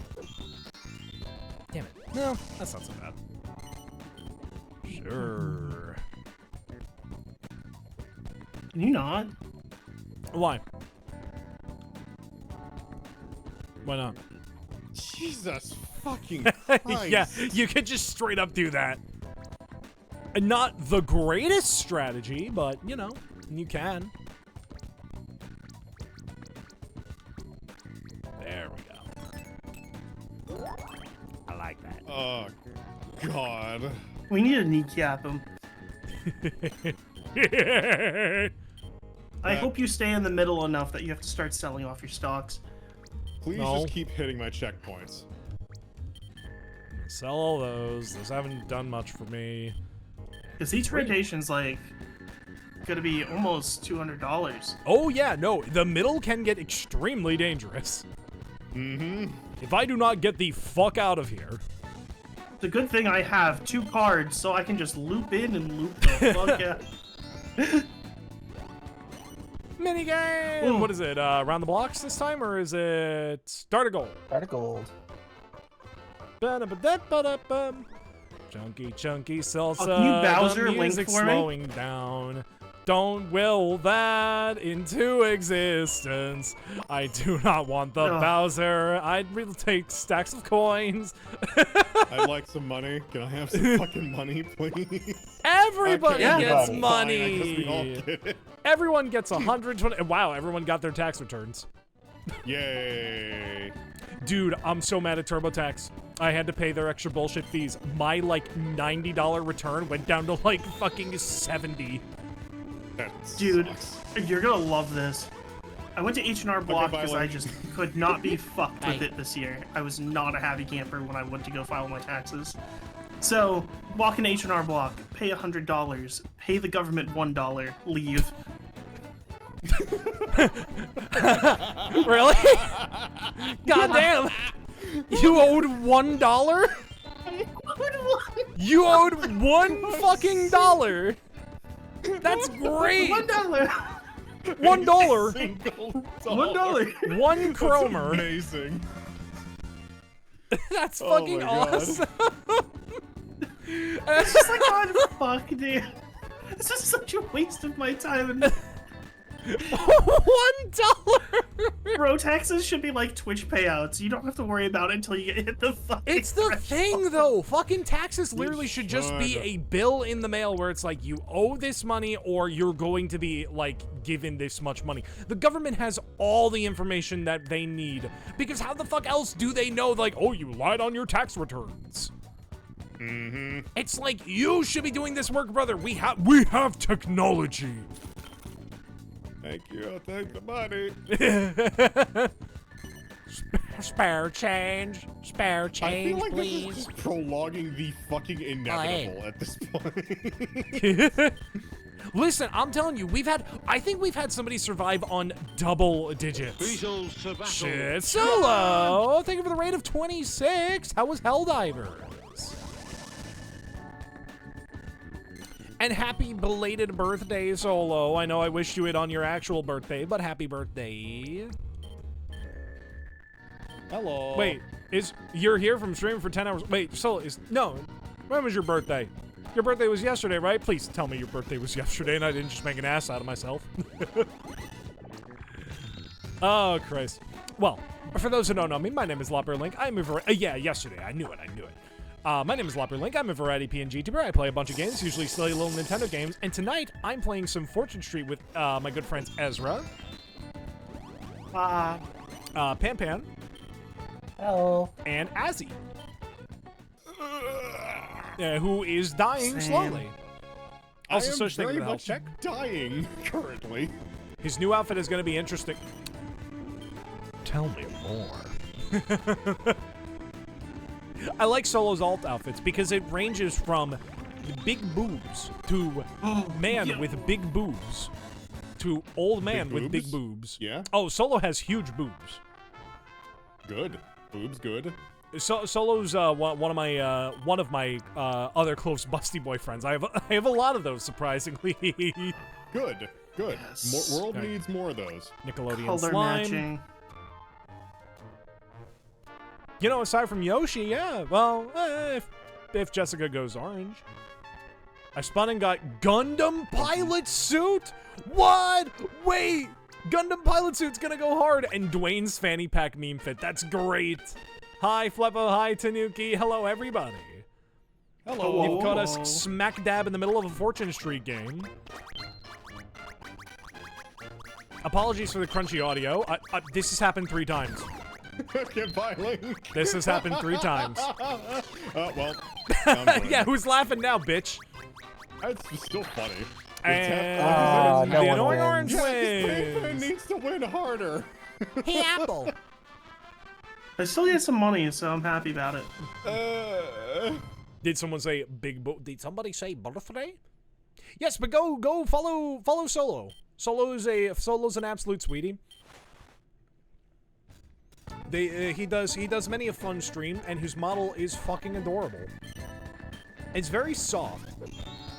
Damn it. No, that's not so bad. Sure. Can you not? Why? Why not? Jesus fucking Christ. Yeah, you could just straight up do that. And not the greatest strategy, but, you know, you can. There we go. I like that. Oh, God. We need to kneecap him. I hope you stay in the middle enough that you have to start selling off your stocks. Please just keep hitting my checkpoints. Sell all those. Those haven't done much for me. Because each rotation's like gonna be almost $200. Oh yeah, no, the middle can get extremely dangerous. If I do not get the fuck out of here. The good thing I have 2 cards, so I can just loop in and loop the fuck out. Minigame! Ooh. What is it? Around the blocks this time, or is it Start a Goal? Start of gold. Ba-da-ba-da-ba-da-bum. Chunky, chunky salsa. Can you Bowser the Link music's for me? slowing down. Don't will that into existence. I do not want the Bowser. I'd really take stacks of coins. I'd like some money. Can I have some fucking money, please? Everybody Okay, gets fine, money. I guess we all get it. Everyone gets 120. Wow, everyone got their tax returns. Yay. Dude, I'm so mad at TurboTax. I had to pay their extra bullshit fees. My, like, $90 return went down to, like, fucking 70. That Dude, sucks. you're gonna love this. I went to H&R Block bye, because I Link. just could not be fucked with it this year. I was not a happy camper when I went to go file my taxes. So, walk in H&R Block, pay $100, pay the government $1, leave. Really? Goddamn! You owed $1? You owed $1 fucking dollar! That's great! $1! $1? Single $1! One kromer. Amazing. That's Oh fucking my God. awesome! It's just like, God, fuck, dude. This is such a waste of my time. And $1? bro, taxes should be like Twitch payouts. You don't have to worry about it until you hit the fucking It's the thing, though. Fucking taxes literally should just be should. a bill in the mail where it's like, you owe this money or you're going to be, like, given this much money. The government has all the information that they need. Because how the fuck else do they know, like, oh, you lied on your tax returns? It's like, you should be doing this work, brother. We have technology. Thank you. I'll take the money. Spare change. Spare I change, feel like please. this is just prolonging the fucking inevitable at this point. Listen, I'm telling you, I think we've had somebody survive on double digits. Shit, Solo! Thank you for the rate of 26. How was Helldivers? And happy belated birthday, Solo. I know I wished you it on your actual birthday, but happy birthday. Hello. Wait, you're here from streaming for 10 hours? Wait, Solo, when was your birthday? Your birthday was yesterday, right? Please tell me your birthday was yesterday and I didn't just make an ass out of myself. Oh, Christ. Well, for those who don't know me, my name is LoppearLink. I'm a yeah, yesterday. I knew it. My name is LoppearLink. I'm a variety PNG tuber. I play a bunch of games, usually silly little Nintendo games. And tonight, I'm playing some Fortune Street with my good friends Ezra, Pan, Hello. and Azzy, who is dying slowly. Also, I am such thing very with the much health check. dying currently. His new outfit is going to be interesting. Tell me more. I like Solo's alt outfits because it ranges from big boobs to man with big boobs to old man with big boobs. Yeah. Oh, Solo has huge boobs. Good. Boobs good. Solo's one of my other close busty boyfriends. I have a lot of those, surprisingly. Good. Good. Yes. World needs more of those. Nickelodeon Color slime. matching. You know, aside from Yoshi, yeah. Well, if Jessica goes orange. I spun and got Gundam pilot suit. What? Wait. Gundam pilot suit's gonna go hard. And Dwayne's fanny pack meme fit. That's great. Hi, Fleppo. Hi, Tanuki. Hello, everybody. Hello. You've caught us smack dab in the middle of a Fortune Street game. Apologies for the crunchy audio. This has happened 3 times. Goodbye, Link. This has happened 3 times. Well. Yeah, who's laughing now, bitch? It's still funny. And no the one annoying wins. orange Paper wins. needs to win harder. Hey, Apple. I still get some money, so I'm happy about it. Did someone say big bo? Did somebody say birthday? Yes, but go follow Solo. Solo's an absolute sweetie. He does many a fun stream, and his model is fucking adorable. It's very soft.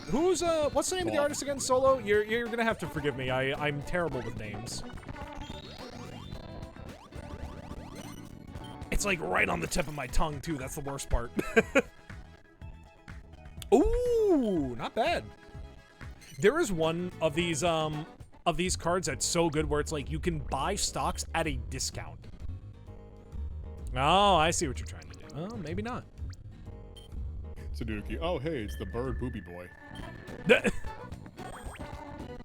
Who's what's the name of the artist again? Solo? You're gonna have to forgive me. I'm terrible with names. It's like right on the tip of my tongue too. That's the worst part. Ooh, not bad. There is one of these cards that's so good where it's like you can buy stocks at a discount. Oh, I see what you're trying to do. Oh, maybe not. Tanuki. Oh, hey, it's the bird booby boy.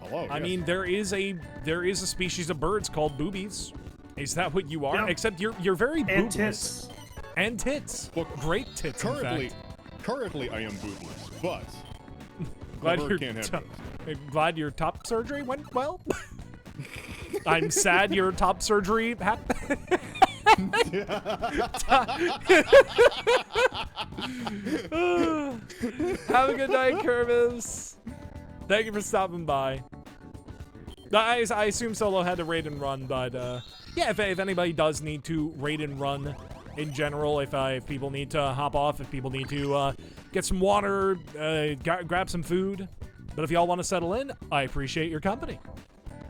Hello. I yes. mean, there is a species of birds called boobies. Is that what you are? Yeah. Except you're very boobless. And tits. And tits. Look, Great tits. In fact. Currently, I am boobless, but Glad bird your can't have glad your top surgery went well. I'm sad your top surgery happened. Have a good night, Curvis. Thank you for stopping by. I assume Solo had to raid and run, but yeah, if anybody does need to raid and run in general, if people need to hop off, if people need to get some water, grab some food, but if y'all want to settle in, I appreciate your company.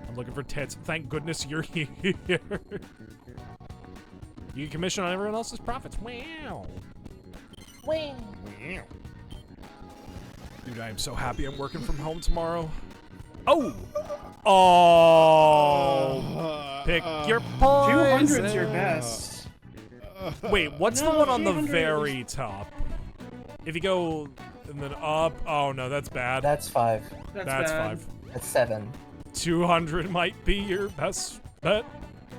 I'm looking for tits. Thank goodness you're here. You can commission on everyone else's profits. Wow. Wing. Dude, I am so happy I'm working from home tomorrow. Oh! Oh! Pick your poison. 200's your best. Wait, what's the No, one on the 200 very top? If you go and then up, oh no, that's bad. That's 5. That's bad. 5. That's 7. 200 might be your best bet.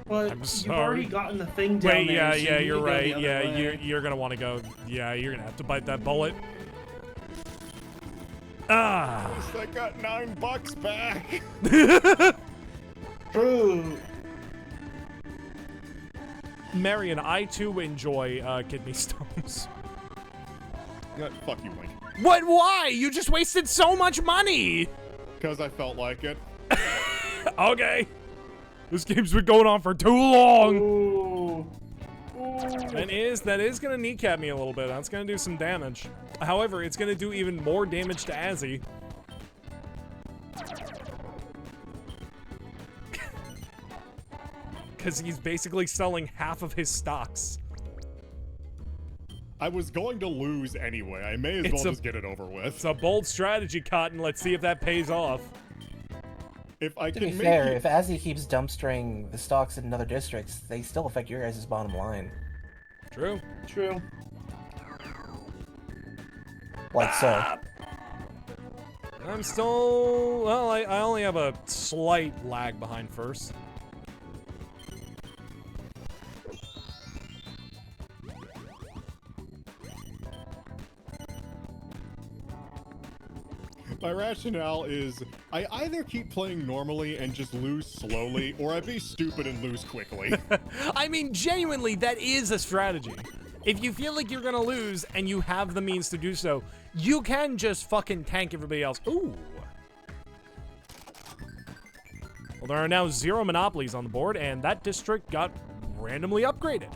But I'm you've sorry. already gotten the thing down Wait, there. so you need you're to go right. the other Yeah, way. you're gonna want to go. Yeah, you're gonna have to bite that bullet. Ah. At least I got $9 back. True. Marion, I too enjoy kidney stones. Fuck you, Link. What? Why? You just wasted so much money. Because I felt like it. Okay. This game's been going on for too long. Ooh. That is gonna kneecap me a little bit. That's gonna do some damage. However, it's gonna do even more damage to Azzy. Because he's basically selling half of his stocks. I was going to lose anyway. I may as well just get it over with. It's a bold strategy, Cotton. Let's see if that pays off. If I To can be make fair, it- if Azzy keeps dumpstering the stocks in other districts, they still affect your guys' bottom line. True. True. Like so. I'm still... Well, I only have a slight lag behind first. My rationale is I either keep playing normally and just lose slowly, or I be stupid and lose quickly. I mean, genuinely, that is a strategy. If you feel like you're gonna lose and you have the means to do so, you can just fucking tank everybody else. Ooh. Well, there are now 0 monopolies on the board, and that district got randomly upgraded.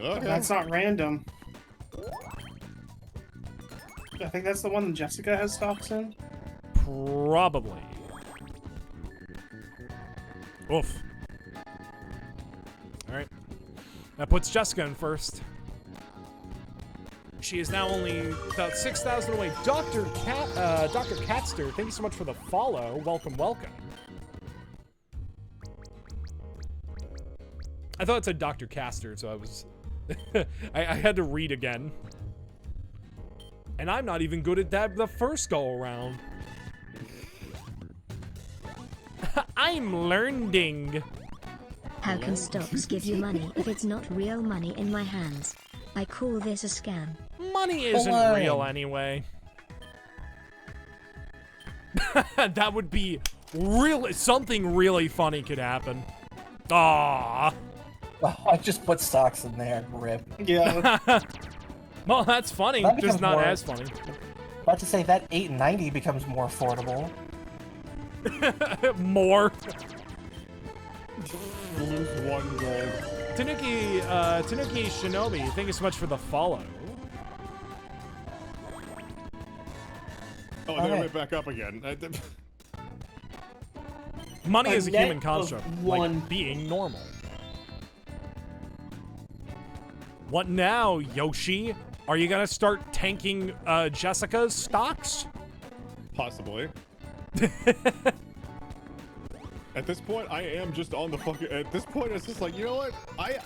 Okay. That's not random. I think that's the one that Jessica has stocks in. Probably. Oof. Alright. That puts Jessica in first. She is now only about 6,000 away. Dr. Catster, thank you so much for the follow. Welcome, welcome. I thought it said Dr. Caster, so I was... I had to read again. And I'm not even good at that the first go-around. I'm learning. How can stocks give you money if it's not real money in my hands? I call this a scam. Money isn't Fine. real anyway. That would be really... Something really funny could happen. Ah. Oh, I just put stocks in there. Rip. Yeah. Well, that's funny, That just becomes not more- as funny. About to say that 890 becomes more affordable. More. Lose 1 gold. Tanuki Shinobi, thank you so much for the follow. Oh, and then I Okay. went back up again. Money is a net human of construct, one. like being normal. What now, Yoshi? Are you gonna start tanking Jessica's stocks? Possibly. At this point, I am just on the fucking... At this point, it's just like, you know what? I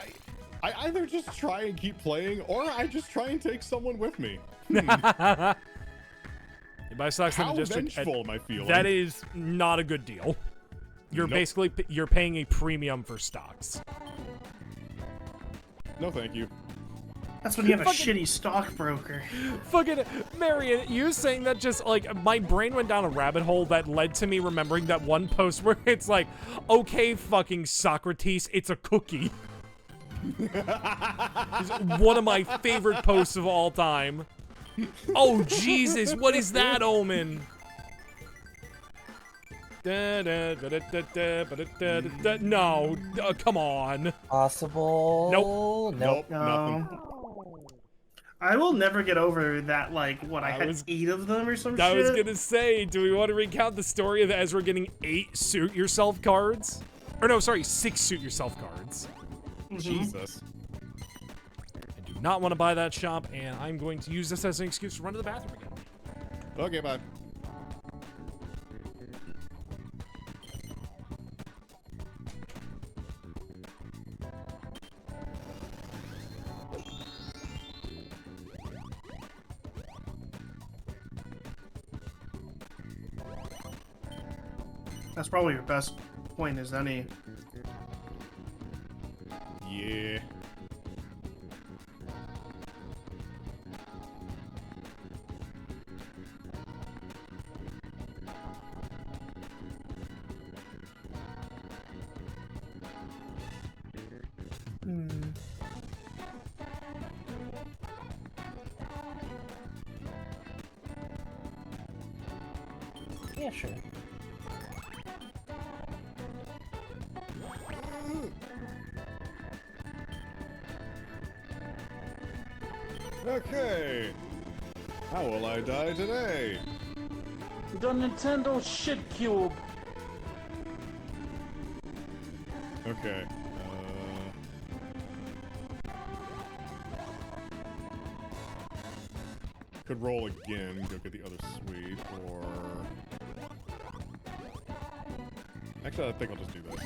either just try and keep playing, or I just try and take someone with me. You buy stocks in How the district. vengeful am I feeling? That is not a good deal. You're Nope. basically you're paying a premium for stocks. No, thank you. That's when you have a Fucking- shitty stockbroker. Fucking Marion, you saying that just like my brain went down a rabbit hole that led to me remembering that one post where it's like, okay, fucking Socrates, it's a cookie. It's one of my favorite posts of all time. Oh Jesus, what is that omen? No, come on. Possible. Nope. Nope. Nothing. I will never get over that, like, what, I I had was- 8 of them or some I shit? was gonna say, do we want to recount the story of Ezra getting 8 suit yourself cards? Or no, sorry, 6 suit yourself cards. Jesus. I do not want to buy that shop, and I'm going to use this as an excuse to run to the bathroom again. Okay, bye. That's probably your best point, is any. Yeah. Yeah, sure. Okay. How will I die today? The Nintendo shit cube. Okay. Could roll again, go get the other sweet, or... Actually, I think I'll just do this.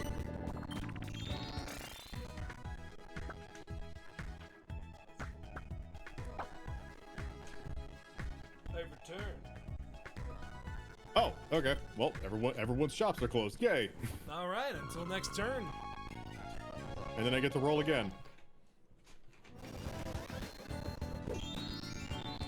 I've returned. Oh, okay. Well, everyone's shops are closed. Yay! All right, until next turn. And then I get to roll again.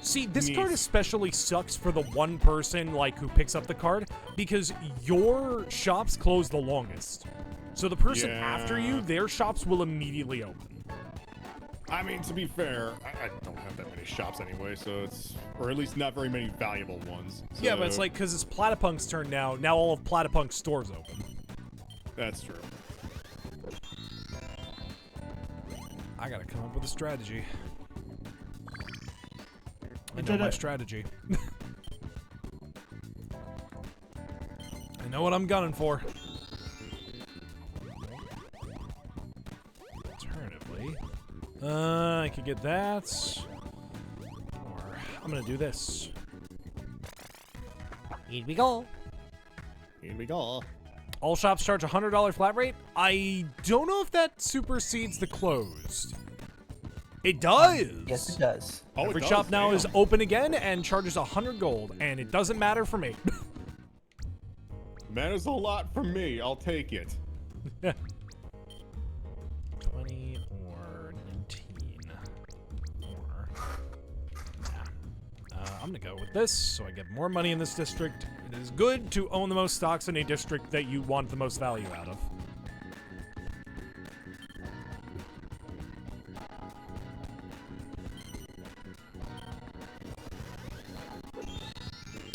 See, this card especially sucks for the one person, like, who picks up the card, because your shops close the longest. So the person after you, their shops will immediately open. I mean, to be fair, I don't have that many shops anyway, so it's... Or at least not very many valuable ones. So, yeah, but it's like, because it's Platypunk's turn now, now all of Platypunk's stores open. That's true. I gotta come up with a strategy. I know my strategy. I know what I'm gunning for. Alternatively, I could get that, or I'm gonna do this. Here we go. Here we go. All shops charge a $100 flat rate. I don't know if that supersedes the closed. It does. Yes, it does. Oh, Every it does? shop now Damn. is open again and charges 100 gold, and it doesn't matter for me. Matters a lot for me. I'll take it. 20 or 19. Or, I'm gonna go with this, so I get more money in this district. It is good to own the most stocks in a district that you want the most value out of.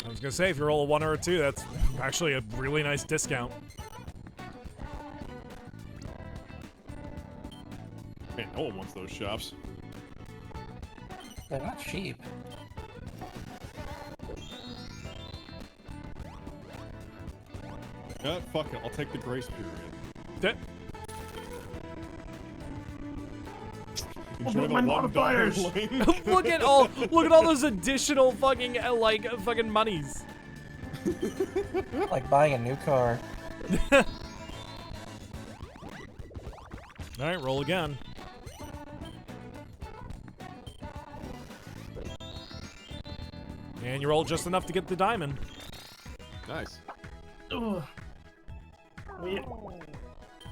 I was gonna say, if you roll a 1 or a 2, that's actually a really nice discount. Hey, no one wants those shops. They're not cheap. Fuck it. I'll take the grace period. That- Enjoy the my modifiers. $1 link. look at all those additional fucking fucking monies. Like buying a new car. All right, roll again. And you roll just enough to get the diamond. Nice. Ugh.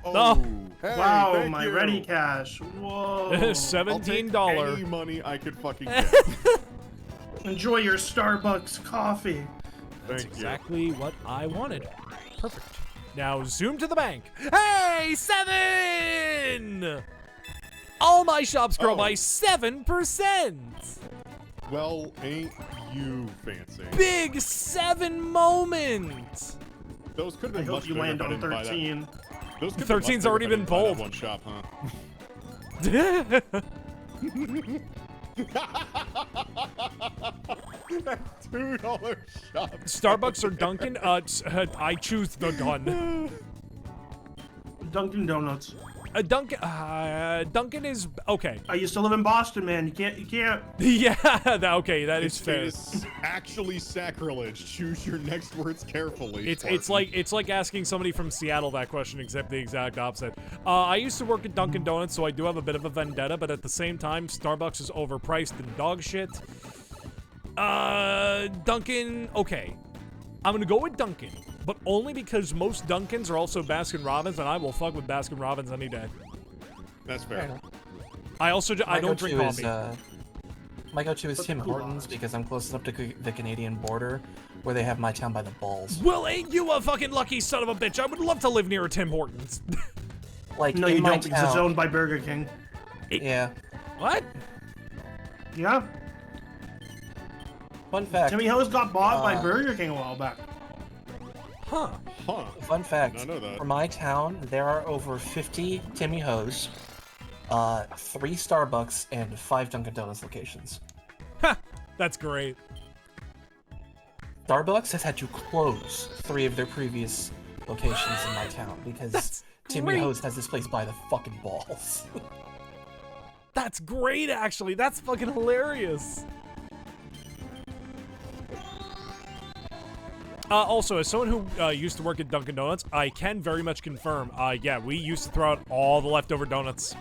Oh. Hey, Wow, thank my you. ready cash. Whoa. I'll take $17. any money I could fucking get. Enjoy your Starbucks coffee. That's Thank exactly what I wanted. Perfect. Now zoom to the bank. Hey, 7! All my shops grow by 7%. Well, ain't you fancy? Big 7 moment. Those could have I been hope much you bigger land if I on didn't buy that. 13. Those could 13's already been pulled. One shop, huh? $2 shop. Starbucks or Dunkin'? I choose the gun. Dunkin' Donuts. Dunkin' is okay. I used to live in Boston, man. You can't. Yeah, okay, that is It fair. is actually sacrilege. Choose your next words carefully. It's like asking somebody from Seattle that question, except the exact opposite. I used to work at Dunkin' Donuts, so I do have a bit of a vendetta, but at the same time, Starbucks is overpriced and dog shit. Dunkin', okay. I'm gonna go with Dunkin', but only because most Dunkins are also Baskin-Robbins, and I will fuck with Baskin-Robbins any day. That's fair. I also I don't drink coffee. My go-to is Tim Hortons because I'm close enough to the Canadian border where they have my town by the balls. Well, ain't you a fucking lucky son of a bitch? I would love to live near a Tim Hortons. Like, No, in you my don't, because it's town- owned by Burger King. Yeah. What? Yeah. Fun fact. Timmy Ho's got bought by Burger King a while back. Huh. Huh. Fun fact. Did not know that. For my town, there are over 50 Timmy Ho's, 3 Starbucks, and 5 Dunkin' Donuts locations. Ha! That's great. Starbucks has had to close 3 of their previous locations in my town because That's Timmy great. Ho's has this place by the fucking balls. That's great, actually. That's fucking hilarious. Also, as someone who used to work at Dunkin' Donuts, I can very much confirm, yeah, we used to throw out all the leftover donuts.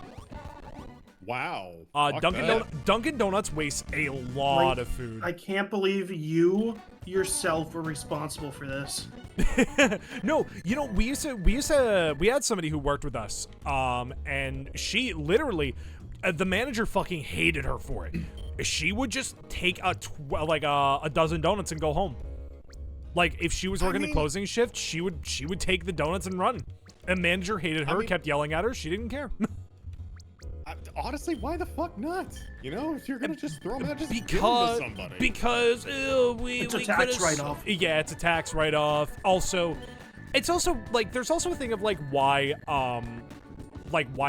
Wow. Fuck Dunkin' that. Dunkin' Donuts wastes a lot of food. I can't believe you yourself were responsible for this. No, you know, we had somebody who worked with us, and she literally, the manager fucking hated her for it. she would just take a dozen donuts and go home. Like, if she was working the closing shift, she would take the donuts and run. And manager hated her, kept yelling at her. She didn't care. Honestly, why the fuck not? You know, if you're gonna just throw them out, just give them to somebody. Because it's a tax write-off. Yeah, it's a tax write-off. Also, it's also like there's also a thing of like why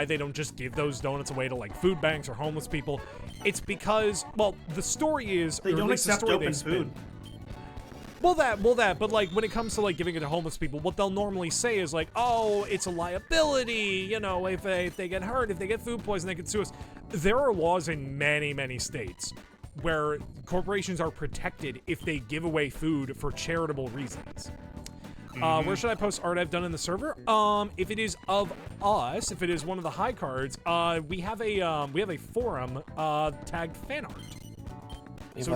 they don't just give those donuts away to like food banks or homeless people. It's because, well, the story is they don't accept open food. Well, but like when it comes to like giving it to homeless people, what they'll normally say is like, oh, it's a liability, you know, if they get hurt, if they get food poisoning, they can sue us. There are laws in many, many states where corporations are protected if they give away food for charitable reasons. Where should I post art I've done in the server? If it is of us, if it is one of the high cards, we have a forum tagged fan art. So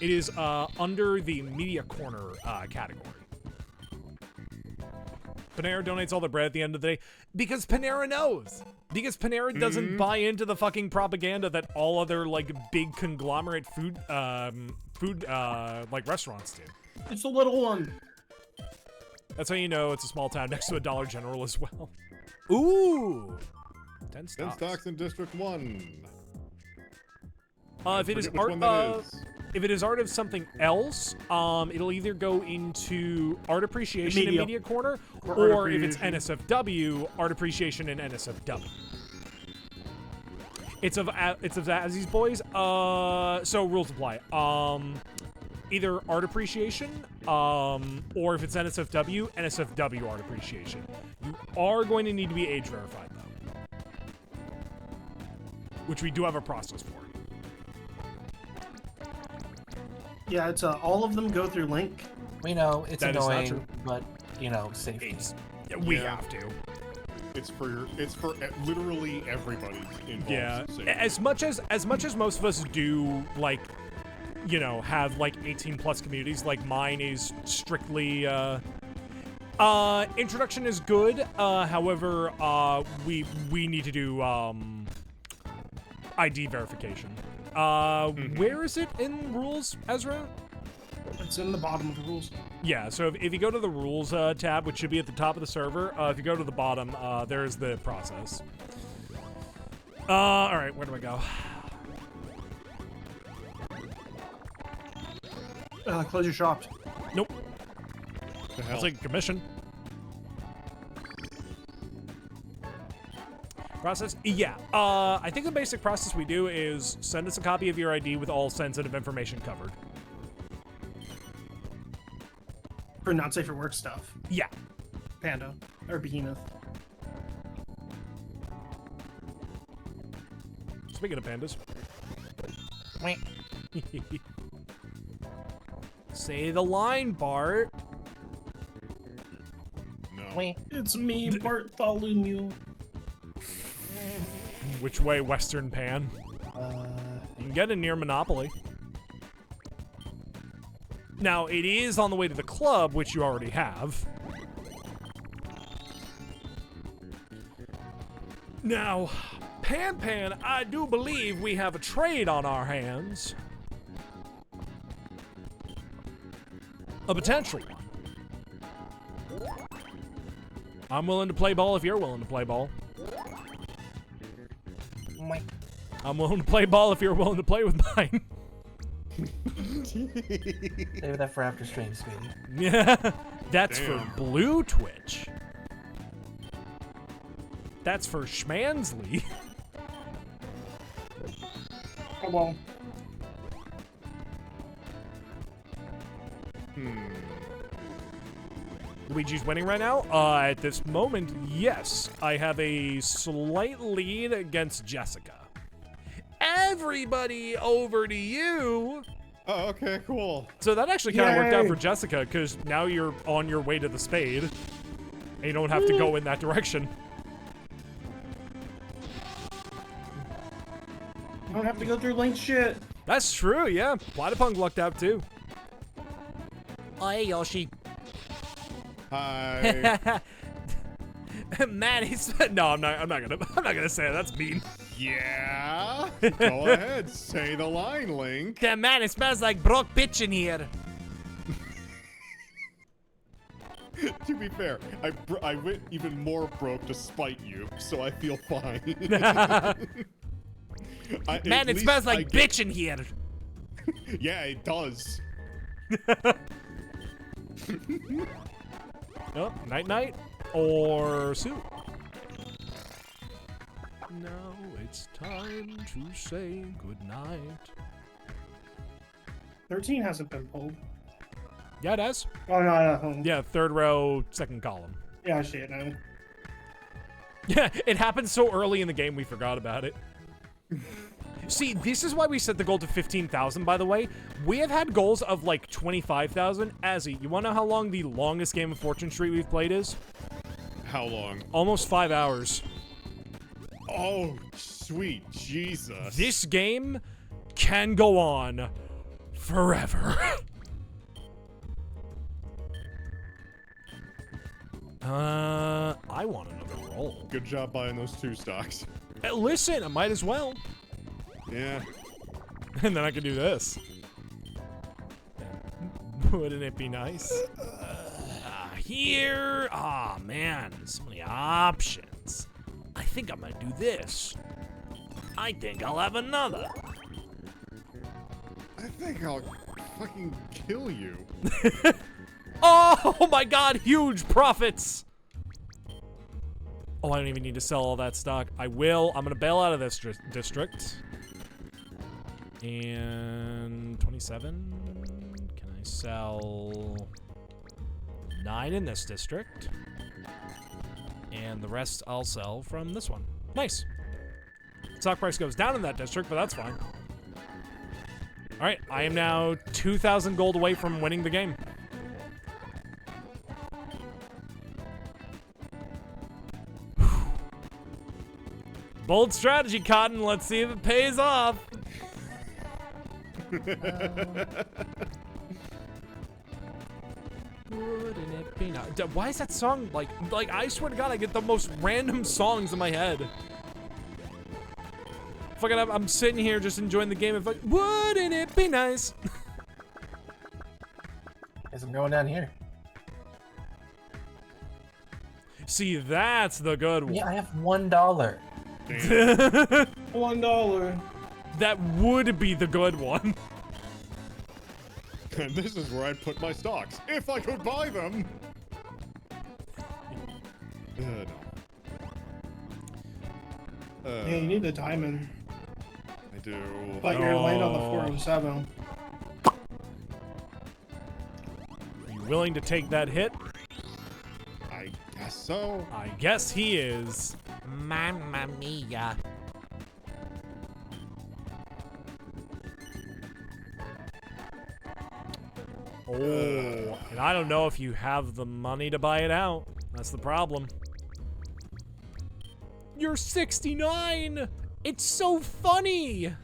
it is under the media corner category. Panera donates all the bread at the end of the day because Panera knows. Because Panera doesn't buy into the fucking propaganda that all other like big conglomerate food like restaurants do. It's a little one. That's how you know it's a small town next to a Dollar General as well. Ooh, 10 stocks. 10 stocks in District 1. If it is art, if it is art of something else, it'll either go into art appreciation in media corner, or if it's NSFW, art appreciation in NSFW. It's of Azzy's boys. So rules apply. Either art appreciation, or if it's NSFW, NSFW art appreciation. You are going to need to be age verified though, which we do have a process for. Yeah, it's all of them go through Link. We know it's That is not annoying, true. but you know, safety. We have to. It's for literally everybody's involved. Yeah. Safety. As much as most of us do, like, you know, have like 18 plus communities, like mine is strictly introduction is good. However, we need to do ID verification. Where is it in rules, Ezra? It's in the bottom of the rules. Yeah, so if you go to the rules tab, which should be at the top of the server, if you go to the bottom, there's the process. All right, where do I go? Close your shops. Nope. The hell? That's like a commission. Process? Yeah. I think the basic process we do is send us a copy of your ID with all sensitive information covered. For not safe for work stuff. Yeah. Panda. Or Behemoth. Speaking of pandas. Wait. Say the line, Bart. No. Wait. It's me, Bartholomew. Which way, Western Pan? You can get it near Monopoly. Now, it is on the way to the club, which you already have. Now, Pan, I do believe we have a trade on our hands. A potential one. I'm willing to play ball if you're willing to play ball. Wait. I'm willing to play ball if you're willing to play with mine. Save that for after stream, sweetie. Yeah, that's Damn. for Blue Twitch. That's for Schmansley. Come on. Luigi's winning right now? At this moment, yes. I have a slight lead against Jessica. Everybody over to you. Oh, okay, cool. So that actually kind of worked out Yay. for Jessica, because now you're on your way to the spade. And you don't have to go in that direction. You don't have to go through Link shit. That's true, yeah. Platypunk lucked out too. Oh, hey, Yoshi. Hi. Matt, he's no, I'm not gonna say that. That's mean. Yeah? Go ahead, say the line, Link. Damn man, it smells like broke bitch in here. To be fair, I went even more broke to spite you, so I feel fine. Man, it smells like bitch in here. Yeah, it does. Oh, night or suit. Now it's time to say goodnight. 13 hasn't been pulled. Yeah, it has. Oh, no. Yeah, third row, second column. Yeah, I see it now. Yeah, it happened so early in the game we forgot about it. See, this is why we set the goal to 15,000, by the way. We have had goals of like 25,000. Azzy, you want to know how long the longest game of Fortune Street we've played is? How long? Almost 5 hours. Oh, sweet Jesus. This game can go on forever. I want another roll. Good job buying those 2 stocks. Listen, I might as well. Yeah. And then I can do this. Wouldn't it be nice? Here. Ah, man. So many options. I think I'm gonna do this. I think I'll have another. I think I'll fucking kill you. Oh my god, huge profits! Oh, I don't even need to sell all that stock. I will. I'm gonna bail out of this district. And 27. Can I sell 9 in this district? And the rest I'll sell from this one. Nice. Stock price goes down in that district, but that's fine. All right, I am now 2,000 gold away from winning the game. Bold strategy, Cotton. Let's see if it pays off. Wouldn't it be nice? Why is that song like I swear to God, I get the most random songs in my head. Fucking I'm sitting here just enjoying the game. Wouldn't it be nice? Guess I'm going down here. See, that's the good one. Yeah, I have $1. $1. That would be the good one. And this is where I'd put my stocks, if I could buy them. No. Yeah, you need the diamond. I do. But you're laying on the 407. Are you willing to take that hit? I guess so. I guess he is. Mamma mia. Oh, and I don't know if you have the money to buy it out. That's the problem. You're 69! It's so funny!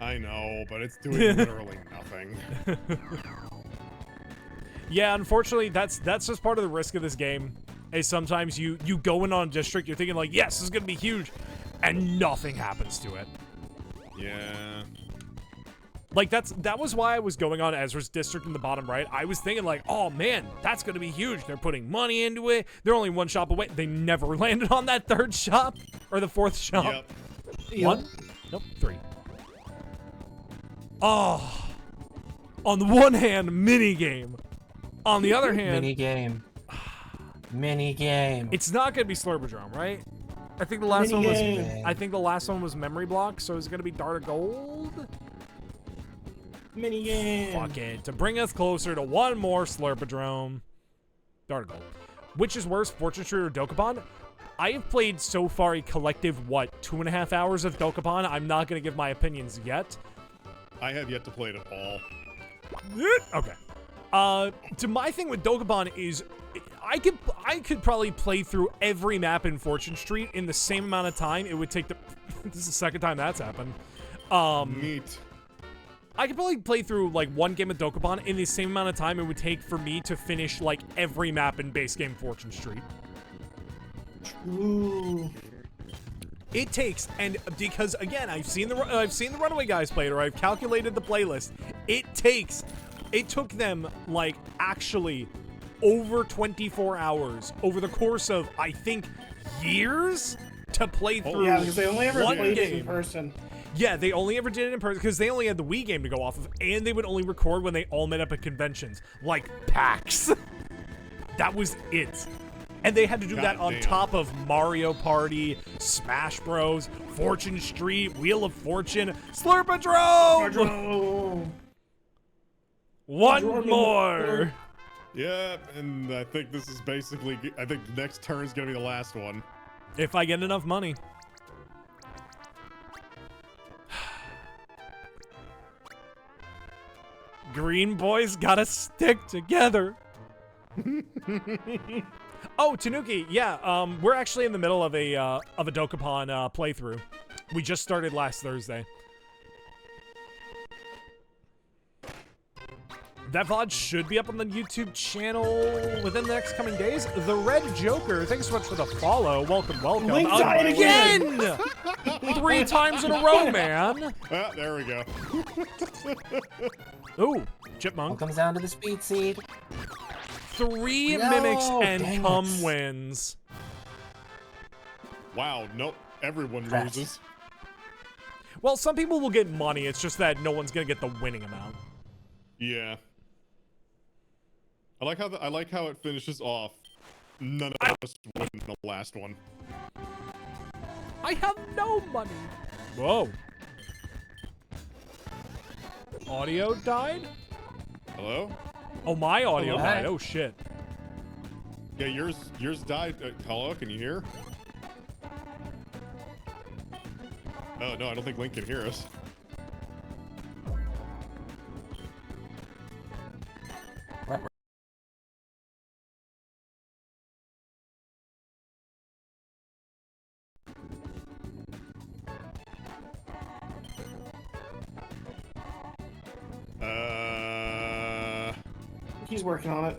I know, but it's doing literally nothing. Yeah, unfortunately, that's just part of the risk of this game. Is sometimes you go in on a district, you're thinking like, yes, this is gonna be huge, and nothing happens to it. Yeah. Like that was why I was going on Ezra's district in the bottom right. I was thinking like, oh man, that's gonna be huge. They're putting money into it. They're only 1 shop away. They never landed on that 3rd shop or the 4th shop. Yep. 1? Nope, 3. Oh. On the one hand, mini game. On the other hand, Mini game. Mini game. it's not gonna be Slurperdrome, right? I think the last one was. Minigame. I think the last one was Memory Block, so it's gonna be Dart of Gold. Minigame. Fuck it. To bring us closer to one more Slurperdrome. Dart of Gold. Which is worse, Fortune Street or Dokapon? I have played so far a collective, what, 2.5 hours of Dokapon? I'm not gonna give my opinions yet. I have yet to play it at all. Okay. To my thing with Dokapon is I could probably play through every map in Fortune Street in the same amount of time it would take to this is the second time that's happened. Neat. I could probably play through like one game of Dokapon in the same amount of time it would take for me to finish like every map in base game Fortune Street. Ooh. It takes, and because again, I've seen the Runaway Guys play it, or I've calculated the playlist. It took them like actually over 24 hours over the course of I think years to play through. Yeah, because they only ever one played it game. in person. Yeah, they only ever did it in person because they only had the Wii game to go off of, and they would only record when they all met up at conventions, like PAX. That was it. And they had to do that on top of Mario Party, Smash Bros, Fortune Street, Wheel of Fortune, Slurpadrome! One more! Yeah, and I think this is basically, I think the next turn is going to be the last one. If I get enough money. Green boys gotta stick together. Oh, Tanuki, yeah, we're actually in the middle of a Dokapon playthrough. We just started last Thursday. That VOD should be up on the YouTube channel within the next coming days. The Red Joker, thanks so much for the follow. Welcome, welcome. Link died Again! 3 times in a row, man. Ah, there we go. Ooh, Chipmunk. All comes down to the speed seed. 3 No, mimics and dang cum it. wins. Wow, nope, everyone Rats. loses. Well, some people will get money. It's just that no one's gonna get the winning amount. Yeah. I like how it finishes off. None of us won the last one. I have no money. Whoa. Audio died? Hello? Oh, my audio Hello? died. Oh, shit. Yeah, yours died. Hello, can you hear? Oh, no, I don't think Link can hear us. He's working on it.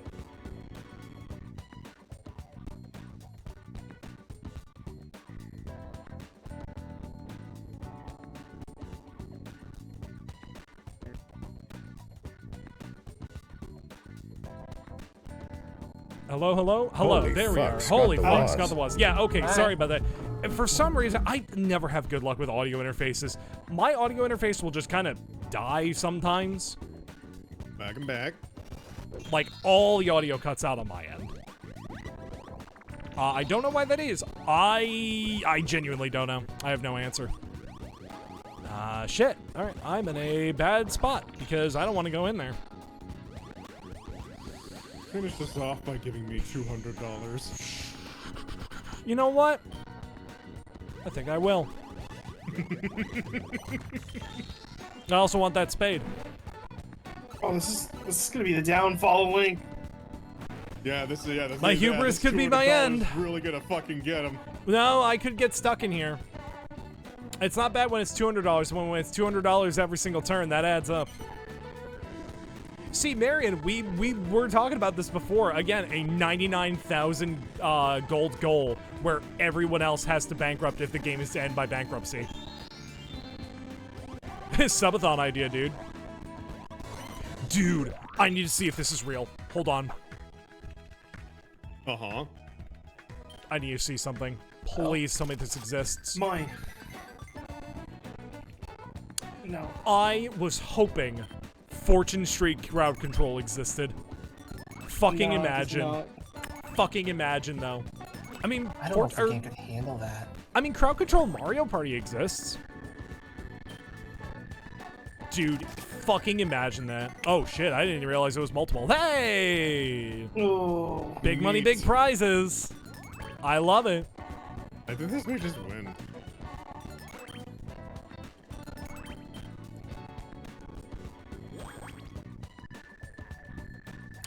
Hello, hello? Hello, Holy there we are. fuck, Holy Scott the fuck, Woz. Scott the Woz. Yeah, okay, Hi. sorry about that. And for some reason, I never have good luck with audio interfaces. My audio interface will just kind of die sometimes. Back and back. Like, all the audio cuts out on my end. I don't know why that is. I genuinely don't know. I have no answer. Shit. All right, I'm in a bad spot because I don't want to go in there. Finish this off by giving me $200. You know what? I think I will. I also want that spade. Oh, this is gonna be the downfall of Link. Yeah, this My hubris could be my end. Really gonna fucking get him. No, I could get stuck in here. It's not bad when it's $200. When it's $200 every single turn, that adds up. See, Marion, we were talking about this before. Again, a 99,000 gold goal where everyone else has to bankrupt if the game is to end by bankruptcy. Subathon idea, dude. Dude, I need to see if this is real. Hold on. Uh-huh. I need to see something. Please tell me this exists. Mine. No. I was hoping Fortune Street crowd control existed. Fucking No, it does imagine. not. Fucking imagine, though. I mean, I don't know if the game could handle that. I mean, crowd control Mario Party exists. Dude, fucking imagine that. Oh shit, I didn't even realize it was multiple. Hey! Oh. Big money, big prizes. I love it. I think this may just win.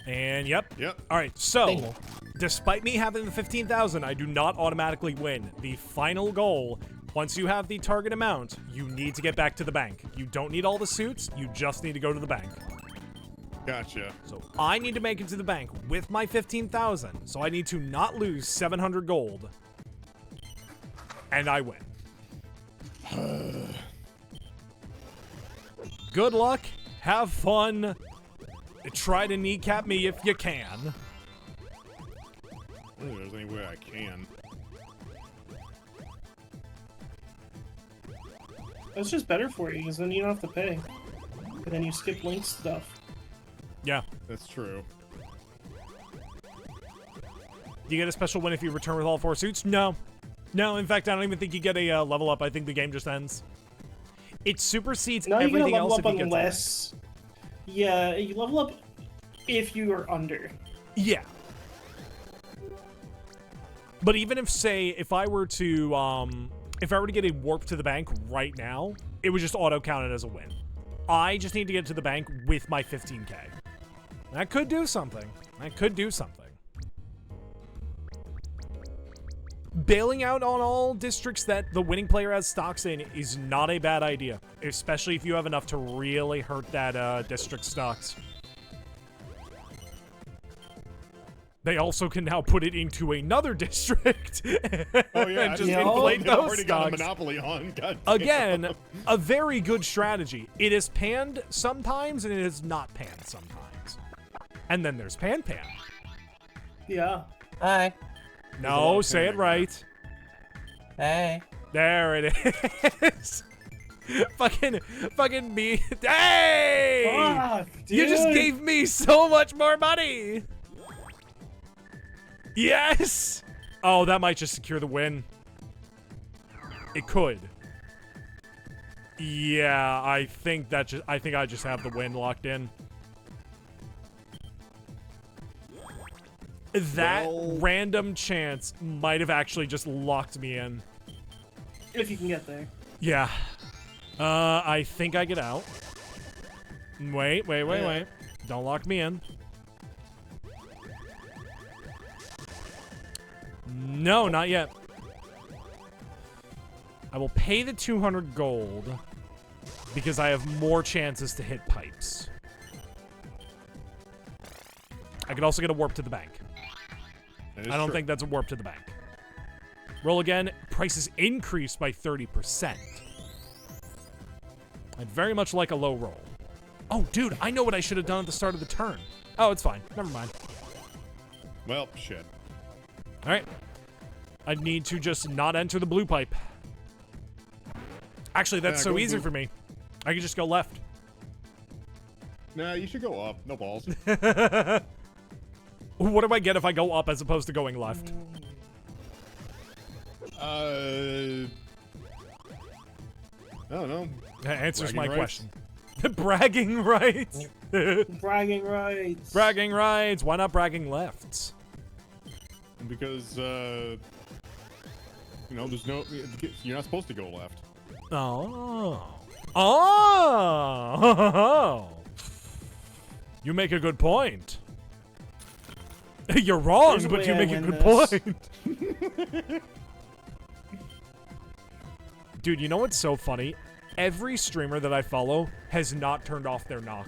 And yep. Yep. All right, so Bingo. despite me having the 15,000, I do not automatically win. The final goal, once you have the target amount, you need to get back to the bank. You don't need all the suits, you just need to go to the bank. Gotcha. So I need to make it to the bank with my 15,000. So I need to not lose 700 gold. And I win. Good luck. Have fun. Try to kneecap me if you can. I don't think there's any way I can. That's just better for you, because then you don't have to pay. And then you skip Link stuff. Yeah. That's true. Do you get a special win if you return with all 4 suits? No. No, in fact, I don't even think you get a level up. I think the game just ends. It supersedes No, everything you get a level else up if you get unless... Yeah, you level up if you are under. Yeah. But even if, say, if I were to get a warp to the bank right now, it would just auto-count it as a win. I just need to get to the bank with my 15k. That could do something. That could do something. Bailing out on all districts that the winning player has stocks in is not a bad idea, especially if you have enough to really hurt that district stocks. They also can now put it into another district Oh yeah, and just inflate already those got a stocks. monopoly on. God damn. Again, a very good strategy. It is panned sometimes and it is not panned sometimes. And then there's PanPan. Yeah. Hi. No, say it right. Hey. There it is. fucking me. Hey! Fuck, You just dude. gave me so much more money. Yes. Oh, that might just secure the win. It could. Yeah, I think I just have the win locked in. That random chance might have actually just locked me in. If you can get there. Yeah. I think I get out. Wait. Don't lock me in. No, not yet. I will pay the 200 gold because I have more chances to hit pipes. I could also get a warp to the bank. I don't think that's a warp to the bank. Roll again. Prices increased by 30%. I'd very much like a low roll. Oh, dude, I know what I should have done at the start of the turn. Oh, it's fine. Never mind. Well, shit. All right. I'd need to just not enter the blue pipe. Actually, that's so easy for me. I could just go left. Nah, you should go up. No balls. What do I get if I go up as opposed to going left? I don't know. That answers my Bragging rights. question. Bragging rights. Bragging rights. Bragging rights. Why not bragging lefts? Because, you know, there's no... You're not supposed to go left. Oh. Oh. You make a good point. You're wrong, There's a but way you I make a win good this. point. Dude, you know what's so funny? Every streamer that I follow has not turned off their knock.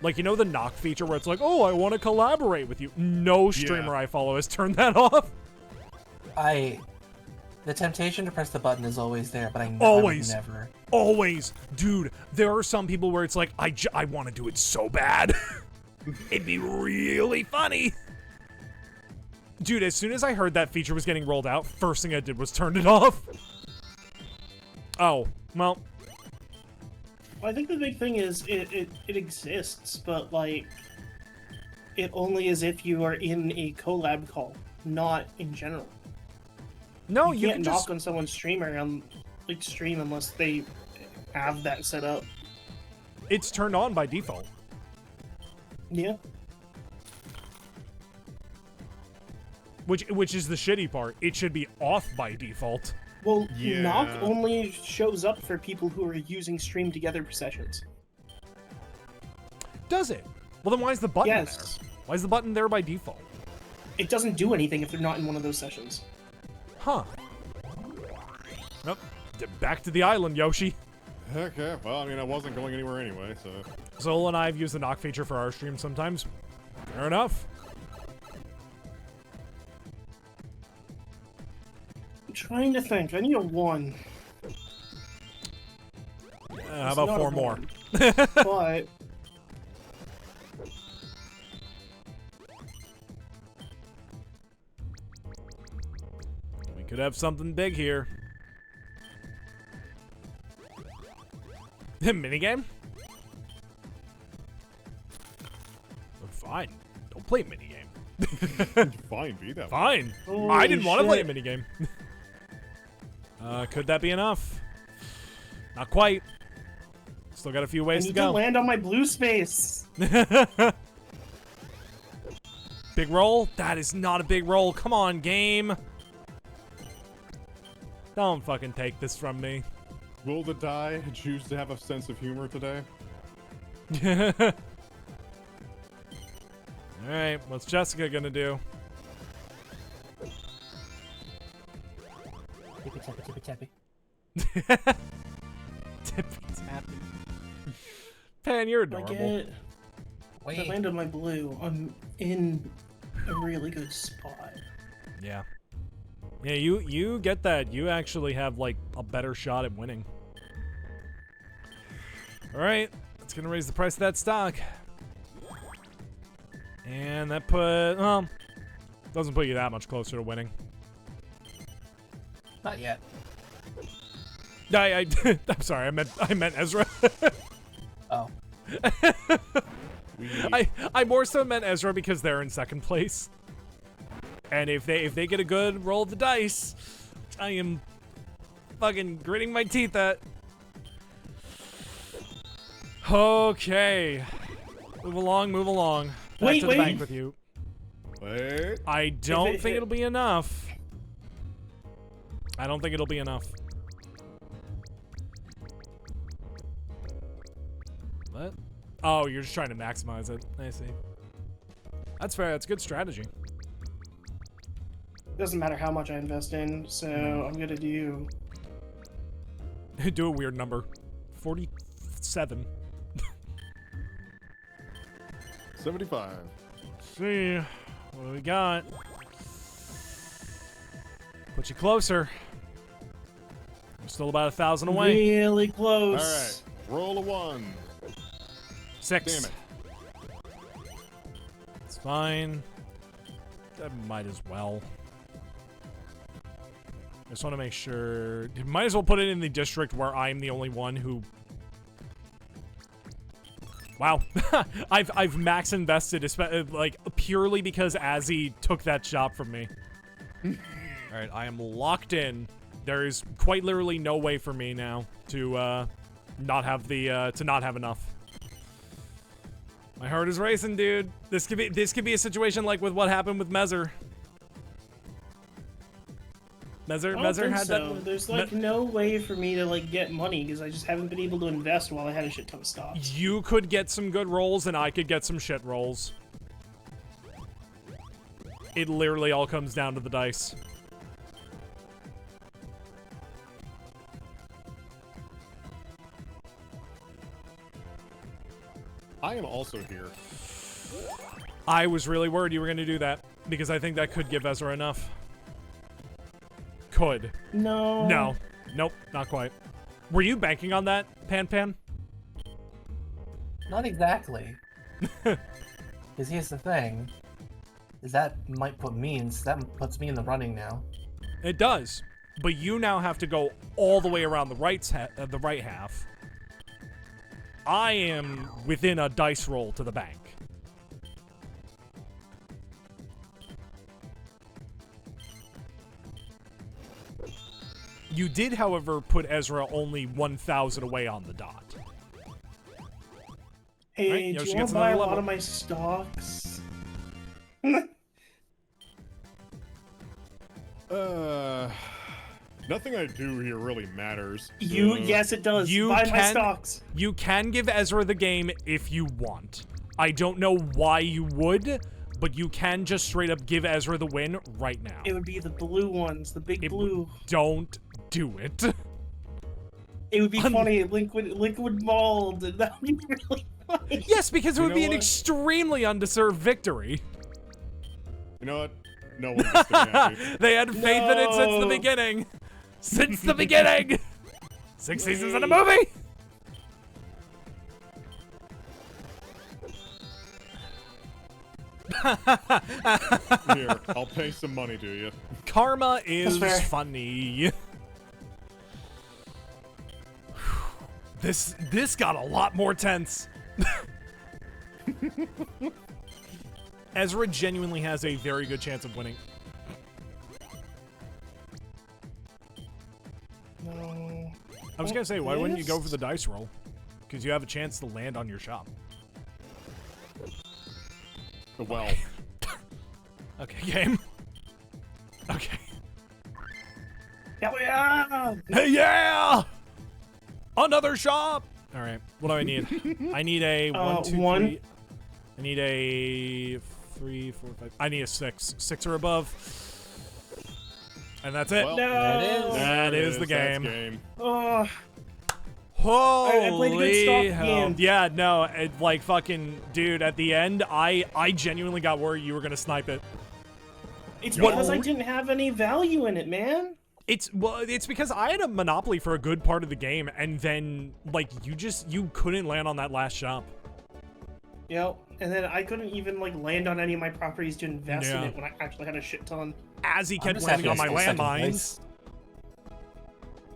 Like, you know the knock feature where it's like, oh, I want to collaborate with you. No streamer I follow has turned that off. The temptation to press the button is always there, but I would never. Always. Dude, there are some people where it's like, I want to do it so bad. It'd be really funny. Dude, as soon as I heard that feature was getting rolled out, first thing I did was turn it off. Oh, well. I think the big thing is it exists, but like it only is if you are in a collab call, not in general. No, you can't can knock just... on someone's streamer on like stream unless they have that set up. It's turned on by default. Yeah. Which is the shitty part. It should be off by default. Well, Yeah. knock only shows up for people who are using stream together sessions. Does it? Well, then why is the button Yes. there? Why is the button there by default? It doesn't do anything if they're not in one of those sessions. Huh. Nope. Back to the island, Yoshi. Okay, well, I mean, I wasn't going anywhere anyway, so... Zola and I have used the knock feature for our stream sometimes. Fair enough. I'm trying to think. I need a 1. How about not 4 a more? But We could have something big here. Minigame? Oh, fine. Don't play a minigame. Fine, be that. Fine. I Holy didn't want to play a shit. minigame. Could that be enough? Not quite. Still got a few I ways to need to go. land on my blue space. Big roll? That is not a big roll. Come on, game. Don't fucking take this from me. Will the die choose to have a sense of humor today? Alright, what's Jessica gonna do? Tippy tappy, tippy tappy. Tippy tappy. Pan, you're If I adorable. get if I Wait. land on my blue, I'm in a really good spot. Yeah. Yeah, you get that. You actually have, like, a better shot at winning. Alright, that's gonna raise the price of that stock. And that doesn't put you that much closer to winning. Not yet. I'm sorry, I meant Ezra. Oh. I more so meant Ezra because they're in second place. And if they get a good roll of the dice, which I am fucking gritting my teeth at. Okay. Move along, move along. Back Wait, to the wait. bank with you. Wait. I don't it think hit- it'll be enough. I don't think it'll be enough. What? Oh, you're just trying to maximize it. I see. That's fair. That's good strategy. Doesn't matter how much I invest in, so I'm gonna do. Do a weird number. 47. 75. Let's see. What do we got? Put you closer. We're still about 1,000 away. Really All right. close. Roll a 1. 6. Damn it. It's fine. I might as well. I just want to make sure. Might as well put it in the district where I'm the only one who. Wow, I've max invested, like purely because Azzy took that shop from me. All right, I am locked in. There is quite literally no way for me now to not have enough. My heart is racing, dude. This could be a situation like with what happened with Mezzer. I don't Mezzer think had so. that. There's like no way for me to like get money because I just haven't been able to invest while I had a shit ton of stocks. You could get some good rolls, and I could get some shit rolls. It literally all comes down to the dice. I am also here. I was really worried you were going to do that, because I think that could give Ezra enough. Could. No. No. Nope, not quite. Were you banking on that, Pan? Not exactly. Because here's the thing. Is that might put me in, that puts me in the running now. It does. But you now have to go all the way around the right half. I am within a dice roll to the bank. You did, however, put Ezra only 1,000 away on the dot. Hey, Right, do Yoshi you want gets to buy a another lot level. of my stocks? Nothing I do here really matters. Yes, it does. You Buy my can- stocks. You can give Ezra the game if you want. I don't know why you would, but you can just straight up give Ezra the win right now. It would be the blue ones, the big blue. Don't do it. It would be funny. Liquid mold. That would be really funny. Yes, because it You would be know an what? extremely undeserved victory. You know what? No one is gonna be happy. They had faith in it since the No. beginning. Since the beginning! 6 seasons in a movie! Here, I'll pay some money to you. Karma is fair. funny. This got a lot more tense. Ezra genuinely has a very good chance of winning. No. I was gonna say, why wouldn't you go for the dice roll? Because you have a chance to land on your shop. Well, Okay, game. Okay. Yeah. Hey, yeah! Another shop! Alright, what do I need? I need a 1, 2, 1. 3. I need a 3, 4, 5. I need a 6. 6 or above. And that's it. well, No. That there it is the that's game. Oh, Holy I played a good stock hell. game. Yeah, no, it, like fucking, dude, at the end, I genuinely got worried you were gonna snipe it. it's because I didn't have any value in it, man. It's because I had a monopoly for a good part of the game, and then like you couldn't land on that last shop. Yep. And then I couldn't even like land on any of my properties to invest in Yeah. it when I actually had a shit ton. As he I'm kept just landing on happy my I stole second landmines. place.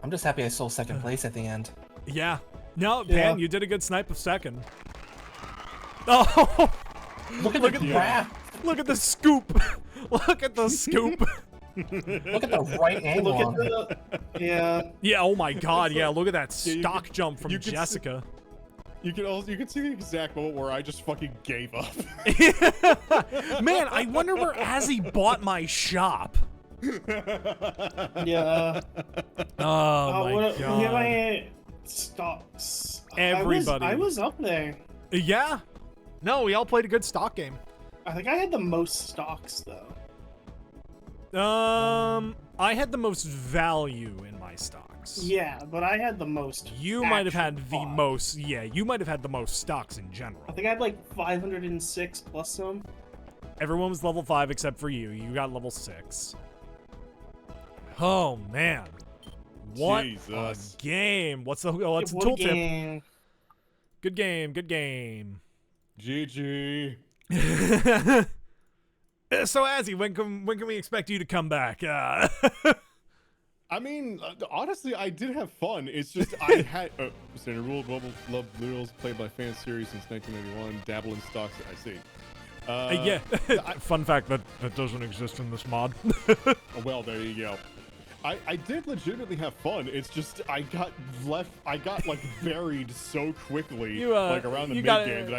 I'm just happy I stole second place at the end. Yeah. No, Yeah. Pan, you did a good snipe of second. Oh, Look at Look the at graph. look at the scoop. Look at the scoop. Look at the right angle Look on at it. the yeah. Yeah, oh my god, yeah, look at that Yeah, you stock can- jump from you can see- Jessica. you can see the exact moment where I just fucking gave up. Man, I wonder where Azzy bought my shop. Yeah. Oh my What god. are my stocks? Everybody. I was up there. Yeah. No, we all played a good stock game. I think I had the most stocks though. I had the most value in my stocks. Yeah, but I had the most. You might have had action the bought. most, yeah, you might have had the most stocks in general. I think I had like 506 plus some. Everyone was level 5 except for you. You got level 6. Oh, man. What Jesus. a game. What's the What a tooltip? game. Good game, good game. GG. So, Azzy, when can we expect you to come back? I mean, honestly, I did have fun. It's just I had standard rule, global love noodles, played by fan series since 1991. Dabble in stocks. I see. Yeah. Fun fact that doesn't exist in this mod. Well, there you go. I did legitimately have fun. It's just I got like buried so quickly, You, like around the you mid got, game that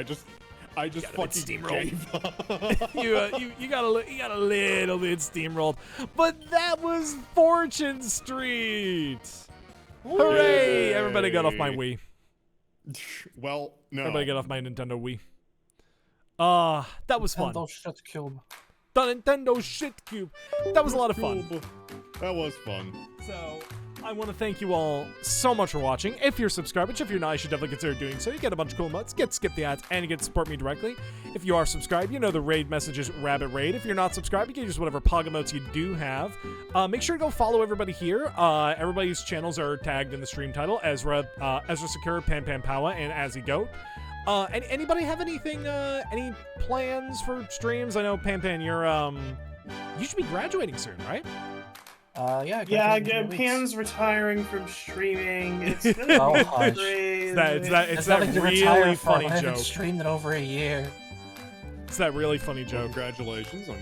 I just fucking steamrolled. gave up. you got a little bit steamrolled, but that was Fortune Street. Hooray! Yay. Everybody got off my Wii. Well, no. Everybody got off my Nintendo Wii. That was fun. Nintendo shit cube. The Nintendo shit cube. That was a lot of fun. That was fun. So, I want to thank you all so much for watching. If you're subscribed, which if you're not, you should definitely consider doing so. You get a bunch of cool emotes, get to skip the ads, and you get to support me directly. If you are subscribed, you know the raid message is Rabbit Raid. If you're not subscribed, you can use whatever pog emotes you do have. Make sure to go follow everybody here. Everybody's channels are tagged in the stream title. EzraSecur, PanPanPowwa, and AzzyGoat. Anybody have anything, any plans for streams? I know, Pan, you're, you should be graduating soon, right? Yeah. Yeah, graduated in 2 weeks. Pan's retiring from streaming. It's gonna Oh, be hush. crazy. It's That's that nothing to really retire from. funny I haven't joke. streamed in over a year. It's that really funny Well, joke. congratulations on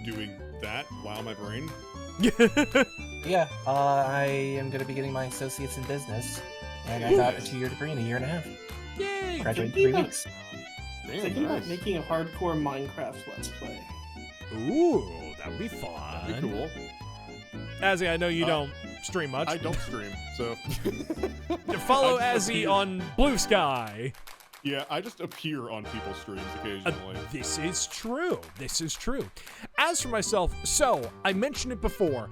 doing that. Wow, my brain. Yeah, I am going to be getting my associates in business, and I got a 2-year degree in a year and a half. Yay! Graduated Thinking in 3 about- weeks. Thinking about making a hardcore Minecraft Let's Play. Ooh, that'd be That'd fun. be cool. Azzy, I know you don't stream much. I don't stream, so. Follow I just Azzy appear. on Blue Sky. Yeah, I just appear on people's streams occasionally. This is true. This is true. As for myself, so I mentioned it before.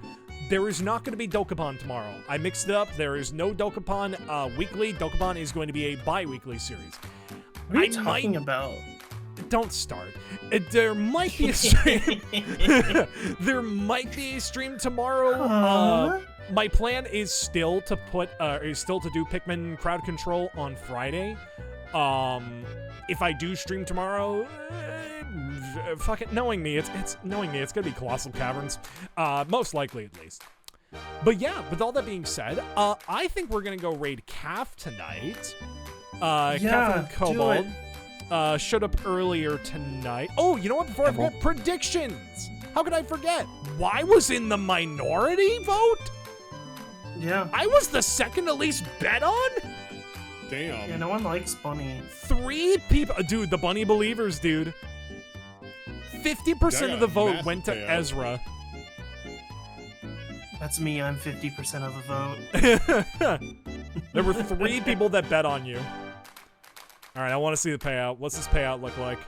There is not going to be Dokapon tomorrow. I mixed it up. There is no Dokapon weekly. Dokapon is going to be a bi-weekly series. What are you I talking might- about? Don't start. There might be a stream. There might be a stream tomorrow. Huh? My plan is still to do Pikmin crowd control on Friday. If I do stream tomorrow, fucking knowing me, it's gonna be Colossal Caverns, most likely at least. But yeah, with all that being said, I think we're gonna go raid Calf tonight. Calf and Kobold showed up earlier tonight. Oh, you know what? Before I forget, predictions. How could I forget? Why was in the minority vote? Yeah. I was the second to least bet on? Damn. Yeah, no one likes Bunny. 3 people. Dude, the Bunny believers, dude. 50% of the vote went to Ezra. That's me. I'm 50% of the vote. There were 3 people that bet on you. All right, I want to see the payout. What's this payout look like?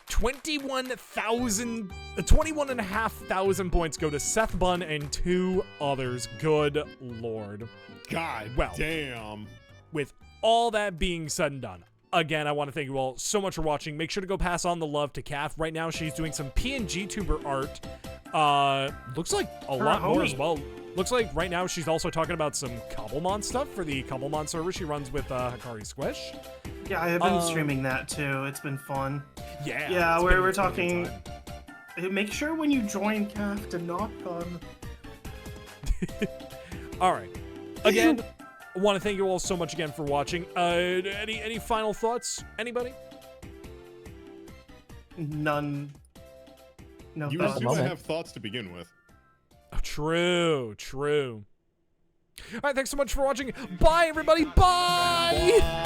21,500 points go to Seth Bunn and 2 others. Good lord. God, well, damn. With all that being said and done, again, I want to thank you all so much for watching. Make sure to go pass on the love to Calf. Right now, she's doing some PNG tuber art. Looks like a lot more as well. Looks like right now she's also talking about some Cobblemon stuff for the Cobblemon server she runs with Hikari Squish. Yeah, I have been streaming that too. It's been fun. Yeah. Yeah, we're talking. Make sure when you join Calf to knock on. All right. Again, I want to thank you all so much again for watching. Any final thoughts? Anybody? None. No. You assume I have thoughts to begin with. Oh, true. All right, thanks so much for watching. Bye, everybody. Bye.